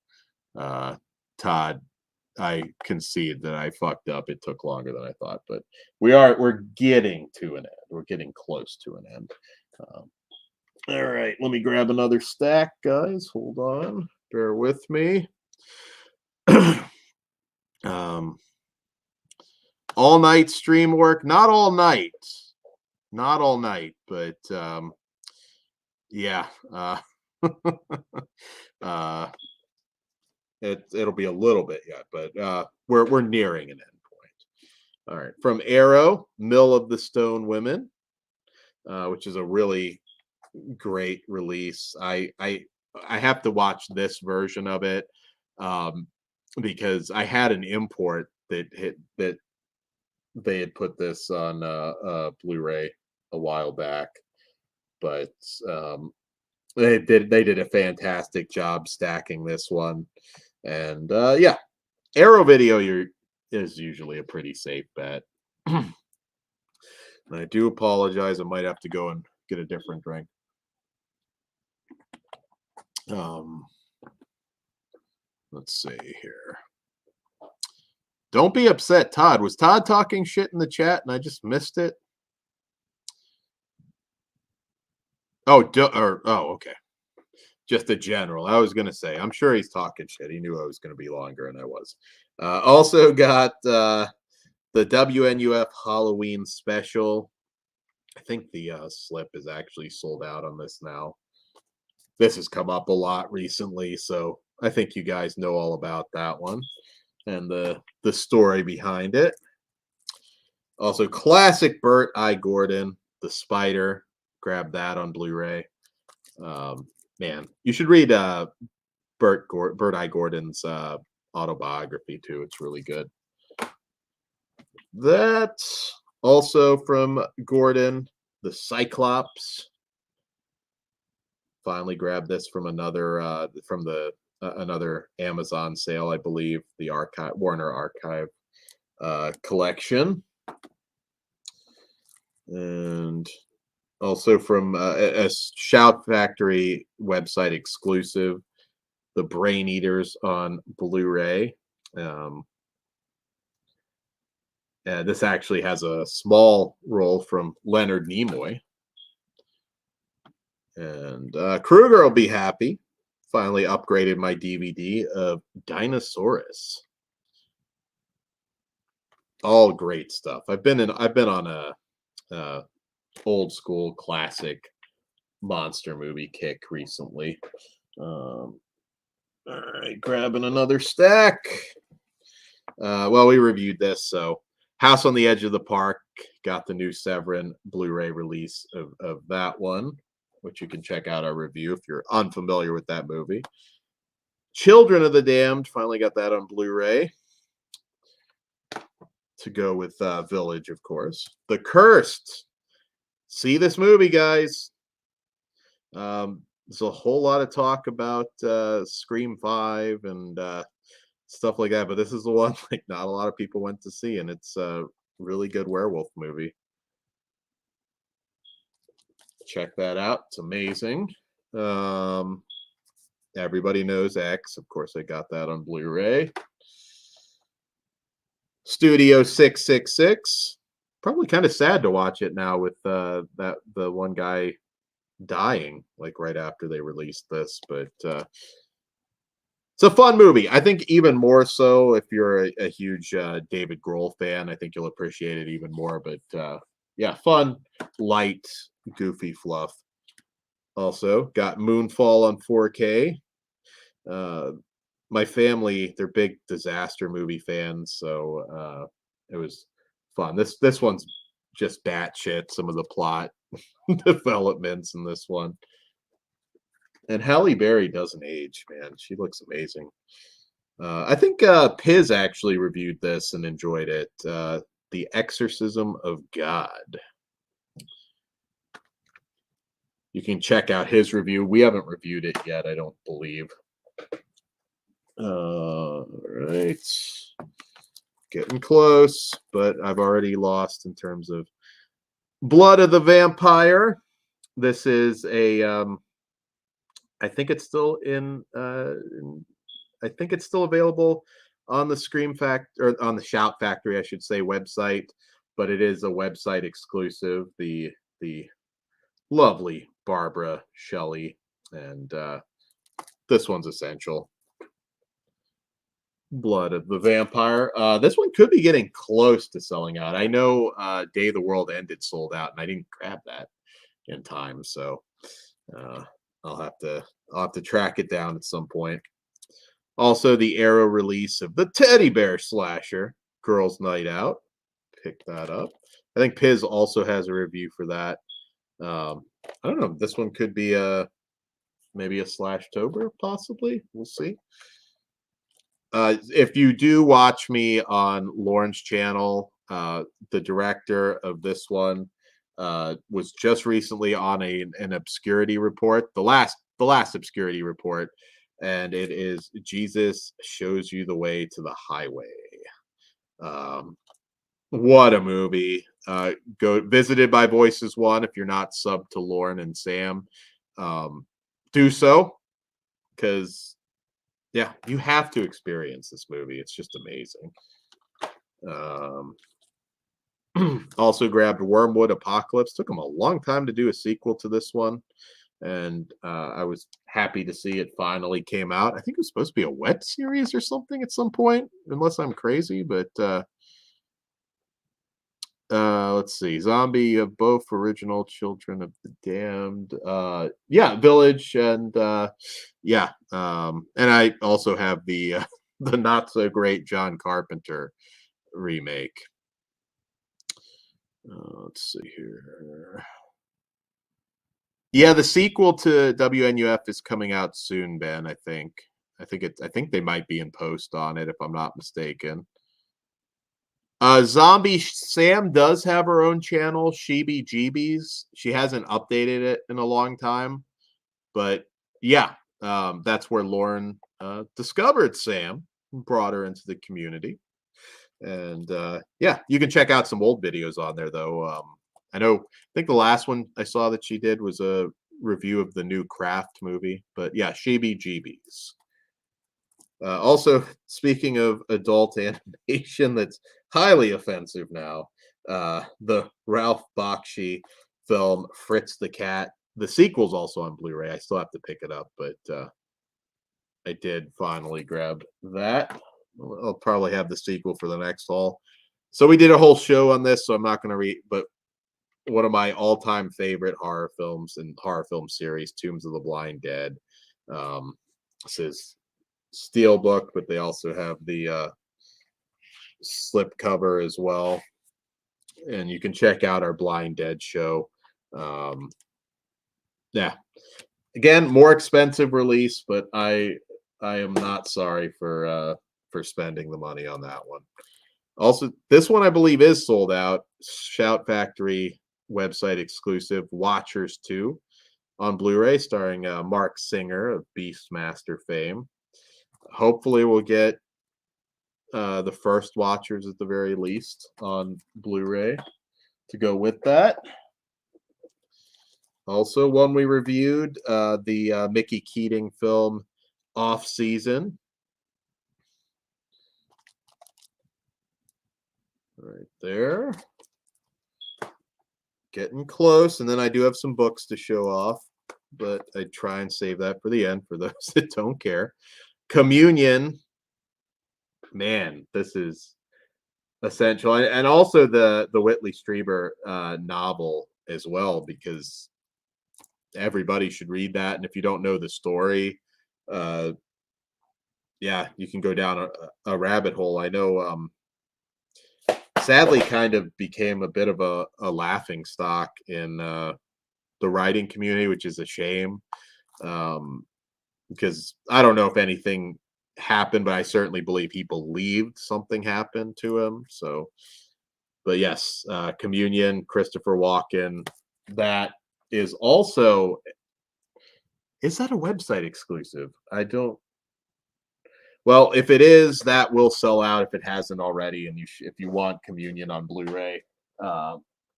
Todd, I concede that I fucked up. It took longer than I thought, but we're getting to an end. We're getting close to an end. All right, let me grab another stack, guys. Hold on. Bear with me. All night stream work. Not all night. Not all night, but yeah. It'll be a little bit yet, but we're nearing an end point. All right, from Arrow, Mill of the Stone Women, which is a really great release. I have to watch this version of it, um, because I had an import that they had put this on Blu-ray a while back, but they did a fantastic job stacking this one, and yeah, Arrow Video is usually a pretty safe bet. And I do apologize. I might have to go and get a different drink. Um, let's see here. Don't be upset, Todd. Was Todd talking shit in the chat and I just missed it? Oh, okay. Just a general. I was gonna say, I'm sure he's talking shit. He knew I was gonna be longer, and I was. Also got the WNUF Halloween special. I think the slip is actually sold out on this now. This has come up a lot recently, so I think you guys know all about that one and the story behind it. Also, classic Burt I. Gordon, The Spider. Grab that on Blu-ray. Man, you should read Burt I. Gordon's autobiography too. It's really good. That's also from Gordon, The Cyclops. Finally grabbed this from another another Amazon sale, I believe, the Warner Archive collection. And also from a Shout Factory website exclusive, The Brain Eaters on Blu-ray. This actually has a small roll from Leonard Nimoy. And Kruger will be happy. Finally upgraded my DVD of Dinosaurus. All great stuff. I've been on a old school classic monster movie kick recently. All right, grabbing another stack. Well, we reviewed this, so House on the Edge of the Park got the new Severin Blu-ray release of that one, which you can check out our review if you're unfamiliar with that movie. Children of the Damned, finally got that on Blu-ray to go with Village, of course. The Cursed. See this movie, guys. There's a whole lot of talk about Scream 5 and stuff like that, but this is the one like not a lot of people went to see, and it's a really good werewolf movie. Check that out. It's amazing. Everybody Knows X. Of course, I got that on Blu-ray. Studio 666. Probably kind of sad to watch it now with the one guy dying like right after they released this, but it's a fun movie. I think even more so if you're a huge David Grohl fan. I think you'll appreciate it even more. But yeah, fun, light, goofy fluff. Also got Moonfall on 4K. My family, they're big disaster movie fans, so it was fun. This one's just batshit. Some of the plot developments in this one. And Halle Berry doesn't age, man. She looks amazing. I think Piz actually reviewed this and enjoyed it. The Exorcism of God. You can check out his review. We haven't reviewed it yet, I don't believe. All right. Getting close, but I've already lost in terms of Blood of the Vampire. This is a I think it's still I think it's still available on the or on the Shout Factory, I should say, website, but it is a website exclusive. The lovely Barbara Shelley, and this one's essential. Blood of the Vampire. This one could be getting close to selling out. I know Day the World Ended sold out, and I didn't grab that in time, so I'll have to track it down at some point. Also, the Arrow release of the Teddy Bear Slasher, Girls Night Out. pick that up. I think Piz also has a review for that. I don't know. This one could be maybe a Slashtober, possibly. We'll see. If you do watch me on Lauren's channel, the director of this one was just recently on an obscurity report, the last obscurity report, and it is Jesus Shows You the Way to the Highway. What a movie. Go Visited by Voices One. If you're not subbed to Lauren and Sam, do so, because yeah, you have to experience this movie. It's just amazing. Also grabbed Wormwood Apocalypse. Took them a long time to do a sequel to this one, and I was happy to see it finally came out. I think it was supposed to be a web series or something at some point, unless I'm crazy, but let's see. Zombie of both original Children of the Damned. Yeah, Village, and yeah. And I also have the the not so great John Carpenter remake. Let's see here. Yeah, the sequel to WNUF is coming out soon, Ben. I think they might be in post on it, if I'm not mistaken. Zombie Sam does have her own channel, Sheeby Jeebies. She hasn't updated it in a long time, but yeah, that's where Lauren discovered Sam, brought her into the community, and yeah, you can check out some old videos on there though. I think the last one I saw that she did was a review of the new Craft movie, but yeah, Sheeby Jeebies. Also, speaking of adult animation that's highly offensive now, the Ralph Bakshi film Fritz the Cat. The sequel's also on Blu-ray. I still have to pick it up, but I did finally grab that. I'll probably have the sequel for the next haul. So we did a whole show on this, so I'm not going to read, but one of my all-time favorite horror films and horror film series, Tombs of the Blind Dead. This is Steelbook, but they also have the slip cover as well, and you can check out our Blind Dead show. Yeah, again, more expensive release, but I am not sorry for spending the money on that one. Also, this one I believe is sold out. Shout Factory website exclusive, Watchers 2 on Blu-ray, starring Mark Singer of Beastmaster fame. Hopefully we'll get the first Watchers at the very least on Blu-ray to go with that. Also, one we reviewed, the Mickey Keating film Off Season. Right there. Getting close, and then I do have some books to show off, but I try and save that for the end for those that don't care. Communion. Man, this is essential, and also the Whitley Strieber novel as well, because everybody should read that. And if you don't know the story, yeah, you can go down a rabbit hole. I know, sadly, kind of became a bit of a laughing stock in the writing community, which is a shame, because I don't know if anything happened, but I certainly believe he believed something happened to him. So, but yes, Communion, Christopher Walken. That is also, is that a website exclusive? I don't. Well, if it is, that will sell out if it hasn't already. And if you want Communion on Blu-ray,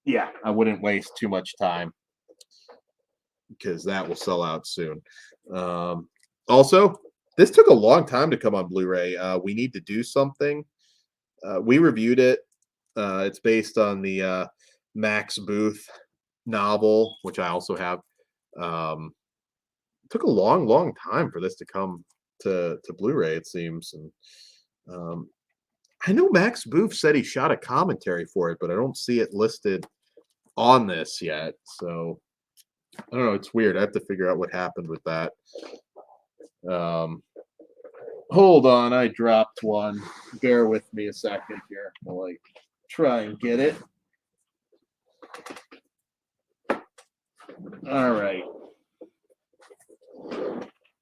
yeah, I wouldn't waste too much time, because that will sell out soon. Also, this took a long time to come on Blu-ray. We Need to Do Something. We reviewed it. It's based on the Max Booth novel, which I also have. It took a long time for this to come to Blu-ray, it seems. And I know Max Booth said he shot a commentary for it, but I don't see it listed on this yet. So I don't know. It's weird. I have to figure out what happened with that. Hold on, I dropped one. Bear with me a second here. try and get it. All right.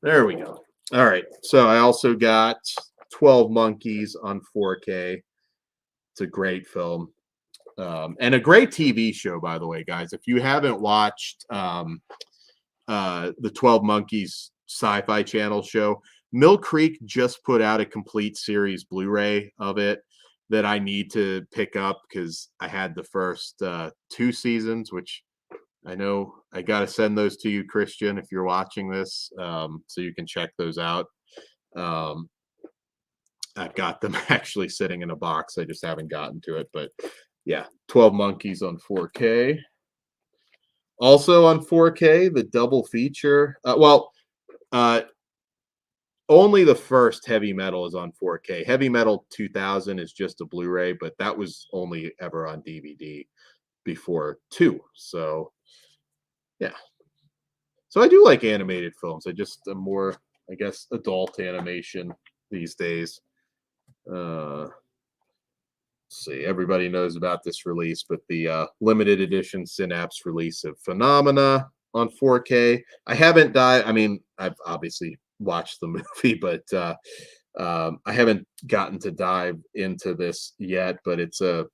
There we go. All right. So I also got 12 Monkeys on 4K. It's a great film. And a great TV show, by the way, guys. If you haven't watched the 12 Monkeys Sci-Fi Channel show, Mill Creek just put out a complete series Blu-ray of it that I need to pick up because I had the first 2 seasons, which I know I got to send those to you, Christian, if you're watching this, so you can check those out. I've got them actually sitting in a box. I just haven't gotten to it, but yeah, 12 Monkeys on 4K. Also on 4K, the double feature. Only the first Heavy Metal is on 4K. Heavy Metal 2000 is just a Blu-ray, but that was only ever on DVD before 2. So, yeah. So I do like animated films. I just am more, I guess, adult animation these days. Let's see, everybody knows about this release, but the limited edition Synapse release of Phenomena on 4K. I haven't died. I mean, I've obviously watched the movie, but I haven't gotten to dive into this yet. But it's a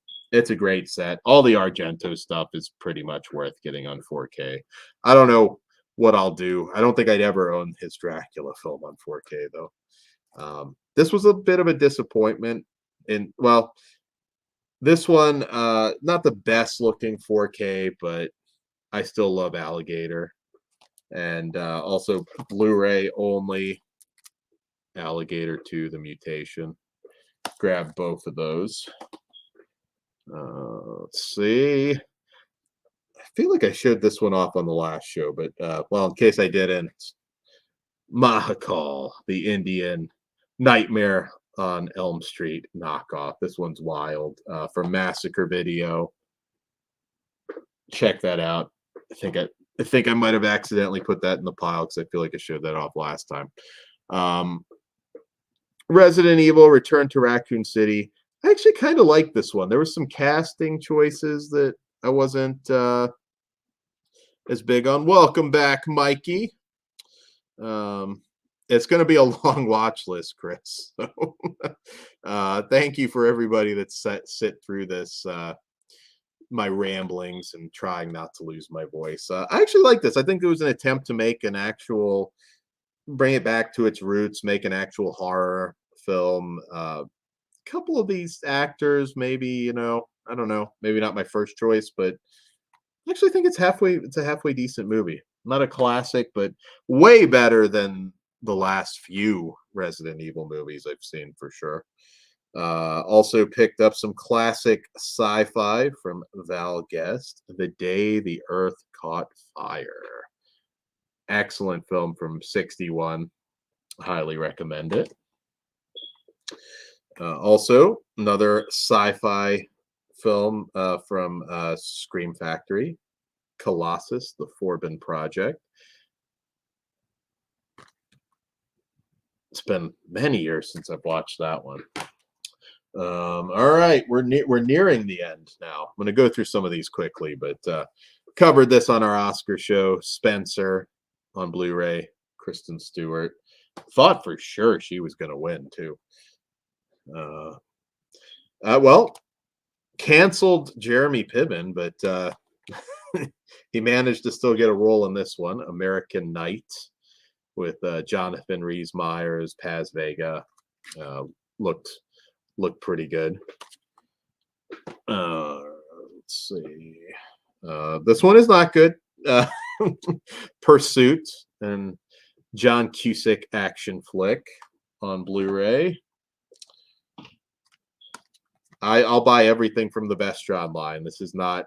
great set. All the Argento stuff is pretty much worth getting on 4K. I don't know what I'll do. I don't think I'd ever own his Dracula film on 4K though. This was a bit of a disappointment. Well, this one, not the best looking 4K, but I still love Alligator. And also Blu-ray only Alligator 2, The Mutation. Grab both of those. Let's see. I feel like I showed this one off on the last show, but well, in case I didn't, Mahakal, the Indian Nightmare on Elm Street knockoff. This one's wild. From Massacre Video. Check that out. I think I might have accidentally put that in the pile because I feel like I showed that off last time. Resident Evil: Return to Raccoon City. I actually kind of like this one. There were some casting choices that I wasn't as big on. Welcome back, Mikey. It's going to be a long watch list, Chris. So, thank you for everybody that sit through this, my ramblings and trying not to lose my voice. I actually like this. I think it was an attempt to make an actual, bring it back to its roots, make an actual horror film. Couple of these actors, maybe, I don't know, maybe not my first choice, but I actually think it's a halfway decent movie. Not a classic, but way better than the last few Resident Evil movies I've seen for sure. Also picked up some classic sci-fi from Val Guest, The Day the Earth Caught Fire. Excellent film from '61. Highly recommend it. Also, another sci-fi film from Scream Factory, Colossus, The Forbin Project. It's been many years since I've watched that one. All right, we're nearing the end now. I'm going to go through some of these quickly, but covered this on our Oscar show. Spencer on Blu-ray, Kristen Stewart. Thought for sure she was going to win too. Well, canceled Jeremy Piven, but he managed to still get a role in this one, American Night, with Jonathan Rhys-Meyers, Paz Vega. Looked pretty good. Let's see. This one is not good. Pursuit, and John Cusack action flick on Blu-ray. I'll buy everything from the Vestron line. This is not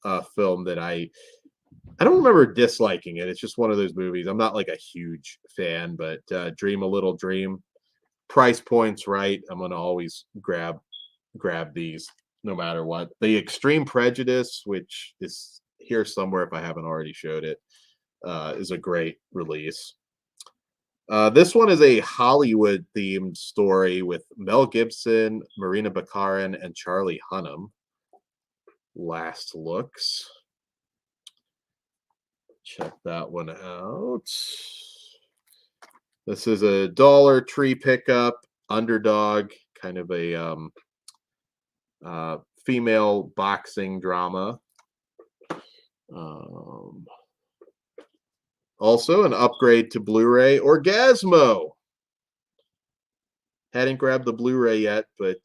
a film that I don't remember disliking it. It's just one of those movies. I'm not like a huge fan, but Dream a Little Dream. Price point's right. I'm gonna always grab these no matter what. The Extreme Prejudice, which is here somewhere if I haven't already showed it, is a great release. This one is a Hollywood themed story with Mel Gibson, Marina Baccarin, and Charlie Hunnam. Last looks. Check that one out. This is a Dollar Tree pickup, underdog, kind of a female boxing drama. Also, an upgrade to Blu-ray, Orgasmo. Hadn't grabbed the Blu-ray yet, but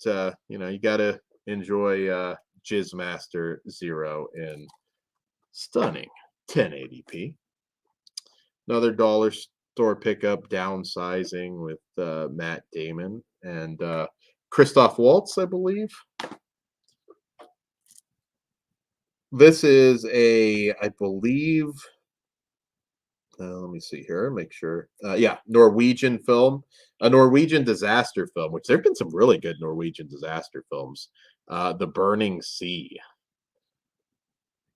you know, you got to enjoy Jizzmaster Zero in stunning 1080p. Another dollar store pickup, Downsizing with Matt Damon and Christoph Waltz, I believe. This is I believe, let me see here, make sure. Yeah, Norwegian film, a Norwegian disaster film, which there have been some really good Norwegian disaster films. The Burning Sea.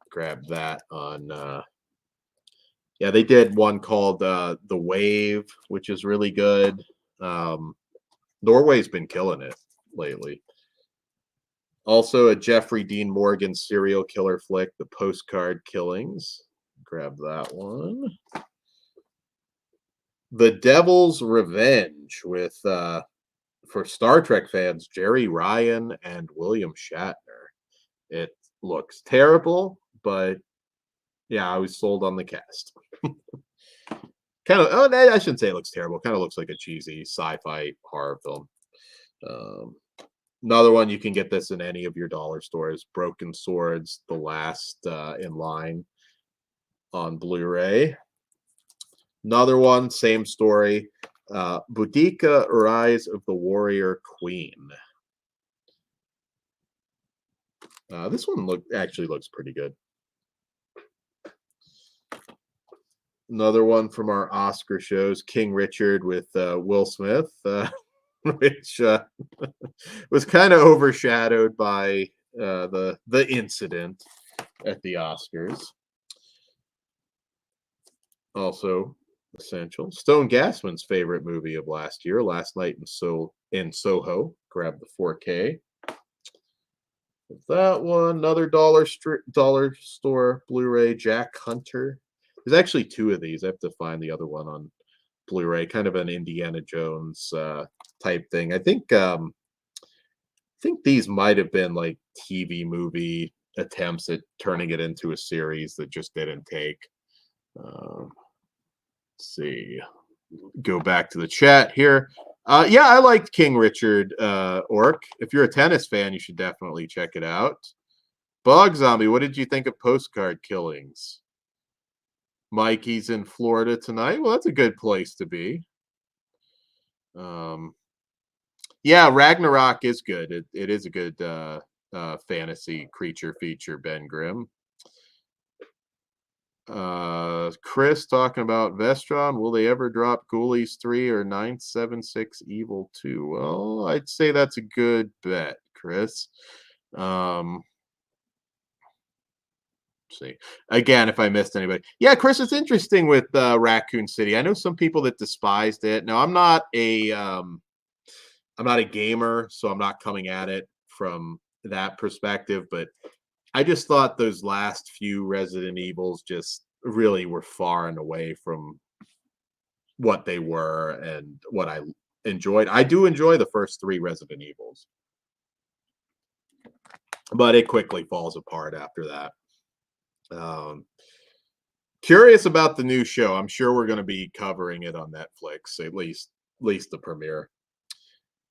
Grab that on. Yeah, they did one called The Wave, which is really good. Norway's been killing it lately. Also, a Jeffrey Dean Morgan serial killer flick, The Postcard Killings. Grab that one. The Devil's Revenge with, for Star Trek fans, Jerry Ryan and William Shatner. It looks terrible, but yeah, I was sold on the cast. Kind of, oh, I shouldn't say it looks terrible. Kind of looks like a cheesy sci-fi horror film. Another one, you can get this in any of your dollar stores. Broken Swords, The Last in Line on Blu-ray. Another one, same story. Boudica, Rise of the Warrior Queen. This one actually looks pretty good. Another one from our Oscar shows, King Richard with Will Smith, which was kind of overshadowed by the incident at the Oscars. Also essential. Stone Gassman's favorite movie of last year, Last Night in Soho. Grab the 4K. That one, another dollar store Blu-ray, Jack Hunter. There's actually two of these. I have to find the other one on Blu-ray. Kind of an Indiana Jones type thing. I think these might have been like TV movie attempts at turning it into a series that just didn't take. Let's see. Go back to the chat here. Yeah, I liked King Richard, Orc. If you're a tennis fan, you should definitely check it out. Bug Zombie, what did you think of Postcard Killings? Mikey's in Florida tonight. Well, that's a good place to be. Yeah, Ragnarok is good. It is a good fantasy creature feature, Ben Grimm. Chris talking about Vestron. Will they ever drop Ghoulies 3 or 976 Evil 2? Well, I'd say that's a good bet, Chris. See again if I missed anybody. Yeah, Chris, it's interesting with Raccoon City. I know some people that despised it. Now I'm not a gamer, so I'm not coming at it from that perspective, but I just thought those last few Resident Evils just really were far and away from what they were and what I enjoyed. I do enjoy the first 3 Resident Evils, but it quickly falls apart after that. Curious about the new show. I'm sure we're going to be covering it on Netflix, at least the premiere.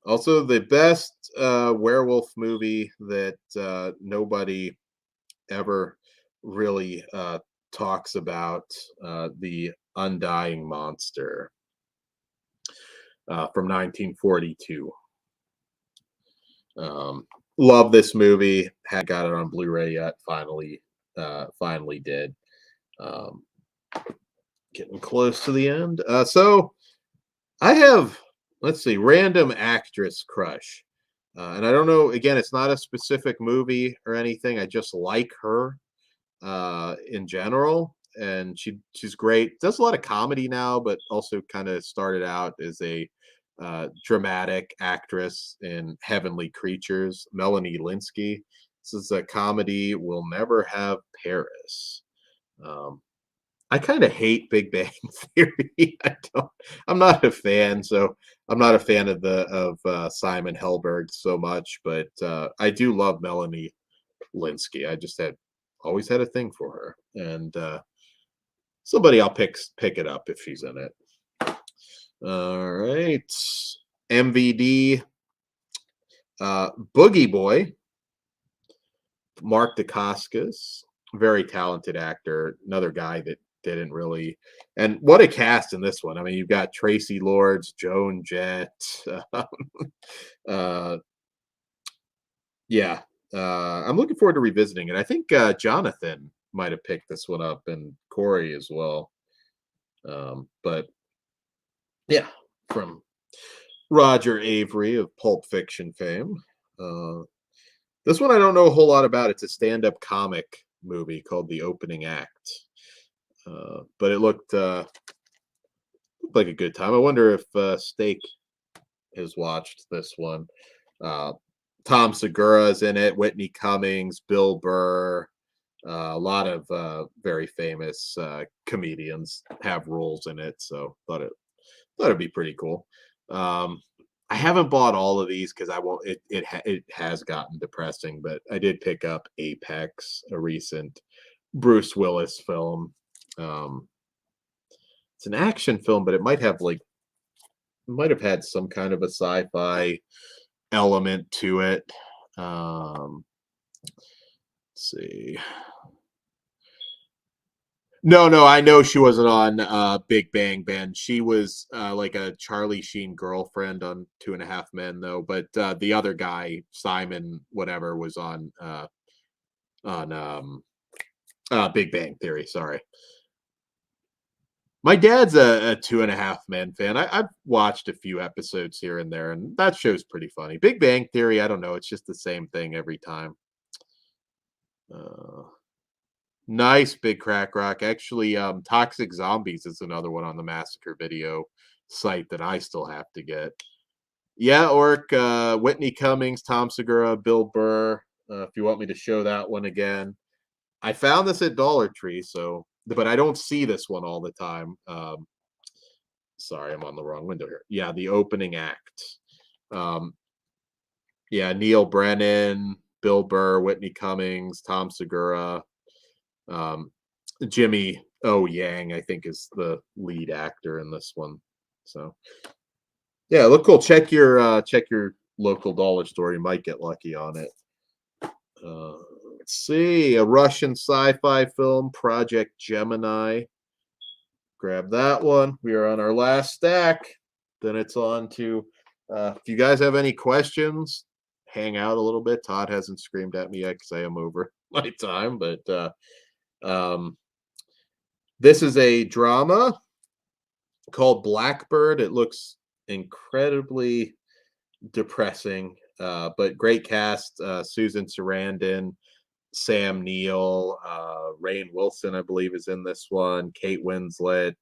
Also, the best werewolf movie that nobody ever really talks about, The Undying Monster from 1942. Love this movie. Hadn't got it on Blu-ray yet. Finally did. Getting close to the end. So I have, let's see, random actress crush. And I don't know, again, it's not a specific movie or anything. I just like her in general. and she's great. Does a lot of comedy now, but also kind of started out as a dramatic actress in Heavenly Creatures. Melanie Linsky. This is a comedy. We'll Never Have Paris. Um, I kind of hate Big Bang Theory. I'm not a fan, so I'm not a fan of Simon Helberg so much, but I do love Melanie Linsky. I just had always had a thing for her, and somebody I'll pick it up if she's in it. All right, MVD, Boogie Boy, Mark Dacascos, very talented actor. Another guy that didn't really, and what a cast in this one. I mean, you've got Tracy Lords, Joan Jett, uh, yeah. I'm looking forward to revisiting it. I think Jonathan might have picked this one up, and Corey as well. But yeah, from Roger Avery of Pulp Fiction fame. This one I don't know a whole lot about. It's a stand-up comic movie called The Opening Act. But it looked like a good time. I wonder if Steak has watched this one. Tom Segura is in it, Whitney Cummings, Bill Burr, a lot of very famous comedians have roles in it, so thought it'd be pretty cool. I haven't bought all of these because I won't. It has gotten depressing, but I did pick up Apex, a recent Bruce Willis film. It's an action film, but it might have had some kind of a sci-fi element to it. Let's see. No, I know she wasn't on Big Bang Ben. She was like a Charlie Sheen girlfriend on Two and a Half Men, though. But the other guy, Simon, whatever, was on Big Bang Theory. Sorry. My dad's a Two and a Half Men fan. I've watched a few episodes here and there, and that show's pretty funny. Big Bang Theory, I don't know. It's just the same thing every time. Nice, Big Crack Rock. Actually, Toxic Zombies is another one on the Massacre Video site that I still have to get. Yeah, Orc, Whitney Cummings, Tom Segura, Bill Burr. If you want me to show that one again. I found this at Dollar Tree, but I don't see this one all the time. Sorry, I'm on the wrong window here. Yeah, The Opening Act. Yeah, Neil Brennan, Bill Burr, Whitney Cummings, Tom Segura. Jimmy O Yang, I think, is the lead actor in this one. So yeah, look cool. Check your local dollar store. You might get lucky on it. Let's see, a Russian sci-fi film, Project Gemini. Grab that one. We are on our last stack. Then it's on to if you guys have any questions, hang out a little bit. Todd hasn't screamed at me yet because I am over my time, but this is a drama called Blackbird. It looks incredibly depressing, but great cast. Susan Sarandon, Sam Neill, Rainn Wilson, I believe, is in this one. Kate Winslet.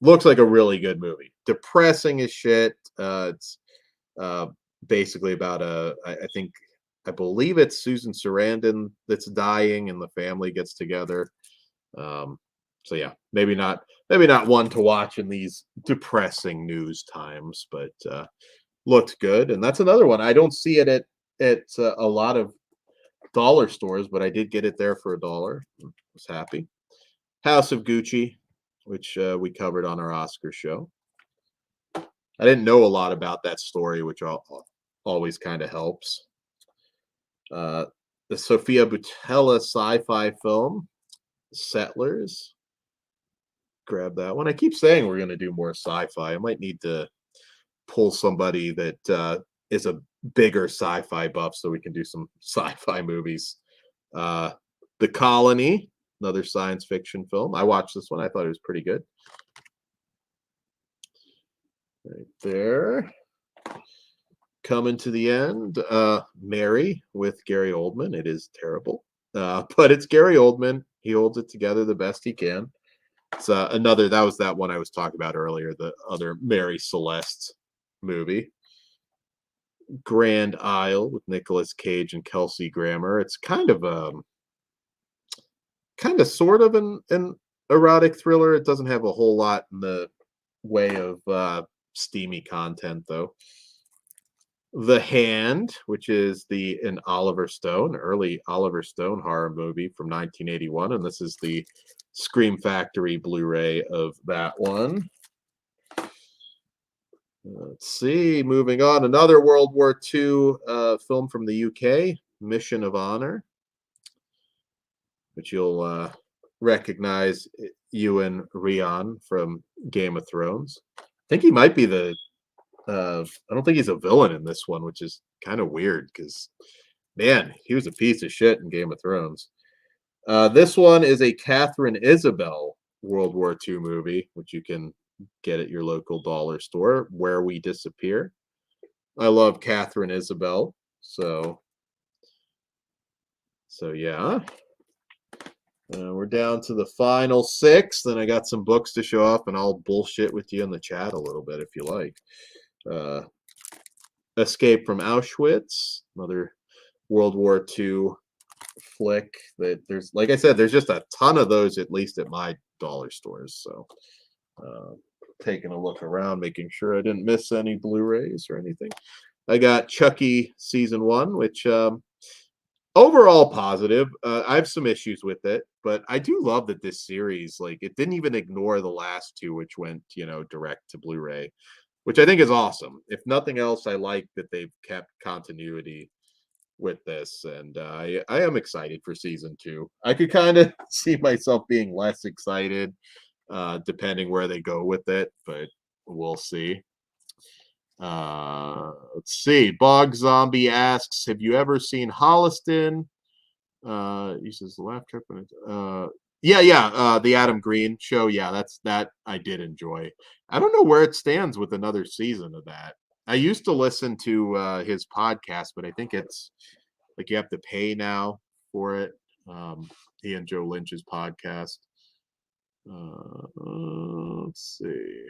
Looks like a really good movie. Depressing as shit. It's basically about I believe it's Susan Sarandon that's dying, and the family gets together. So yeah, maybe not one to watch in these depressing news times, but looked good. And that's another one. I don't see it at a lot of dollar stores, but I did get it there for $1. I was happy. House of Gucci, which we covered on our Oscar show. I didn't know a lot about that story, which always kind of helps. The Sofia Boutella sci-fi film, Settlers. Grab that one. I keep saying we're going to do more sci-fi. I might need to pull somebody that is a bigger sci-fi buff so we can do some sci-fi movies. The Colony, another science fiction film. I watched this one. I thought it was pretty good. Right there. Coming to the end. Mary with Gary Oldman. It is terrible. But it's Gary Oldman. he holds it together the best he can. It's another, that was that one I was talking about earlier, the other Mary Celeste movie. Grand Isle with Nicolas Cage and Kelsey Grammer. It's kind of sort of an erotic thriller. It doesn't have a whole lot in the way of steamy content though. The Hand, which is an Oliver Stone, early Oliver Stone horror movie from 1981, and this is the Scream Factory Blu-ray of that one. Let's see, moving on, another World War II film from the UK, Mission of Honor, which you'll recognize Ewan Rion from Game of Thrones. I think he might be I don't think he's a villain in this one, which is kind of weird because, man, he was a piece of shit in Game of Thrones. This one is a Catherine Isabel World War II movie, which you can get at your local dollar store, Where We Disappear. I love Catherine Isabel, so yeah. We're down to the final 6. Then I got some books to show off, and I'll bullshit with you in the chat a little bit if you like. Escape from Auschwitz, another World War II flick that there's, like I said, there's just a ton of those, at least at my dollar stores. So taking a look around, making sure I didn't miss any Blu-rays or anything. I got Chucky season 1, which overall positive. I have some issues with it, but I do love that this series, like, it didn't even ignore the last 2, which went, direct to Blu-ray, which I think is awesome. If nothing else, I like that they've kept continuity with this, and I am excited for season 2. I could kind of see myself being less excited depending where they go with it, but we'll see. Let's see. Bog Zombie asks, have you ever seen Holliston? He says the laugh trip. Yeah. The Adam Green show. Yeah, that I did enjoy. I don't know where it stands with another season of that. I used to listen to his podcast, but I think it's like you have to pay now for it. He and Joe Lynch's podcast. Let's see.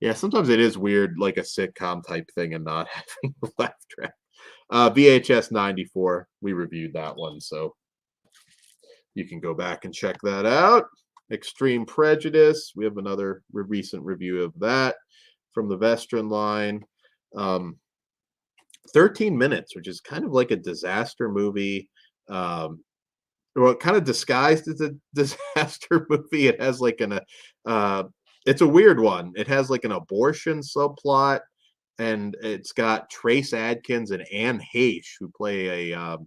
Yeah, sometimes it is weird, like a sitcom type thing, and not having the laugh track. VHS 94, we reviewed that one, so you can go back and check that out. Extreme Prejudice, we have another recent review of that from the Vestron line. 13 minutes, which is kind of like a disaster movie. Well, kind of disguised as a disaster movie. It has like it's a weird one. It has like an abortion subplot, and it's got Trace Adkins and Anne Heche who play a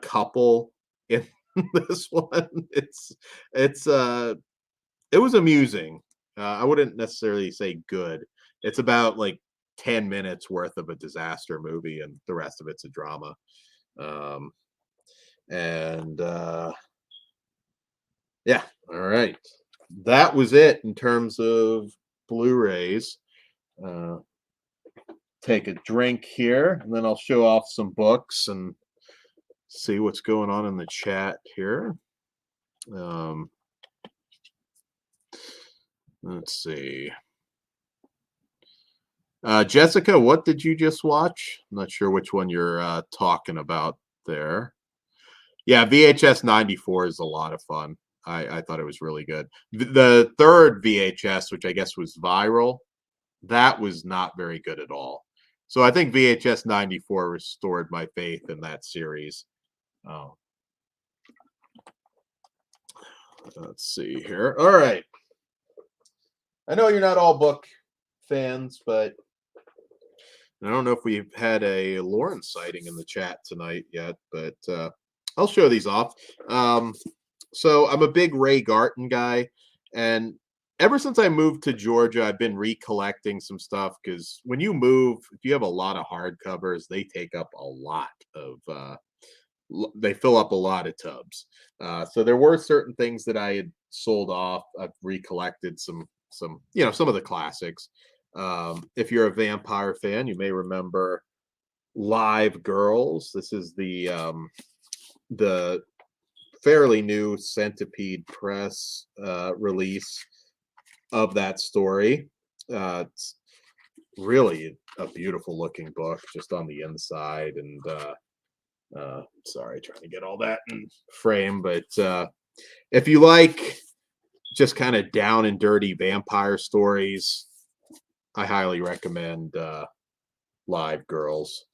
couple in this one. It was amusing. I wouldn't necessarily say good. It's about like 10 minutes worth of a disaster movie, and the rest of it's a drama. Yeah, all right. That was it in terms of Blu-rays. Take a drink here, and then I'll show off some books and see what's going on in the chat here. Let's see. Jessica, what did you just watch? I'm not sure which one you're talking about there. Yeah, VHS 94 is a lot of fun. I thought it was really good. The third VHS, which I guess was viral, that was not very good at all. So I think VHS 94 restored my faith in that series. Oh. Let's see here. All right. I know you're not all book fans, but I don't know if we've had a Lauren sighting in the chat tonight yet, but I'll show these off. So I'm a big Ray Garton guy, and ever since I moved to Georgia, I've been recollecting some stuff, because when you move, if you have a lot of hardcovers, they take up a lot of they fill up a lot of tubs. So there were certain things that I had sold off. I've recollected some some of the classics. If you're a vampire fan, you may remember Live Girls. This is the fairly new Centipede Press release of that story. It's really a beautiful looking book just on the inside, and sorry, trying to get all that in frame, but if you like just kind of down and dirty vampire stories, I highly recommend Live Girls.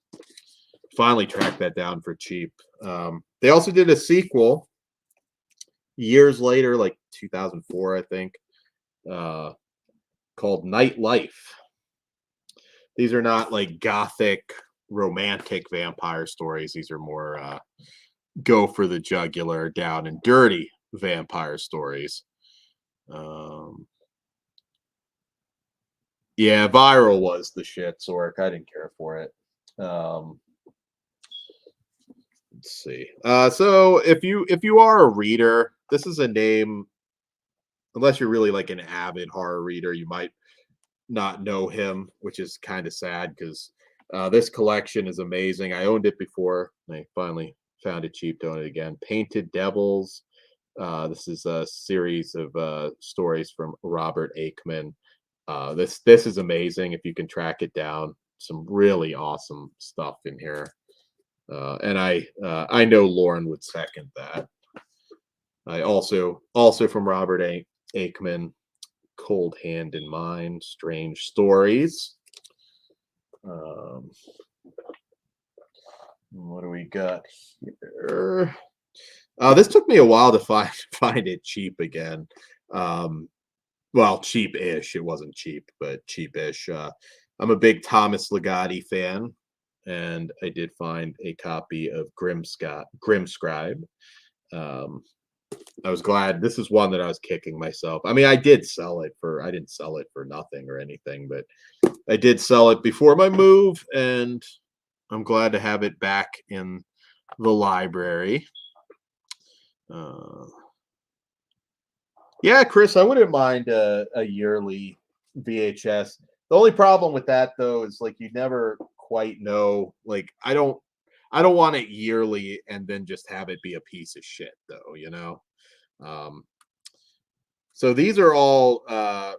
Finally tracked that down for cheap. They also did a sequel years later, like 2004, I think, called Night Life. These are not like gothic romantic vampire stories. These are more go for the jugular, down and dirty vampire stories. Yeah, Viral was the shit, Sork. I didn't care for it. Let's see. So if you are a reader, this is a name, unless you're really like an avid horror reader, you might not know him, which is kind of sad because this collection is amazing. I owned it before. I finally found it cheap to own it again. Painted Devils. This is a series of stories from Robert Aikman. This is amazing if you can track it down. Some really awesome stuff in here, and I know Lauren would second that. I also from Robert Aikman, Cold Hand in Mind, Strange Stories. What do we got here? This took me a while to find it cheap again. Well, cheap-ish. It wasn't cheap, but cheap-ish. I'm a big Thomas Ligotti fan, and I did find a copy of Grimscribe. I was glad. This is one that I was kicking myself. I mean, I didn't sell it for nothing or anything, but I did sell it before my move, and I'm glad to have it back in the library. Yeah, Chris, I wouldn't mind a yearly VHS. The only problem with that though is like you never quite know. Like I don't want it yearly and then just have it be a piece of shit though, you know. So these are all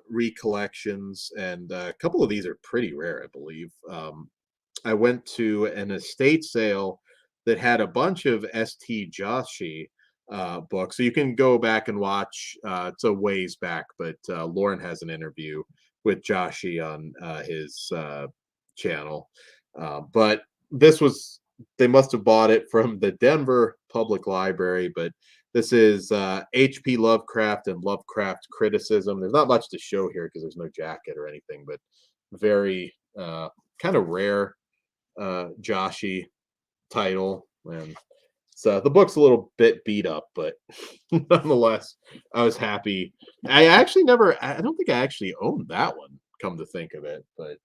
recollections, and a couple of these are pretty rare, I believe. I went to an estate sale that had a bunch of ST Joshi books. So you can go back and watch. It's a ways back, but Lauren has an interview with Joshi on his channel. But this was, they must have bought it from the Denver Public Library, but this is H.P. Lovecraft and Lovecraft Criticism. There's not much to show here because there's no jacket or anything, but very kind of rare Joshi title. And so the book's a little bit beat up, but nonetheless, I was happy. I don't think I actually owned that one, come to think of it. But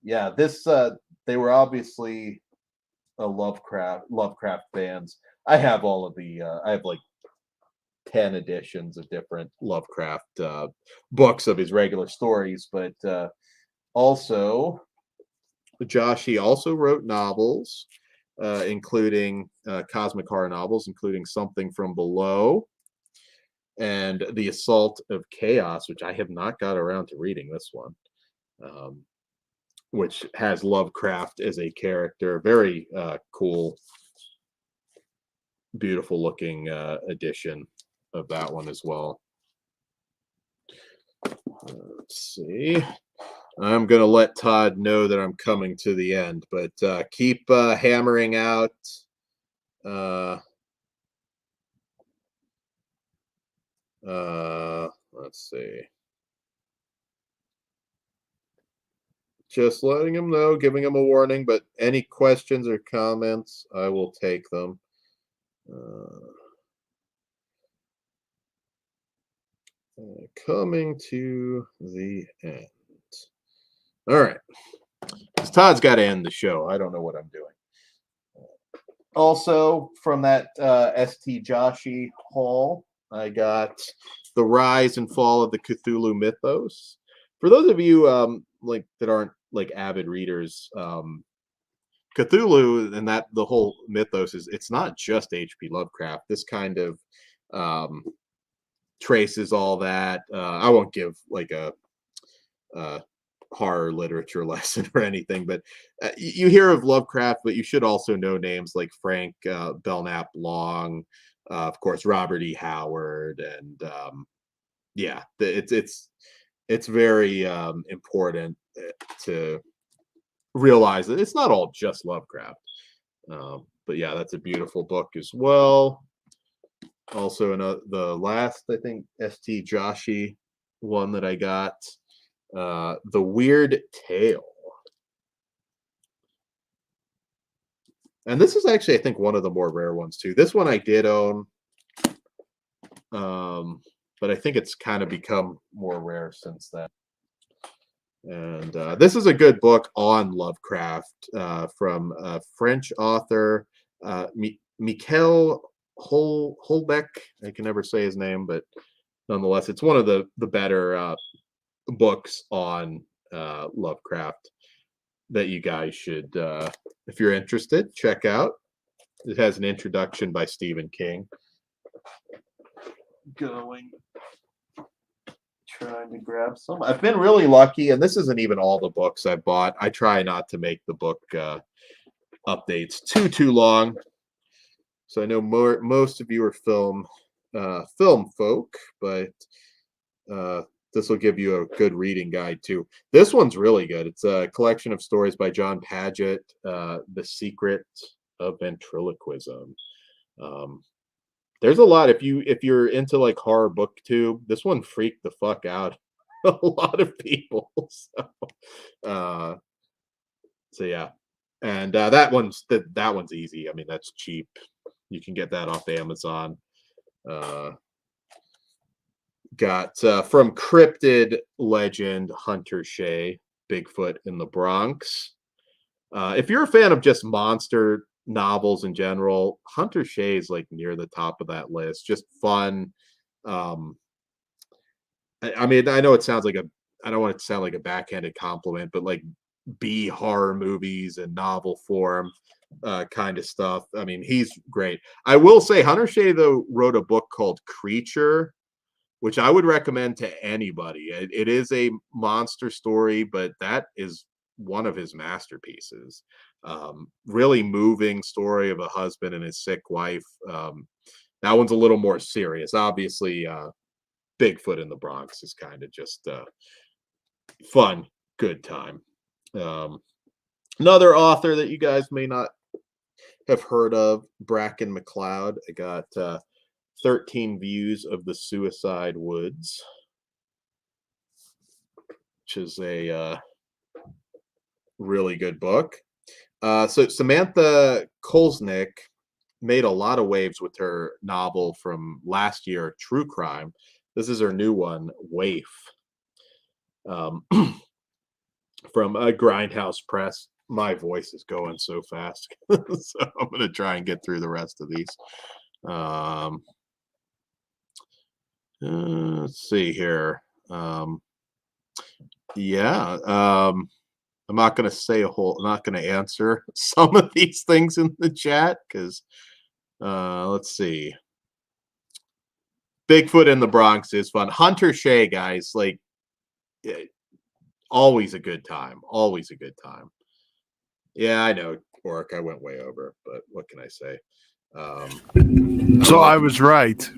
yeah, this they were obviously a Lovecraft fans. I have all of the I have like 10 editions of different Lovecraft books of his regular stories, but also Joshi also wrote novels, including cosmic horror novels, including Something from Below and The Assault of Chaos, which I have not got around to reading this one, which has Lovecraft as a character. Very cool, beautiful looking edition of that one as well. Let's see. I'm going to let Todd know that I'm coming to the end, but keep hammering out. Let's see. Just letting him know, giving him a warning, but any questions or comments, I will take them. Coming to the end. All right. Todd's got to end the show. I don't know what I'm doing. Also, from that ST Joshi haul, I got The Rise and Fall of the Cthulhu Mythos. For those of you like that aren't like avid readers, Cthulhu and that the whole mythos is it's not just H.P. Lovecraft. This kind of traces all that. I won't give like a horror literature lesson or anything, but you hear of Lovecraft, but you should also know names like Frank Belknap Long, of course Robert E. Howard, and yeah, it's very important to realize that it's not all just Lovecraft. But yeah, that's a beautiful book as well. Also, the last, I think, St. Joshi one that I got, The Weird Tale. And this is actually, I think, one of the more rare ones too. This one I did own, but I think it's kind of become more rare since then. And this is a good book on Lovecraft from a French author, Michael Holbeck. I can never say his name, but nonetheless, it's one of the better books on Lovecraft that you guys should, if you're interested, check out. It has an introduction by Stephen King. Trying to grab some. I've been really lucky, and this isn't even all the books I bought. I try not to make the book updates too long. So I know most of you are film folk, but this will give you a good reading guide too. This one's really good. It's a collection of stories by John Paget, The Secret of Ventriloquism. There's a lot. If you're into like horror booktube, this one freaked the fuck out a lot of people. So yeah, and that one's easy. I mean, that's cheap. You can get that off Amazon. Got from cryptid legend Hunter Shea, Bigfoot in the Bronx. If you're a fan of just monster novels in general, Hunter Shea is like near the top of that list. Just fun. I mean, I know it sounds like I don't want it to sound like a backhanded compliment, but like B horror movies and novel form kind of stuff. I mean, he's great. I will say Hunter Shea though wrote a book called Creature, which I would recommend to anybody. It is a monster story, but that is one of his masterpieces. Really moving story of a husband and his sick wife. That one's a little more serious. Obviously, Bigfoot in the Bronx is kind of just fun, good time. Another author that you guys may not have heard of, Bracken McLeod. I got 13 Views of the Suicide Woods, which is a really good book. So Samantha Kolsnick made a lot of waves with her novel from last year, True Crime. This is her new one, Waif, from Grindhouse Press. My voice is going so fast, so I'm going to try and get through the rest of these. Let's see here. Yeah. I'm not going to say I'm not going to answer some of these things in the chat because, let's see. Bigfoot in the Bronx is fun. Hunter Shea, guys, like, always a good time. Always a good time. Yeah, I know, Orc. I went way over, but what can I say? So I was right.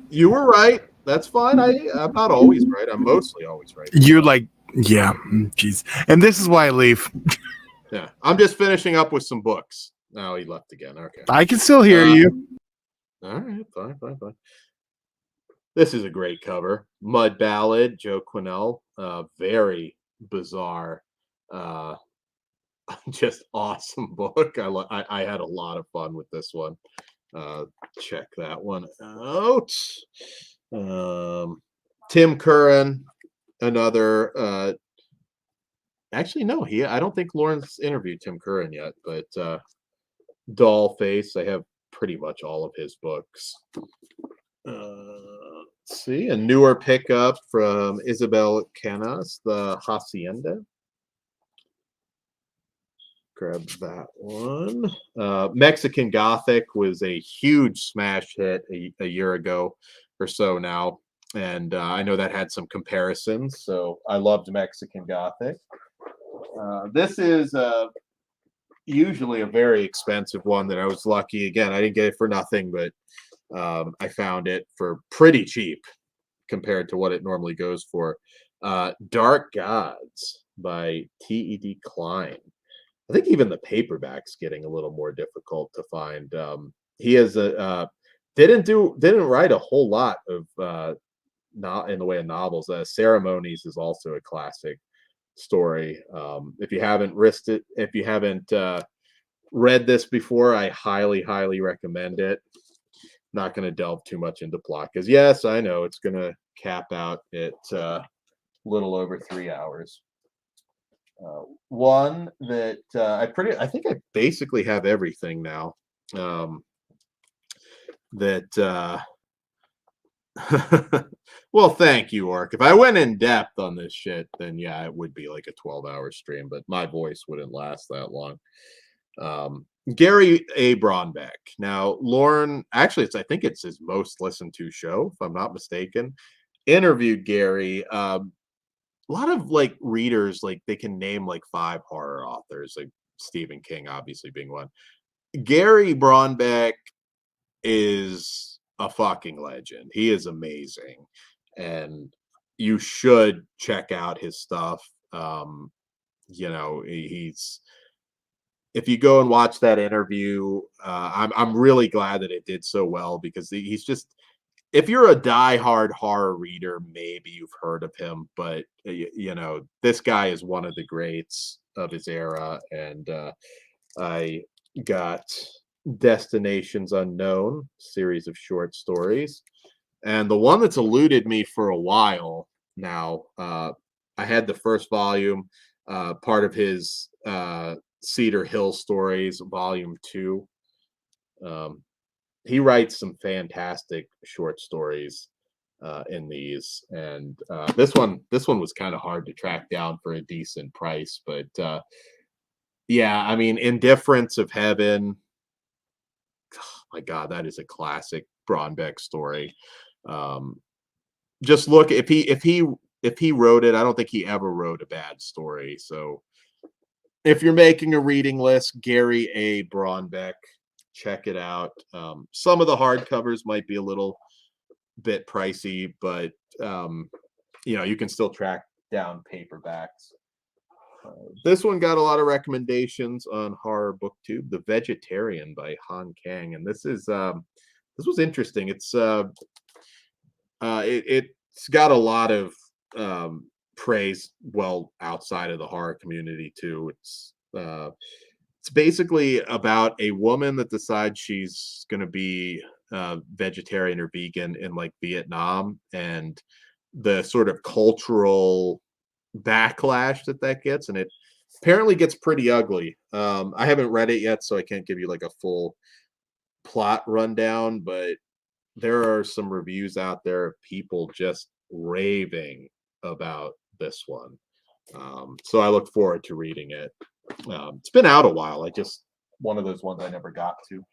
You were right. That's fine. I'm not always right. I'm mostly always right. You're like, yeah, jeez. And this is why I leave. Yeah, I'm just finishing up with some books. Oh, he left again. Okay. I can still hear you. All right, fine. This is a great cover. Mud Ballad, Joe Quinnell. Very bizarre. Just awesome book. I had a lot of fun with this one. Check that one out. Tim Curran, another actually no, I don't think Lauren's interviewed Tim Curran yet, but Dollface, I have pretty much all of his books. Let's see, a newer pickup from Isabel Canas, The Hacienda. grab that one. Mexican Gothic was a huge smash hit a year ago or so now. And I know that had some comparisons. So I loved Mexican Gothic. This is usually a very expensive one that I was lucky. Again, I didn't get it for nothing, but I found it for pretty cheap compared to what it normally goes for. Dark Gods by T.E.D. Klein. I think even the paperback's getting a little more difficult to find. He has a didn't write a whole lot of not in the way of novels. Ceremonies is also a classic story. If you haven't if you haven't read this before, I highly recommend it. Not going to delve too much into plot because yes, I know it's going to cap out at little over 3 hours. One that I think I basically have everything now. Well, thank you, Orc. If I went in depth on this shit, then yeah, it would be like a 12-hour stream, but my voice wouldn't last that long. Gary A. Bronbeck. Now, Lauren, actually, I think it's his most listened to show, if I'm not mistaken. Interviewed Gary. A lot of like readers, like they can name like 5 horror authors, like Stephen King, obviously being one. Gary Bronbeck is a fucking legend. He is amazing, and you should check out his stuff. He's if you go and watch that interview, I'm really glad that it did so well because he's just if you're a diehard horror reader, maybe you've heard of him, but this guy is one of the greats of his era, and I got Destinations Unknown, series of short stories, and the one that's eluded me for a while now. I had the first volume, part of his Cedar Hill Stories, Volume 2. He writes some fantastic short stories in these, and this one was kind of hard to track down for a decent price, but yeah, I mean, Indifference of Heaven. Oh my God, that is a classic Bronbeck story. Just look if he wrote it, I don't think he ever wrote a bad story. So if you're making a reading list, Gary A. Bronbeck, check it out. Some of the hardcovers might be a little bit pricey, but you can still track down paperbacks. This one got a lot of recommendations on Horror BookTube, The Vegetarian by Han Kang, and this was interesting. It's got a lot of praise outside of the horror community too. It's basically about a woman that decides she's going to be vegetarian or vegan in like Vietnam, and the sort of cultural backlash that gets, and it apparently gets pretty ugly. I haven't read it yet, so I can't give you like a full plot rundown, but there are some reviews out there of people just raving about this one. So I look forward to reading it. It's been out a while. One of those ones I never got to.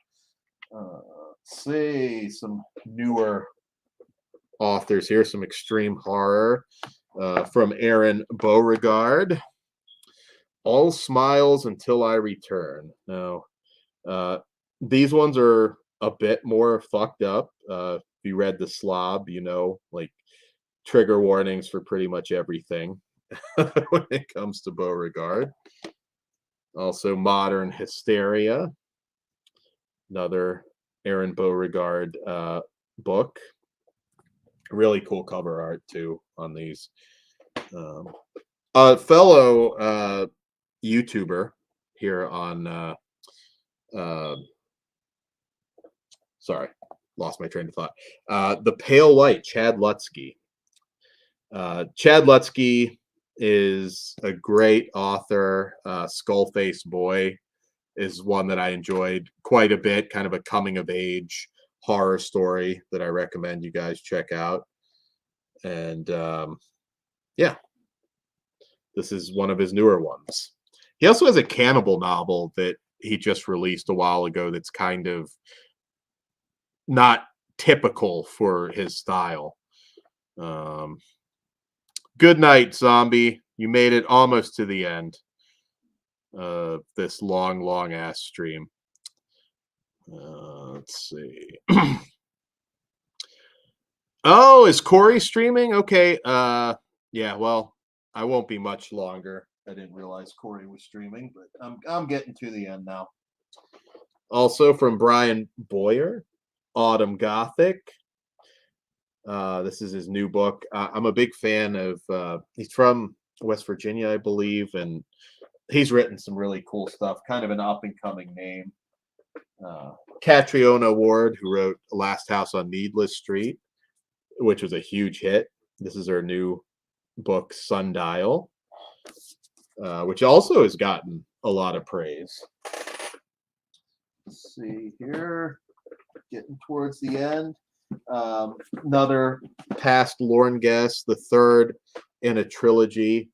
Let's see some newer authors here, some extreme horror from Aaron Beauregard. All Smiles Until I Return. Now, these ones are a bit more fucked up. If you read The Slob, like trigger warnings for pretty much everything when it comes to Beauregard. Also, Modern Hysteria, another Aaron Beauregard book. Really cool cover art too on these. A fellow YouTuber here on sorry, lost my train of thought. The Pale White, Chad Lutsky. Chad Lutsky is a great author. Skullface Boy is one that I enjoyed quite a bit, kind of a coming of age horror story that I recommend you guys check out. And yeah, this is one of his newer ones. He also has a cannibal novel that he just released a while ago that's kind of not typical for his style. Good night, zombie. You made it almost to the end of this long ass stream. Let's see. Oh, is Corey streaming? Okay. Yeah, well, I won't be much longer. I didn't realize Corey was streaming, but I'm getting to the end now. Also from Brian Boyer, Autumn Gothic. This is his new book. I'm a big fan of he's from West Virginia, I believe, and he's written some really cool stuff, kind of an up and coming name. Catriona Ward, who wrote Last House on Needless Street, which was a huge hit. This is her new book, Sundial, which also has gotten a lot of praise. Let's see here, getting towards the end. Another past Lorne guest, the third in a trilogy,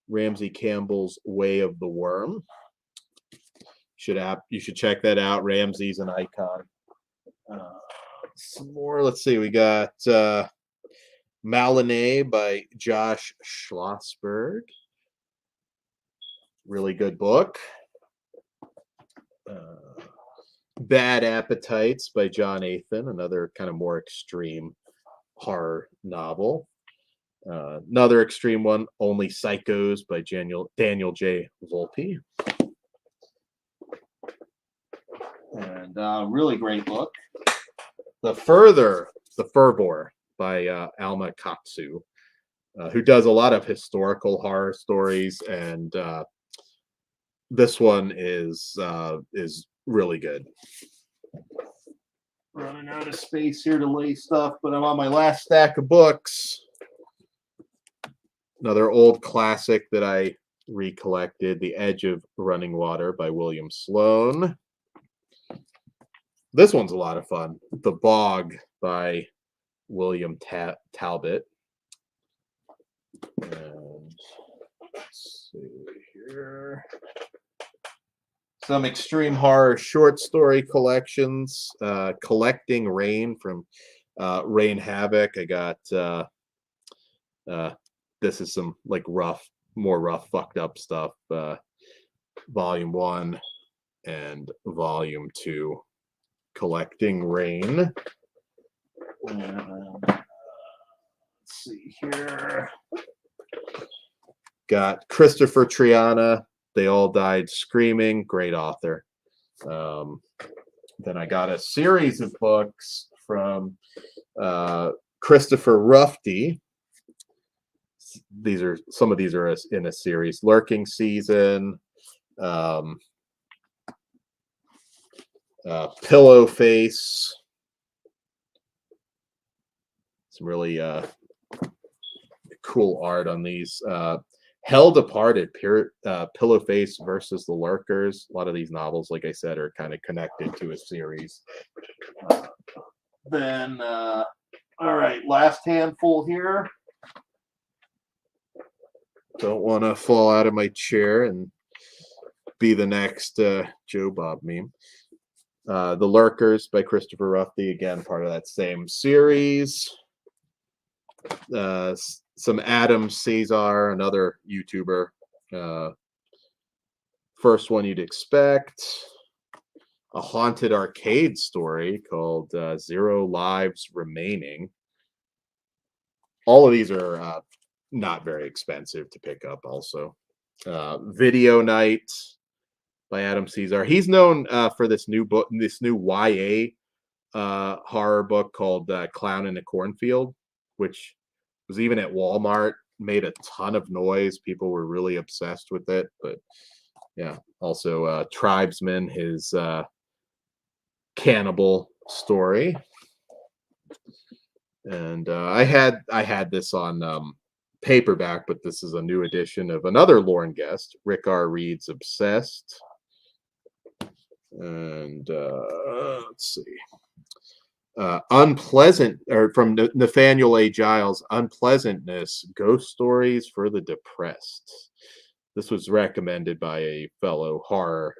Ramsey Campbell's Way of the Worm. You should check that out. Ramsey's an icon. Some more. Let's see. We got Malinee by Josh Schlossberg. Really good book. Bad Appetites by John Athan, another kind of more extreme horror novel. Another extreme one, Only Psychos by Daniel J. Volpe. And really great book. The Fervor by Alma Katsu, who does a lot of historical horror stories, and this one is really good. Running out of space here to lay stuff, but I'm on my last stack of books. Another old classic that I recollected, The Edge of Running Water by William Sloane. This one's a lot of fun. The Bog by William Talbot. And let's see here. Some extreme horror short story collections. Collecting Rain from Rain Havoc. I got this is some like more rough, fucked up stuff. Volume 1 and Volume 2. Collecting Rain. Let's see here. Got Christopher Triana, They All Died Screaming. Great author. Then I got a series of books from Christopher Ruffty. Some of these are in a series. Lurking Season. Pillow Face. Some really cool art on these. Hell Departed, Pillow Face versus the Lurkers. A lot of these novels, like I said, are kind of connected to a series. Then, all right, last handful here. Don't want to fall out of my chair and be the next Joe Bob meme. The Lurkers by Christopher Ruffty, again, part of that same series. Some Adam Cesar, another YouTuber. First one you'd expect. A haunted arcade story called Zero Lives Remaining. All of these are not very expensive to pick up also. Video Night by Adam Cesar. He's known for this new book, this new YA horror book called Clown in a Cornfield, which was even at Walmart, made a ton of noise. People were really obsessed with it. But yeah, also Tribesman, his cannibal story. And I had this on paperback, but this is a new edition of another Lorne guest, Rick R. Reed's Obsessed. And let's see. Unpleasant, or from Nathaniel A. Giles, Unpleasantness, Ghost Stories for the Depressed. This was recommended by a fellow horror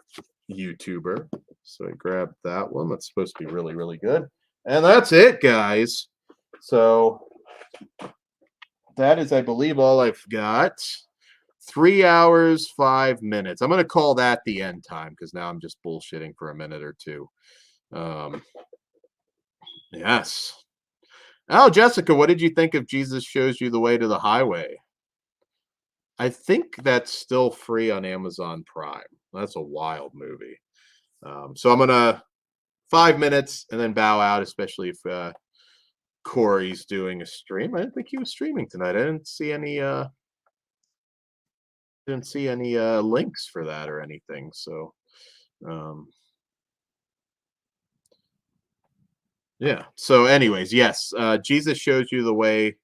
YouTuber. So I grabbed that one. That's supposed to be really, really good. And that's it, guys. So that is, I believe, all I've got. 3 hours, 5 minutes. I'm going to call that the end time because now I'm just bullshitting for a minute or two. Yes. Oh, Jessica, what did you think of Jesus Shows You the Way to the Highway? I think that's still free on Amazon Prime. That's a wild movie. So I'm going to 5 minutes and then bow out, especially if Corey's doing a stream. I didn't think he was streaming tonight. I didn't see any links for that or anything. So yeah. So anyways, yes, Jesus Shows You the Way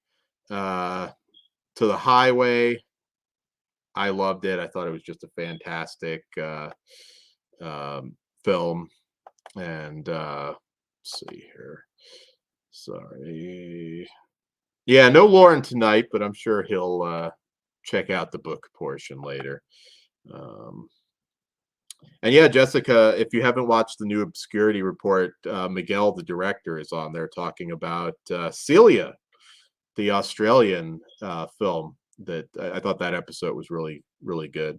to the Highway. I loved it. I thought it was just a fantastic film. And let's see here. Sorry. Yeah, no Lauren tonight, but I'm sure he'll check out the book portion later. And yeah, Jessica, if you haven't watched the new Obscurity Report, Miguel, the director, is on there talking about Celia, the Australian film. That I thought that episode was really, really good.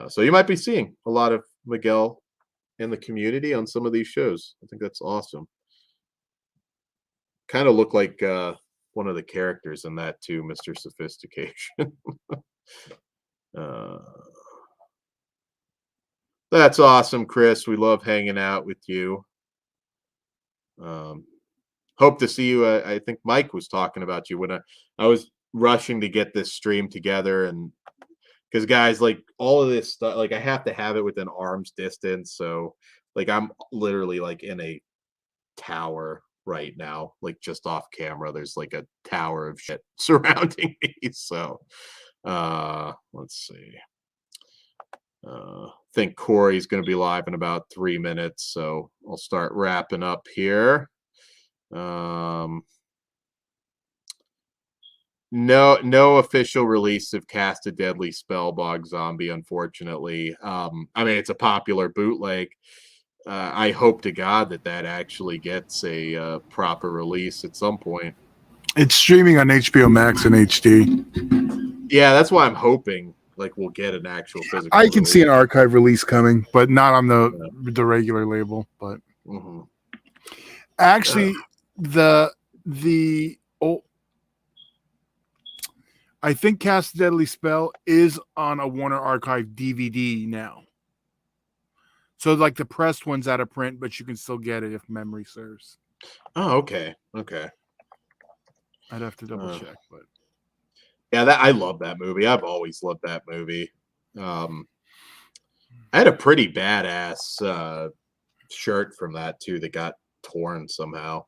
So you might be seeing a lot of Miguel in the community on some of these shows. I think that's awesome. Kind of look like one of the characters in that too, Mr. Sophistication. That's awesome, Chris. We love hanging out with you. Hope to see you. I think Mike was talking about you when I was rushing to get this stream together, and because guys, like all of this stuff, like I have to have it within arm's distance. So like I'm literally like in a tower right now, like just off camera. There's like a tower of shit surrounding me. So let's see. I think Corey's going to be live in about 3 minutes, so I'll start wrapping up here. No official release of Cast a Deadly Spellbog Zombie, unfortunately. I mean, it's a popular bootleg. I hope to God that actually gets a proper release at some point. It's streaming on HBO Max and HD. Yeah, that's why I'm hoping like we'll get an actual physical. I can see an archive release coming, but not on the regular label. But actually, I think Cast a Deadly Spell is on a Warner Archive DVD now. So like the pressed one's out of print, but you can still get it if memory serves. Oh, okay. Okay. I'd have to double check, but yeah, I love that movie. I've always loved that movie. I had a pretty badass shirt from that too that got torn somehow.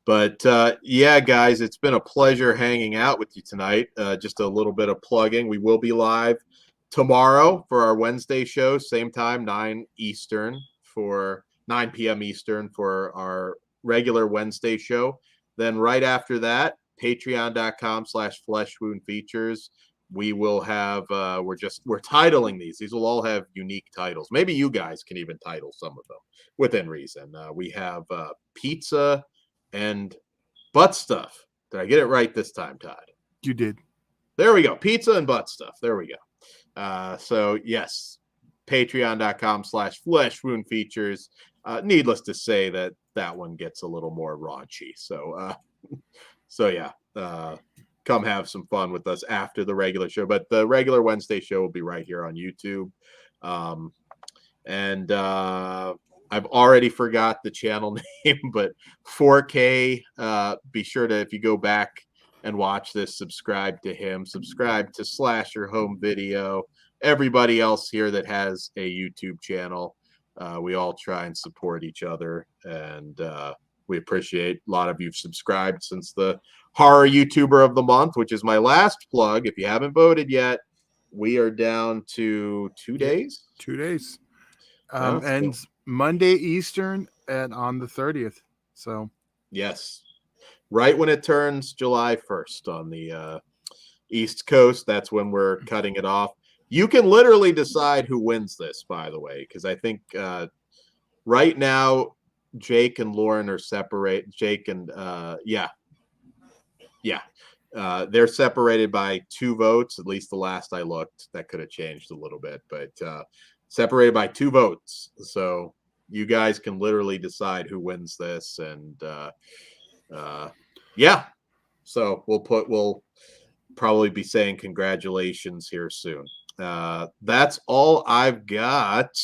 But yeah, guys, it's been a pleasure hanging out with you tonight. Just a little bit of plugging. We will be live tomorrow for our Wednesday show, same time, 9 p.m. Eastern for our regular Wednesday show. Then right after that, patreon.com/fleshwoundfeatures. We will have we're titling these. These will all have unique titles. Maybe you guys can even title some of them within reason. We have pizza and butt stuff. Did I get it right this time, Todd? You did. There we go. Pizza and butt stuff. There we go. So yes, patreon.com/fleshwoundfeatures. Needless to say that one gets a little more raunchy. So yeah, come have some fun with us after the regular show. But the regular Wednesday show will be right here on YouTube. And I've already forgot the channel name, but 4K. Be sure to, if you go back and watch this, subscribe to him, subscribe to Slasher Home Video, everybody else here that has a YouTube channel. We all try and support each other, and we appreciate a lot of you've subscribed since the Horror YouTuber of the Month, which is my last plug. If you haven't voted yet, we are down to 2 days. 2 days. Ends Monday Eastern and on the 30th. So yes, right when it turns July 1st on the East Coast, that's when we're cutting it off. You can literally decide who wins this, by the way, because I think right now Jake and Lauren are separate. Jake and they're separated by 2 votes. At least the last I looked. That could have changed a little bit, but separated by 2 votes. So you guys can literally decide who wins this, and yeah. So we'll probably be saying congratulations here soon. That's all I've got.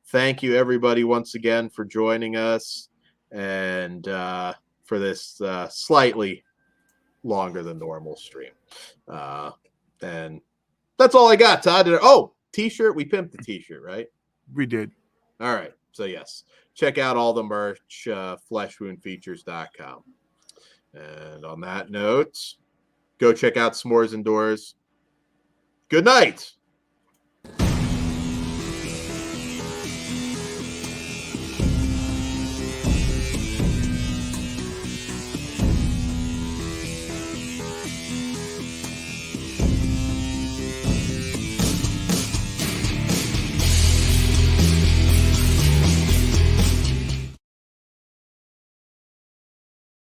Thank you, everybody, once again for joining us, and for this slightly longer than normal stream. And that's all I got, Todd. T-shirt. We pimped the T-shirt, right? We did. All right. So yes, check out all the merch, fleshwoundfeatures.com. And on that note, go check out S'mores Indoors. Good night.